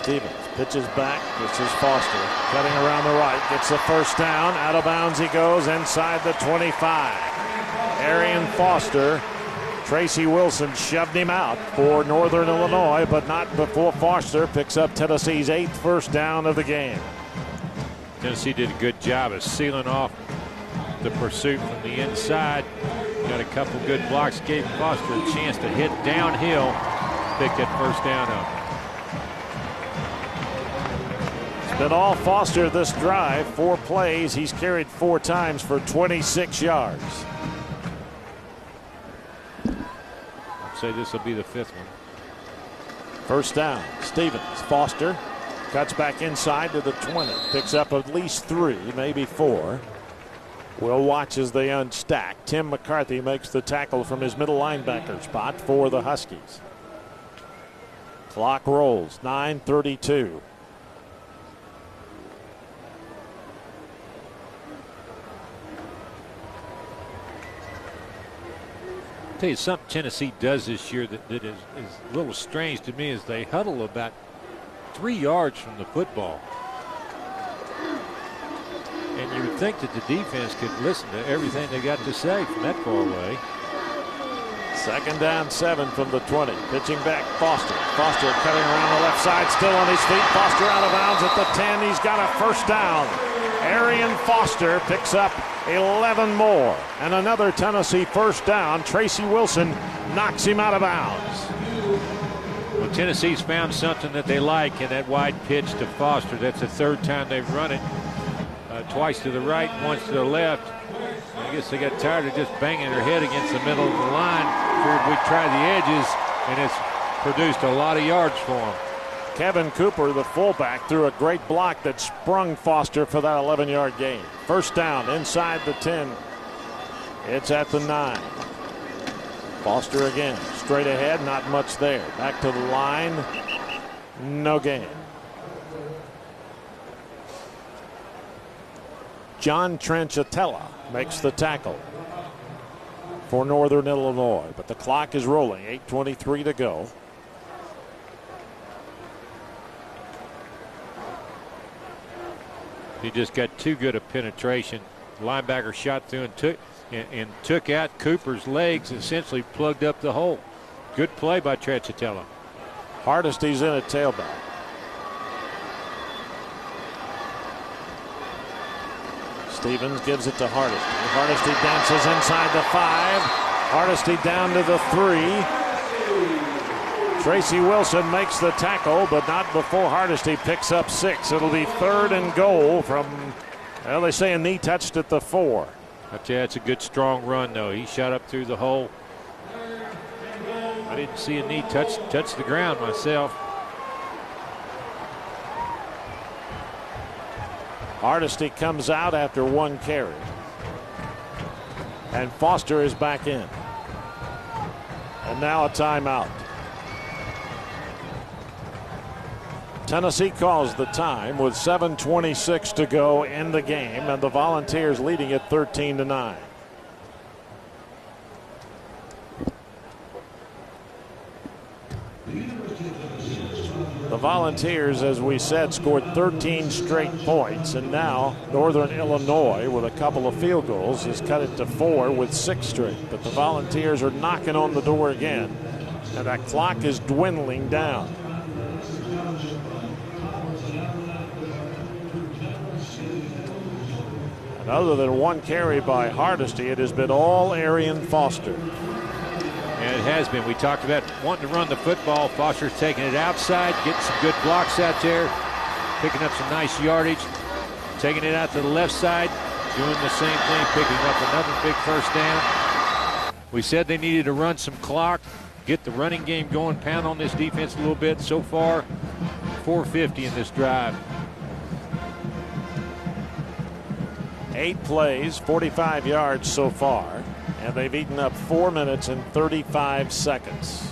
Stevens pitches back. This is Foster cutting around the right. Gets the first down. Out of bounds he goes inside the 25. Arian Foster. Tracy Wilson shoved him out for Northern Illinois, but not before Foster picks up Tennessee's 8th first down of the game. Tennessee did a good job of sealing off the pursuit from the inside. Got a couple good blocks. Gave Foster a chance to hit downhill. Pick that first down up. It's been all Foster this drive. 4 plays. He's carried 4 times for 26 yards. I'd say this will be the 5th one. First down. Stevens. Foster cuts back inside to the 20. Picks up at least 3, maybe 4. We'll watch as they unstack. Tim McCarthy makes the tackle from his middle linebacker spot for the Huskies. Clock rolls. 9:32. I'll tell you something Tennessee does this year that is a little strange to me is they huddle about 3 yards from the football. And you would think that the defense could listen to everything they got to say from that far away. 2nd down 7 from the 20. Pitching back Foster. Foster cutting around the left side, still on his feet. Foster out of bounds at the 10. He's got a first down. Arian Foster picks up 11 more. And another Tennessee first down. Tracy Wilson knocks him out of bounds. Well, Tennessee's found something that they like in that wide pitch to Foster. That's the 3rd time they've run it. Twice to the right, once to the left. I guess they got tired of just banging their head against the middle of the line. Figured we'd try the edges, and it's produced a lot of yards for them. Kevin Cooper, the fullback, threw a great block that sprung Foster for that 11-yard gain. First down inside the 10. It's at the 9. Foster again, straight ahead, not much there. Back to the line, no gain. John Tranchatella makes the tackle for Northern Illinois, but the clock is rolling. 8:23 to go. He just got too good a penetration. Linebacker shot through and took out Cooper's legs, essentially plugged up the hole. Good play by Tranchatella. Hardesty's in at tailback. Stevens gives it to Hardesty. Hardesty dances inside the 5. Hardesty down to the 3. Tracy Wilson makes the tackle, but not before Hardesty picks up 6. It'll be 3rd and goal from, well, they say a knee touched at the 4. I tell you, it's a good strong run, though. He shot up through the hole. I didn't see a knee touch the ground myself. Hardesty comes out after 1 carry. And Foster is back in. And now a timeout. Tennessee calls the time with 7:26 to go in the game, and the Volunteers leading it 13-9. The Volunteers, as we said, scored 13 straight points, and now Northern Illinois, with a couple of field goals, has cut it to 4 with 6 straight. But the Volunteers are knocking on the door again, and that clock is dwindling down. And other than 1 carry by Hardesty, it has been all Arian Foster. And it has been. We talked about wanting to run the football. Foster's taking it outside, getting some good blocks out there, picking up some nice yardage, taking it out to the left side, doing the same thing, picking up another big first down. We said they needed to run some clock, get the running game going, pound on this defense a little bit. So far, 450 in this drive. 8 plays, 45 yards so far. And they've eaten up 4 minutes and 35 seconds.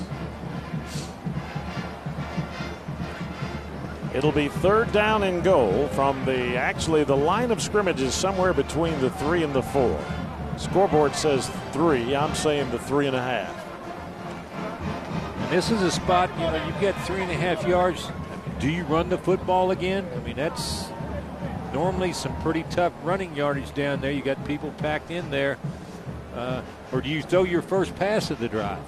It'll be 3rd down and goal from actually the line of scrimmage is somewhere between the 3 and the 4. Scoreboard says 3. I'm saying the 3.5. And this is a spot, you've got 3.5 yards. Do you run the football again? I mean, that's normally some pretty tough running yardage down there. You got people packed in there. Or do you throw your first pass of the drive?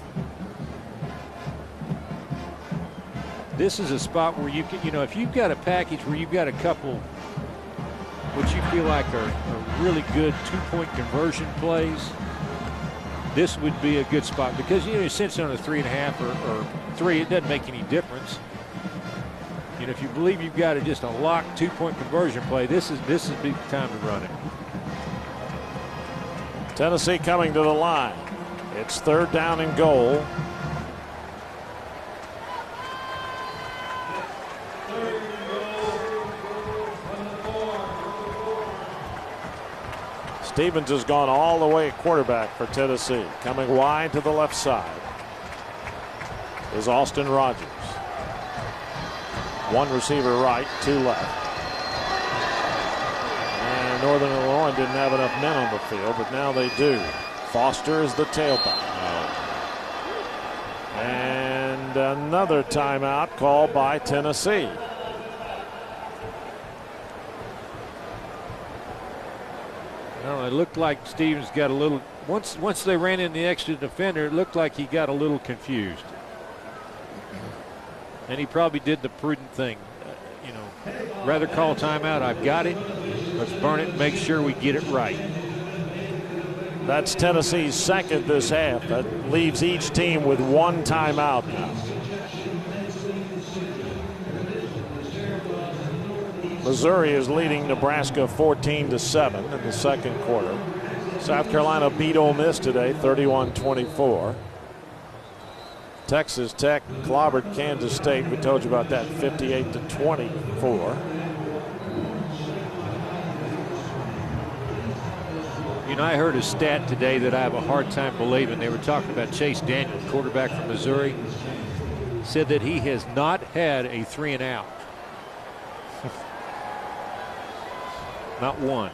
This is a spot where you can, if you've got a package where you've got a couple, what you feel like are really good 2-point conversion plays, this would be a good spot because, since on a 3.5 or 3, it doesn't make any difference. If you believe you've got just a locked 2-point conversion play, this is the time to run it. Tennessee coming to the line. It's 3rd down and goal. Stevens has gone all the way at quarterback for Tennessee. Coming wide to the left side is Austin Rogers. 1 receiver right, 2 left. Northern Illinois didn't have enough men on the field, but now they do. Foster is the tailback. And another timeout called by Tennessee. Well, it looked like Stevens got a little, once they ran in the extra defender, it looked like he got a little confused. And he probably did the prudent thing. Rather call timeout. I've got it. Let's burn it and make sure we get it right. That's Tennessee's second this half. That leaves each team with one timeout now. Missouri is leading Nebraska 14-7 in the second quarter. South Carolina beat Ole Miss today 31-24. Texas Tech clobbered Kansas State. We told you about that, 58-24. I heard a stat today that I have a hard time believing. They were talking about Chase Daniel, quarterback from Missouri, said that he has not had a 3-and-out. Not one.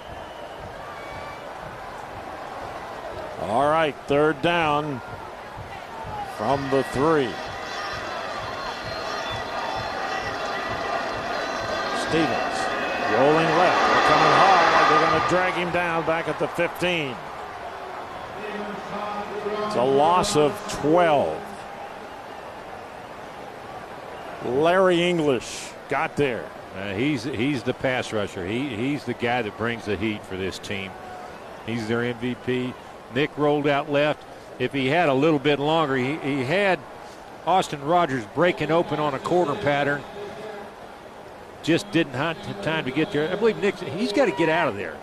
All right, third down from the 3. Stevens rolling left. They're coming hard. They're going to drag him down back at the 15. It's a loss of 12. Larry English got there. He's the pass rusher. He's the guy that brings the heat for this team. He's their MVP. Nick rolled out left. If he had a little bit longer, he had Austin Rogers breaking open on a quarter pattern. Just didn't have time to get there. I believe Nick, he's got to get out of there.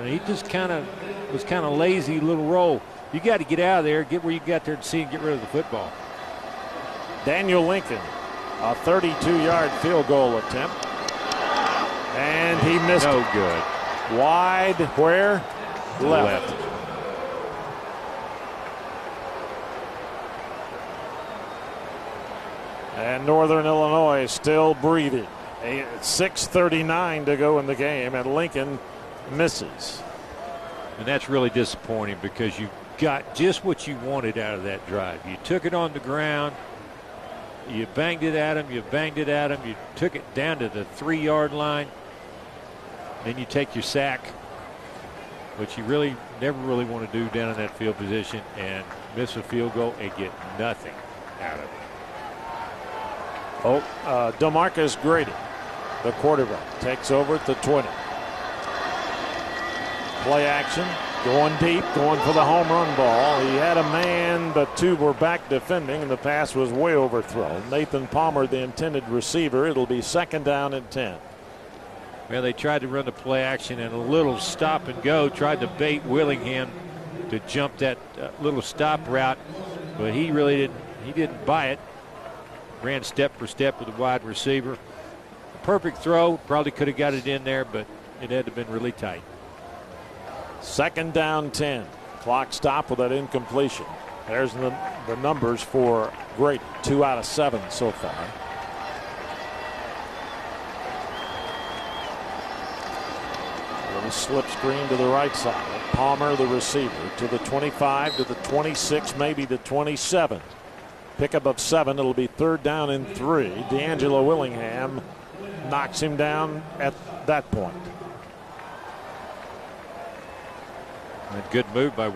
He just was kind of lazy little roll. You got to get out of there, get where you got there and see and get rid of the football. Daniel Lincoln, a 32-yard field goal attempt. And he missed it. No good. Wide where? Left. And Northern Illinois still breathing. 6:39 to go in the game, and Lincoln misses. And that's really disappointing because you got just what you wanted out of that drive. You took it on the ground, you banged it at him, you took it down to the 3-yard line, then you take your sack, which you really never really want to do down in that field position, and miss a field goal and get nothing out of it. DeMarcus Grady, the quarterback, takes over at the 20. Play action, going deep, going for the home run ball. He had a man, but 2 were back defending, and the pass was way overthrown. Nathan Palmer, the intended receiver. It'll be 2nd down and 10. Well, they tried to run the play action and a little stop and go, tried to bait Willingham to jump that little stop route, but he really didn't buy it. Ran step for step with the wide receiver. Perfect throw, probably could have got it in there, but it had to have been really tight. 2nd down 10. Clock stop with that incompletion. There's the numbers for Grady. 2 out of 7 so far. A little slip screen to the right side. Palmer, the receiver, to the 25, to the 26, maybe the 27. Pickup of 7. It'll be 3rd down and 3. D'Angelo Willingham knocks him down at that point. A good move by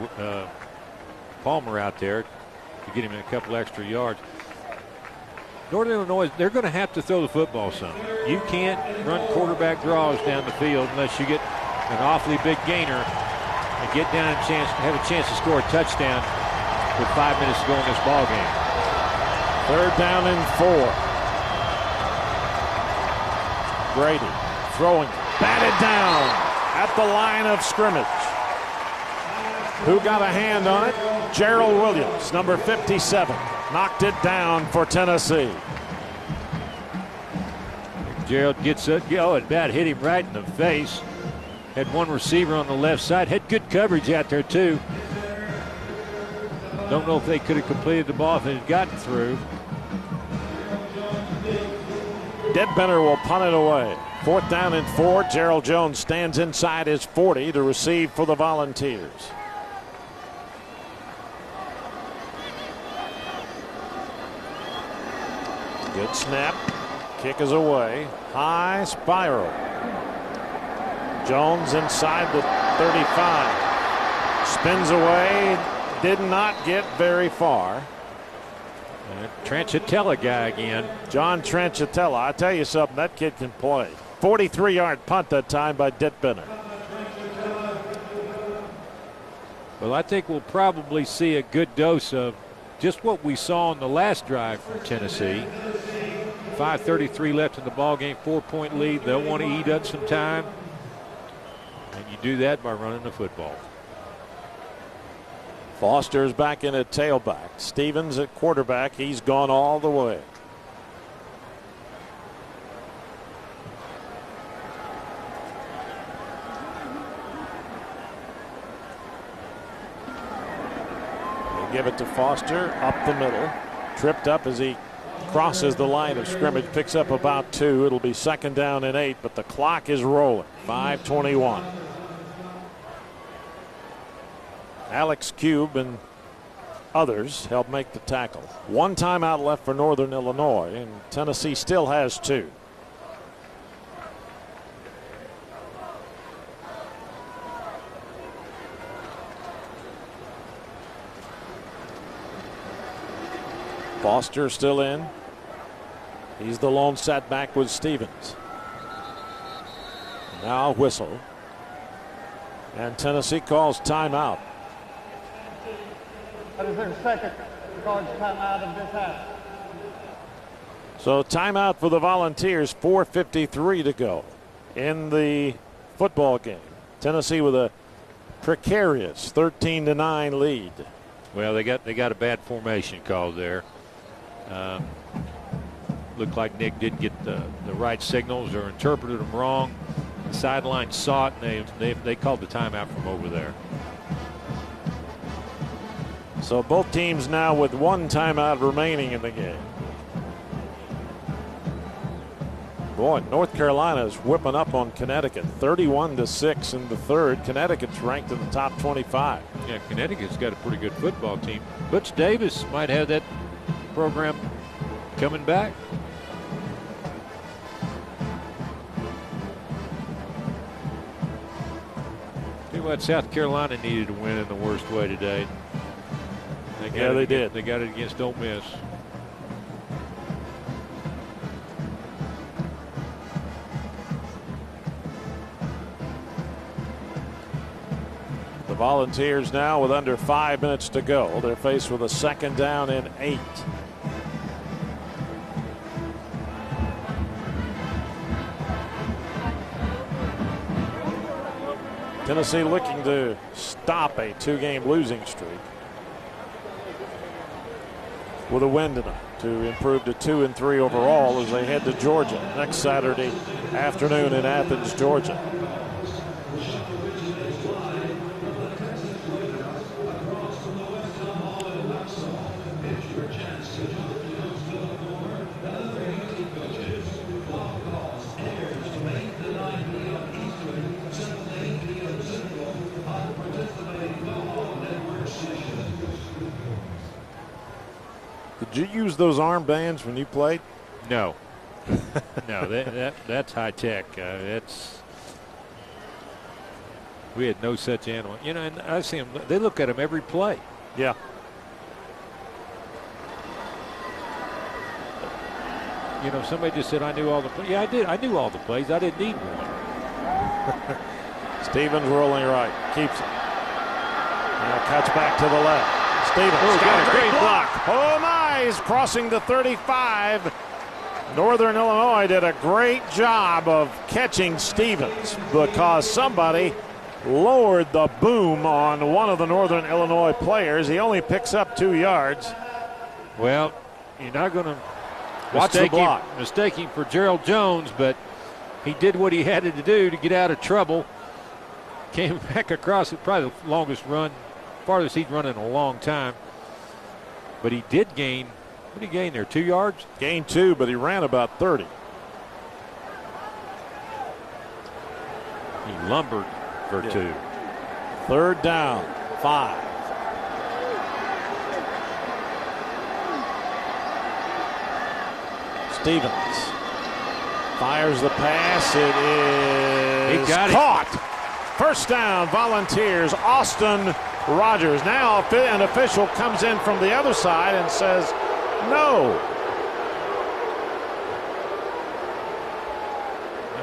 Palmer out there to get him a couple extra yards. Northern Illinois, they're going to have to throw the football some. You can't run quarterback draws down the field unless you get an awfully big gainer and get down and have a chance to score a touchdown with 5 minutes to go in this ball game. 3rd down and 4. Grady throwing, batted down at the line of scrimmage. Who got a hand on it? Gerald Williams, number 57, knocked it down for Tennessee. Gerald gets it. Oh, it bat hit him right in the face. Had one receiver on the left side. Had good coverage out there, too. Don't know if they could have completed the ball if it had gotten through. Deadbender will punt it away. 4th down and 4. Gerald Jones stands inside his 40 to receive for the Volunteers. Good snap. Kick is away. High spiral. Jones inside the 35. Spins away. Did not get very far. Tranchitella guy again. John Tranchitella. I tell you something, that kid can play. 43-yard punt that time by Dittbender. Well, I think we'll probably see a good dose of just what we saw in the last drive from Tennessee. 5:33 left in the ball game, 4-point lead. They'll want to eat up some time, and you do that by running the football. Foster's back in at tailback. Stevens at quarterback. He's gone all the way. They give it to Foster up the middle. Tripped up as he crosses the line of scrimmage. Picks up about 2. It'll be 2nd down and 8, but the clock is rolling. 5:21. Alex Cube and others help make the tackle. 1 timeout left for Northern Illinois, and Tennessee still has 2. Foster still in. He's the lone setback with Stevens. Now whistle. And Tennessee calls timeout. That is their second Guards timeout of this half. So timeout for the Volunteers. 4:53 to go in the football game. Tennessee with a precarious 13-9 lead. Well, they got a bad formation call there. Looked like Nick didn't get the right signals or interpreted them wrong. The sideline saw it, and they called the timeout from over there. So both teams now with 1 timeout remaining in the game. Boy, North Carolina is whipping up on Connecticut. 31-6 in the third. Connecticut's ranked in the top 25. Yeah, Connecticut's got a pretty good football team. Butch Davis might have that program coming back. Tell you what, South Carolina needed to win in the worst way today. They did. They got it against Ole Miss. The Volunteers now with under 5 minutes to go. They're faced with a 2nd down and 8. Tennessee looking to stop a 2-game losing streak with a win tonight to improve to 2-3 overall as they head to Georgia next Saturday afternoon in Athens, Georgia. Did you use those armbands when you played? No. No, that's high tech. We had no such animal. You know, and I see them. They look at them every play. Yeah. You know, somebody just said I knew all the plays. Yeah, I did. I knew all the plays. I didn't need one. Stevens rolling right, keeps it. And cuts back to the left. Stevens got a great block. Oh my, he's crossing the 35. Northern Illinois did a great job of catching Stevens because somebody lowered the boom on one of the Northern Illinois players. He only picks up 2 yards. Well, you're not going to watch the block. Mistake him for Gerald Jones, but he did what he had to do to get out of trouble. Came back across it, probably the longest run, farthest he'd run in a long time. But he did gain, what did he gain there, 2 yards? Gained 2, but he ran about 30. He lumbered for 2. 3rd down, 5. Stevens fires the pass. It is caught. First down, Volunteers. Austin Rogers. Now an official comes in from the other side and says no.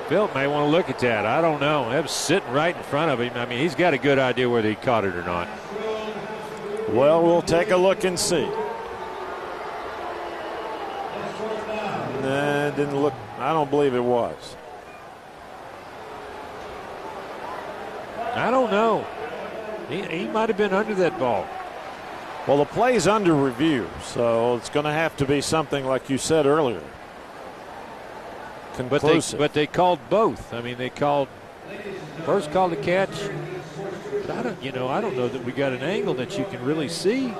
Phil may want to look at that. I don't know. That was sitting right in front of him. I mean, he's got a good idea whether he caught it or not. Well, we'll take a look and see. Nah, it didn't look. I don't believe it was. I don't know. He might have been under that ball. Well, the play's under review, so it's going to have to be something like you said earlier. Conclusive. But they called both. I mean, they first called the catch. But I don't know that we got an angle that you can really see.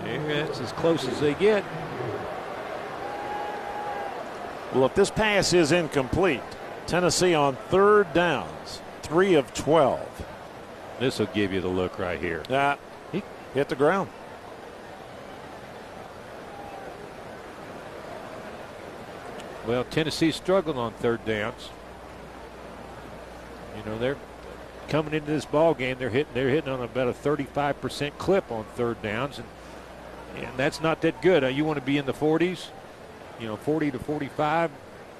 That's as close as they get. Well, if this pass is incomplete, Tennessee on third downs, 3 of 12. This will give you the look right here. Yeah, he hit the ground. Well, Tennessee struggled on third downs. You know, they're coming into this ball game. They're hitting on about a 35% clip on third downs, and that's not that good. You want to be in the 40s, 40 to 45.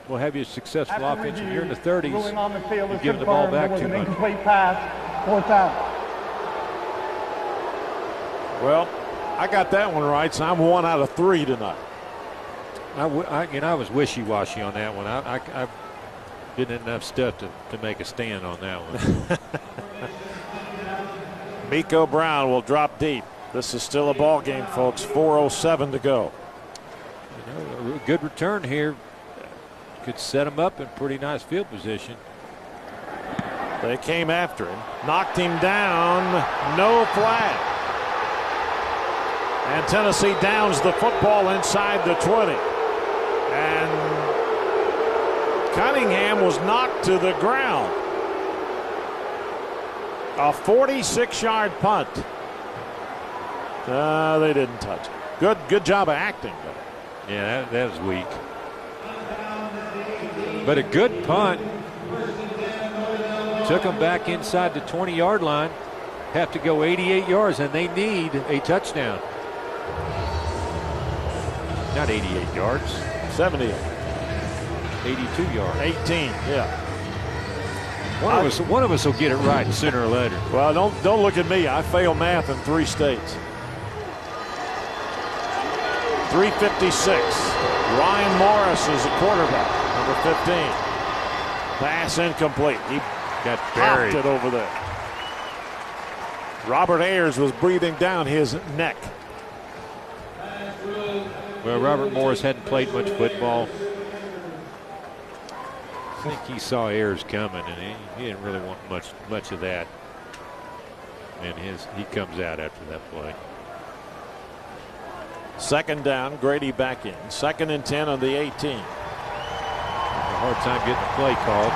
Will have you a successful offense. If you're in the 30s, you're giving the ball back too much. Incomplete pass, fourth down. Well, I got that one right, so I'm 1 out of 3 tonight. I was wishy-washy on that one. I didn't have enough stuff to make a stand on that one. Miko Brown will drop deep. This is still a ball game, folks. 4:07 to go. A good return here could set him up in pretty nice field position. They came after him, knocked him down, no flag. And Tennessee downs the football inside the 20. And Cunningham was knocked to the ground. A 46-yard punt. They didn't touch it. Good job of acting, though. Yeah, that was weak. But a good punt. Took them back inside the 20-yard line. Have to go 88 yards, and they need a touchdown. Not 88 yards. 78. 82 yards. 18, yeah. One of us will get it right sooner or later. Well, don't look at me. I failed math in 3 states. 3:56. Ryan Morris is a quarterback, number 15. Pass incomplete. He got buried. Popped it over there. Robert Ayers was breathing down his neck. Well, Robert Morris hadn't played much football. I think he saw Ayers coming, and he didn't really want much of that. And he comes out after that play. Second down, Grady back in. 2nd and 10 on the 18. A hard time getting the play called.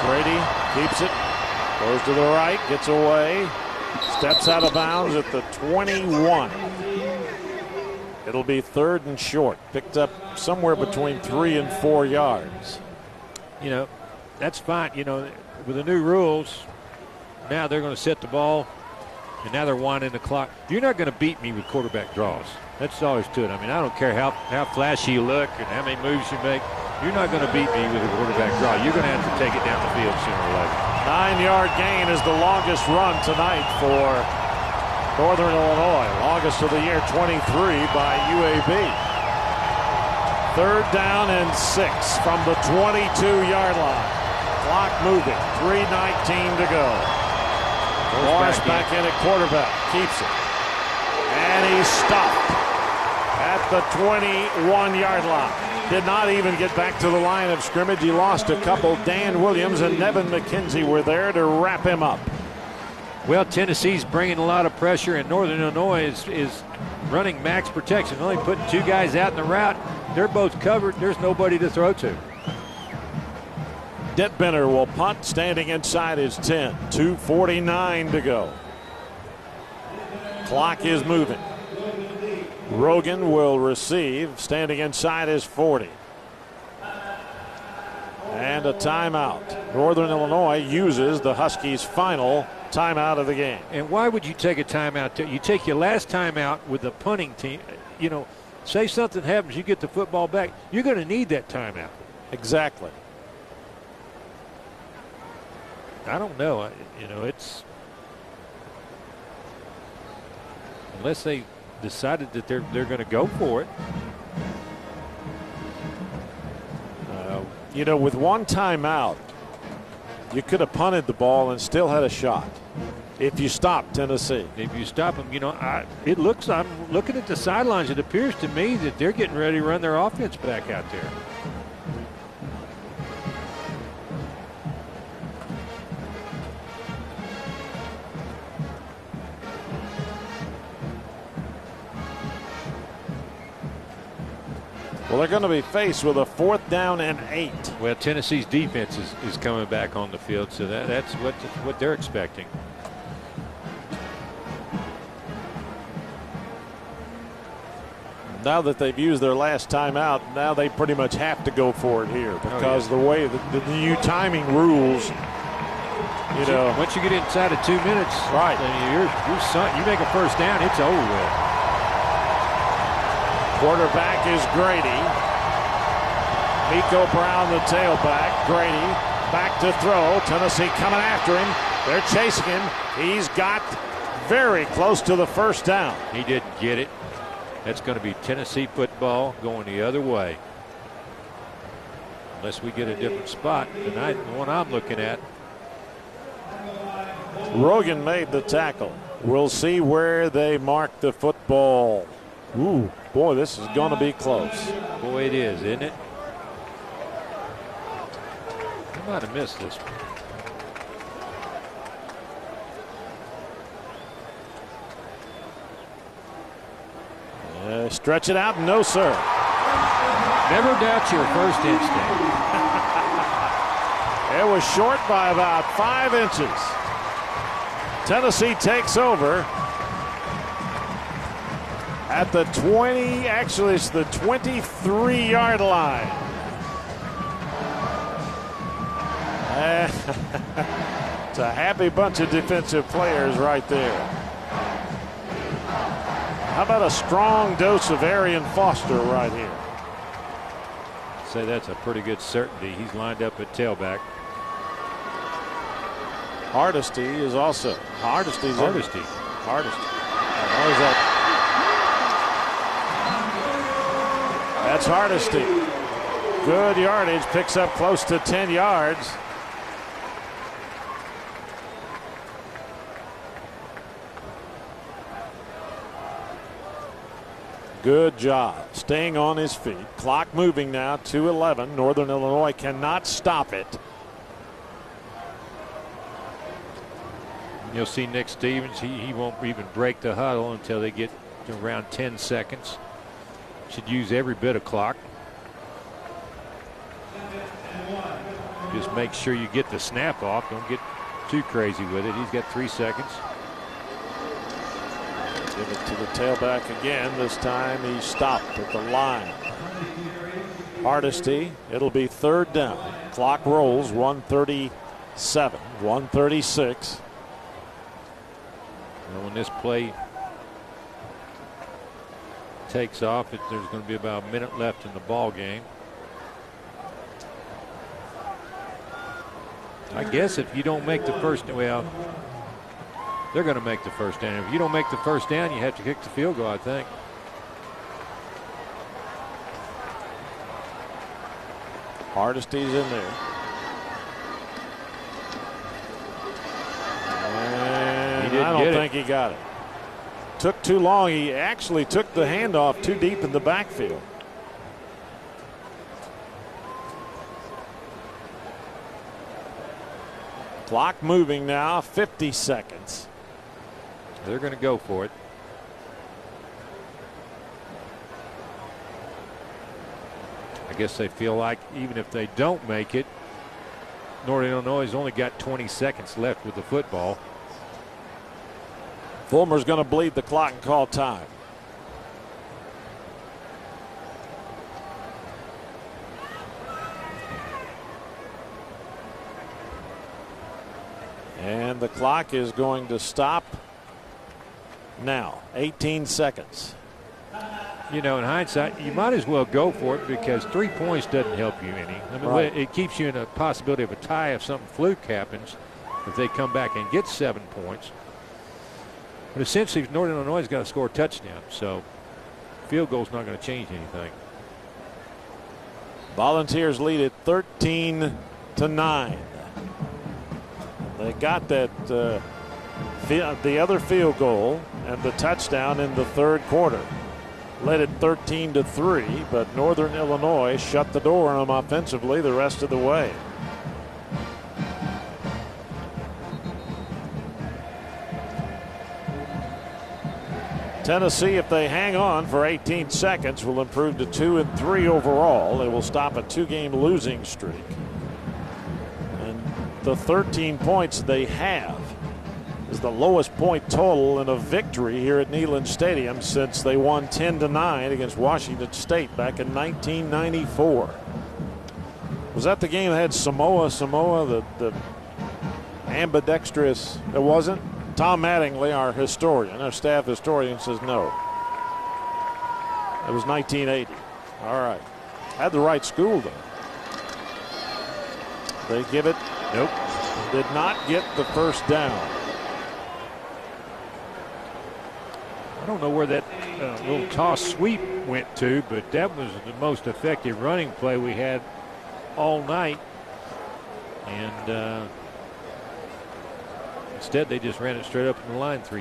Grady keeps it, goes to the right, gets away, steps out of bounds at the 21. It'll be 3rd and short, picked up somewhere between 3 and 4 yards. That's fine. With the new rules, now they're going to set the ball, and now they're winding the clock. You're not going to beat me with quarterback draws. That's all there's to it. I mean, I don't care how flashy you look and how many moves you make. You're not going to beat me with a quarterback draw. You're going to have to take it down the field sooner or later. 9-yard gain is the longest run tonight for Northern Illinois. Longest of the year, 23 by UAB. 3rd down and 6 from the 22-yard line. Clock moving. 3:19 to go. Morris back in at quarterback. Keeps it. And he's stopped at the 21-yard line. Did not even get back to the line of scrimmage. He lost a couple. Dan Williams and Nevin McKenzie were there to wrap him up. Well, Tennessee's bringing a lot of pressure, and Northern Illinois is running max protection. Only putting 2 guys out in the route. They're both covered. There's nobody to throw to. Detbender will punt, standing inside his 10. 2:49 to go. Clock is moving. Rogan will receive, standing inside his 40. And a timeout. Northern Illinois uses the Huskies' final timeout of the game. And why would you take a timeout? You take your last timeout with the punting team. You know, say something happens, you get the football back. You're going to need that timeout. Exactly. I don't know. You know, it's unless they decided that they're going to go for it. You know, with one timeout, you could have punted the ball and still had a shot if you stopped Tennessee. If you stop them, you know, I'm looking at the sidelines. It appears to me that they're getting ready to run their offense back out there. Well, they're going to be faced with a 4th down and 8. Well, Tennessee's defense is coming back on the field, so that's what they're expecting. Now that they've used their last timeout, now they pretty much have to go for it here because the way the new timing rules, you know. Once you get inside of 2 minutes, right, you make a first down, it's over with. Quarterback is Grady. Miko Brown, the tailback. Grady back to throw. Tennessee coming after him. They're chasing him. He's got very close to the first down. He didn't get it. That's going to be Tennessee football going the other way. Unless we get a different spot tonight, the one I'm looking at. Rogan made the tackle. We'll see where they mark the football. Ooh, boy, this is going to be close. Boy, it is, isn't it? I might have missed this one. Stretch it out. No, sir. Never doubt your first instinct. It was short by about 5 inches. Tennessee takes over at the 20, actually it's the 23-yard line. It's a happy bunch of defensive players right there. How about a strong dose of Arian Foster right here? Say that's a pretty good certainty. He's lined up at tailback. Hardesty is also. Hardesty. What is that? That's Hardesty. Good yardage. Picks up close to 10 yards. Good job staying on his feet. Clock moving now, 2:11. Northern Illinois cannot stop it. You'll see Nick Stevens. He won't even break the huddle until they get to around 10 seconds. Should use every bit of clock. Just make sure you get the snap off. Don't get too crazy with it. He's got 3 seconds. Give it to the tailback again. This time he stopped at the line. Hardesty. It'll be 3rd down. Clock rolls. 1:37. 1:36. When this play takes off, there's going to be about a minute left in the ball game. I guess if you don't make the first, well, they're going to make the first down. If you don't make the first down, you have to kick the field goal, I think. Hardesty's in there. And I don't think he got it. Took too long. He actually took the handoff too deep in the backfield. Clock moving now, 50 seconds. They're going to go for it. I guess they feel like even if they don't make it, Northern Illinois has only got 20 seconds left with the football. Fulmer's going to bleed the clock and call time. And the clock is going to stop now. 18 seconds. You know, in hindsight, you might as well go for it because 3 points doesn't help you any. I mean, Right. It keeps you in a possibility of a tie if something fluke happens, if they come back and get 7 points. But essentially, Northern Illinois has got to score a touchdown, so field goal's not going to change anything. Volunteers lead at 13-9. They got that the other field goal and the touchdown in the third quarter. Led it 13-3, but Northern Illinois shut the door on them offensively the rest of the way. Tennessee, if they hang on for 18 seconds, will improve to 2-3 overall. They will stop a 2-game losing streak. And the 13 points they have is the lowest point total in a victory here at Neyland Stadium since they won 10-9 against Washington State back in 1994. Was that the game that had Samoa, the ambidextrous? It wasn't? Tom Mattingly, our historian, our staff historian, says no. It was 1980. All right. Had the right school, though. They give it. Nope. Did not get the first down. I don't know where that little toss sweep went to, but that was the most effective running play we had all night. And instead, they just ran it straight up in the line 4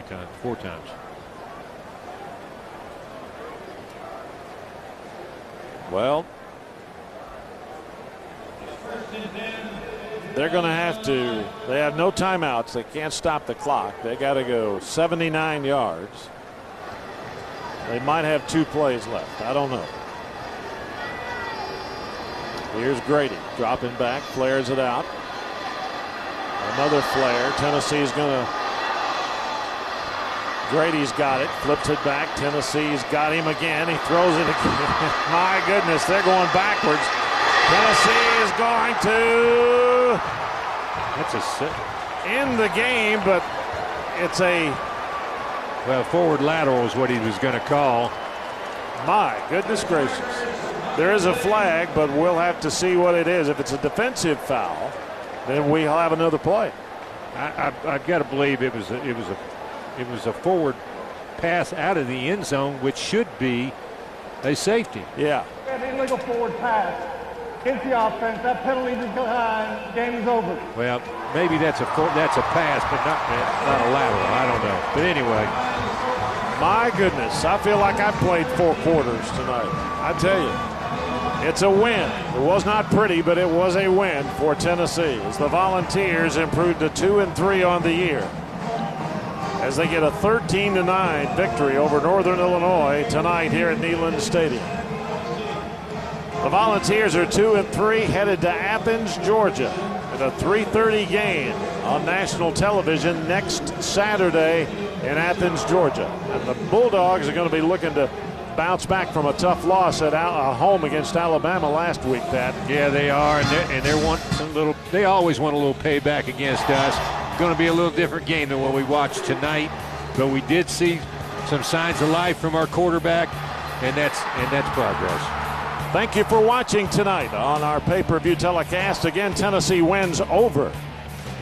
times. Well, they're going to have to. They have no timeouts. They can't stop the clock. They got to go 79 yards. They might have 2 plays left. I don't know. Here's Grady dropping back, flares it out. Another flare. Tennessee's going to. Grady's got it. Flips it back. Tennessee's got him again. He throws it again. My goodness, they're going backwards. Tennessee is going to. That's a sit. End the game, but it's a. Well, forward lateral is what he was going to call. My goodness gracious. There is a flag, but we'll have to see what it is. If it's a defensive foul, then we'll have another play. I've got to believe it was a forward pass out of the end zone, which should be a safety. Yeah. An illegal forward pass against the offense. That penalty is behind. Game is over. Well, maybe that's a pass, but not a lateral. I don't know. But anyway. My goodness, I feel like I played 4 quarters tonight. I tell you, it's a win. It was not pretty, but it was a win for Tennessee as the Volunteers improved to 2-3 on the year as they get a 13-9 victory over Northern Illinois tonight here at Neyland Stadium. The Volunteers are 2-3, headed to Athens, Georgia, in a 3:30 game on national television next Saturday in Athens, Georgia. And the Bulldogs are going to be looking to bounce back from a tough loss at home against Alabama last week. Pat. Yeah, they are, and they want some little. They always want a little payback against us. It's going to be a little different game than what we watched tonight, but we did see some signs of life from our quarterback, and that's progress. Thank you for watching tonight on our pay-per-view telecast. Again, Tennessee wins over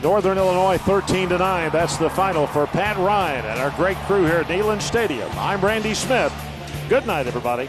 Northern Illinois 13-9. That's the final for Pat Ryan and our great crew here at Neyland Stadium. I'm Randy Smith. Good night, everybody.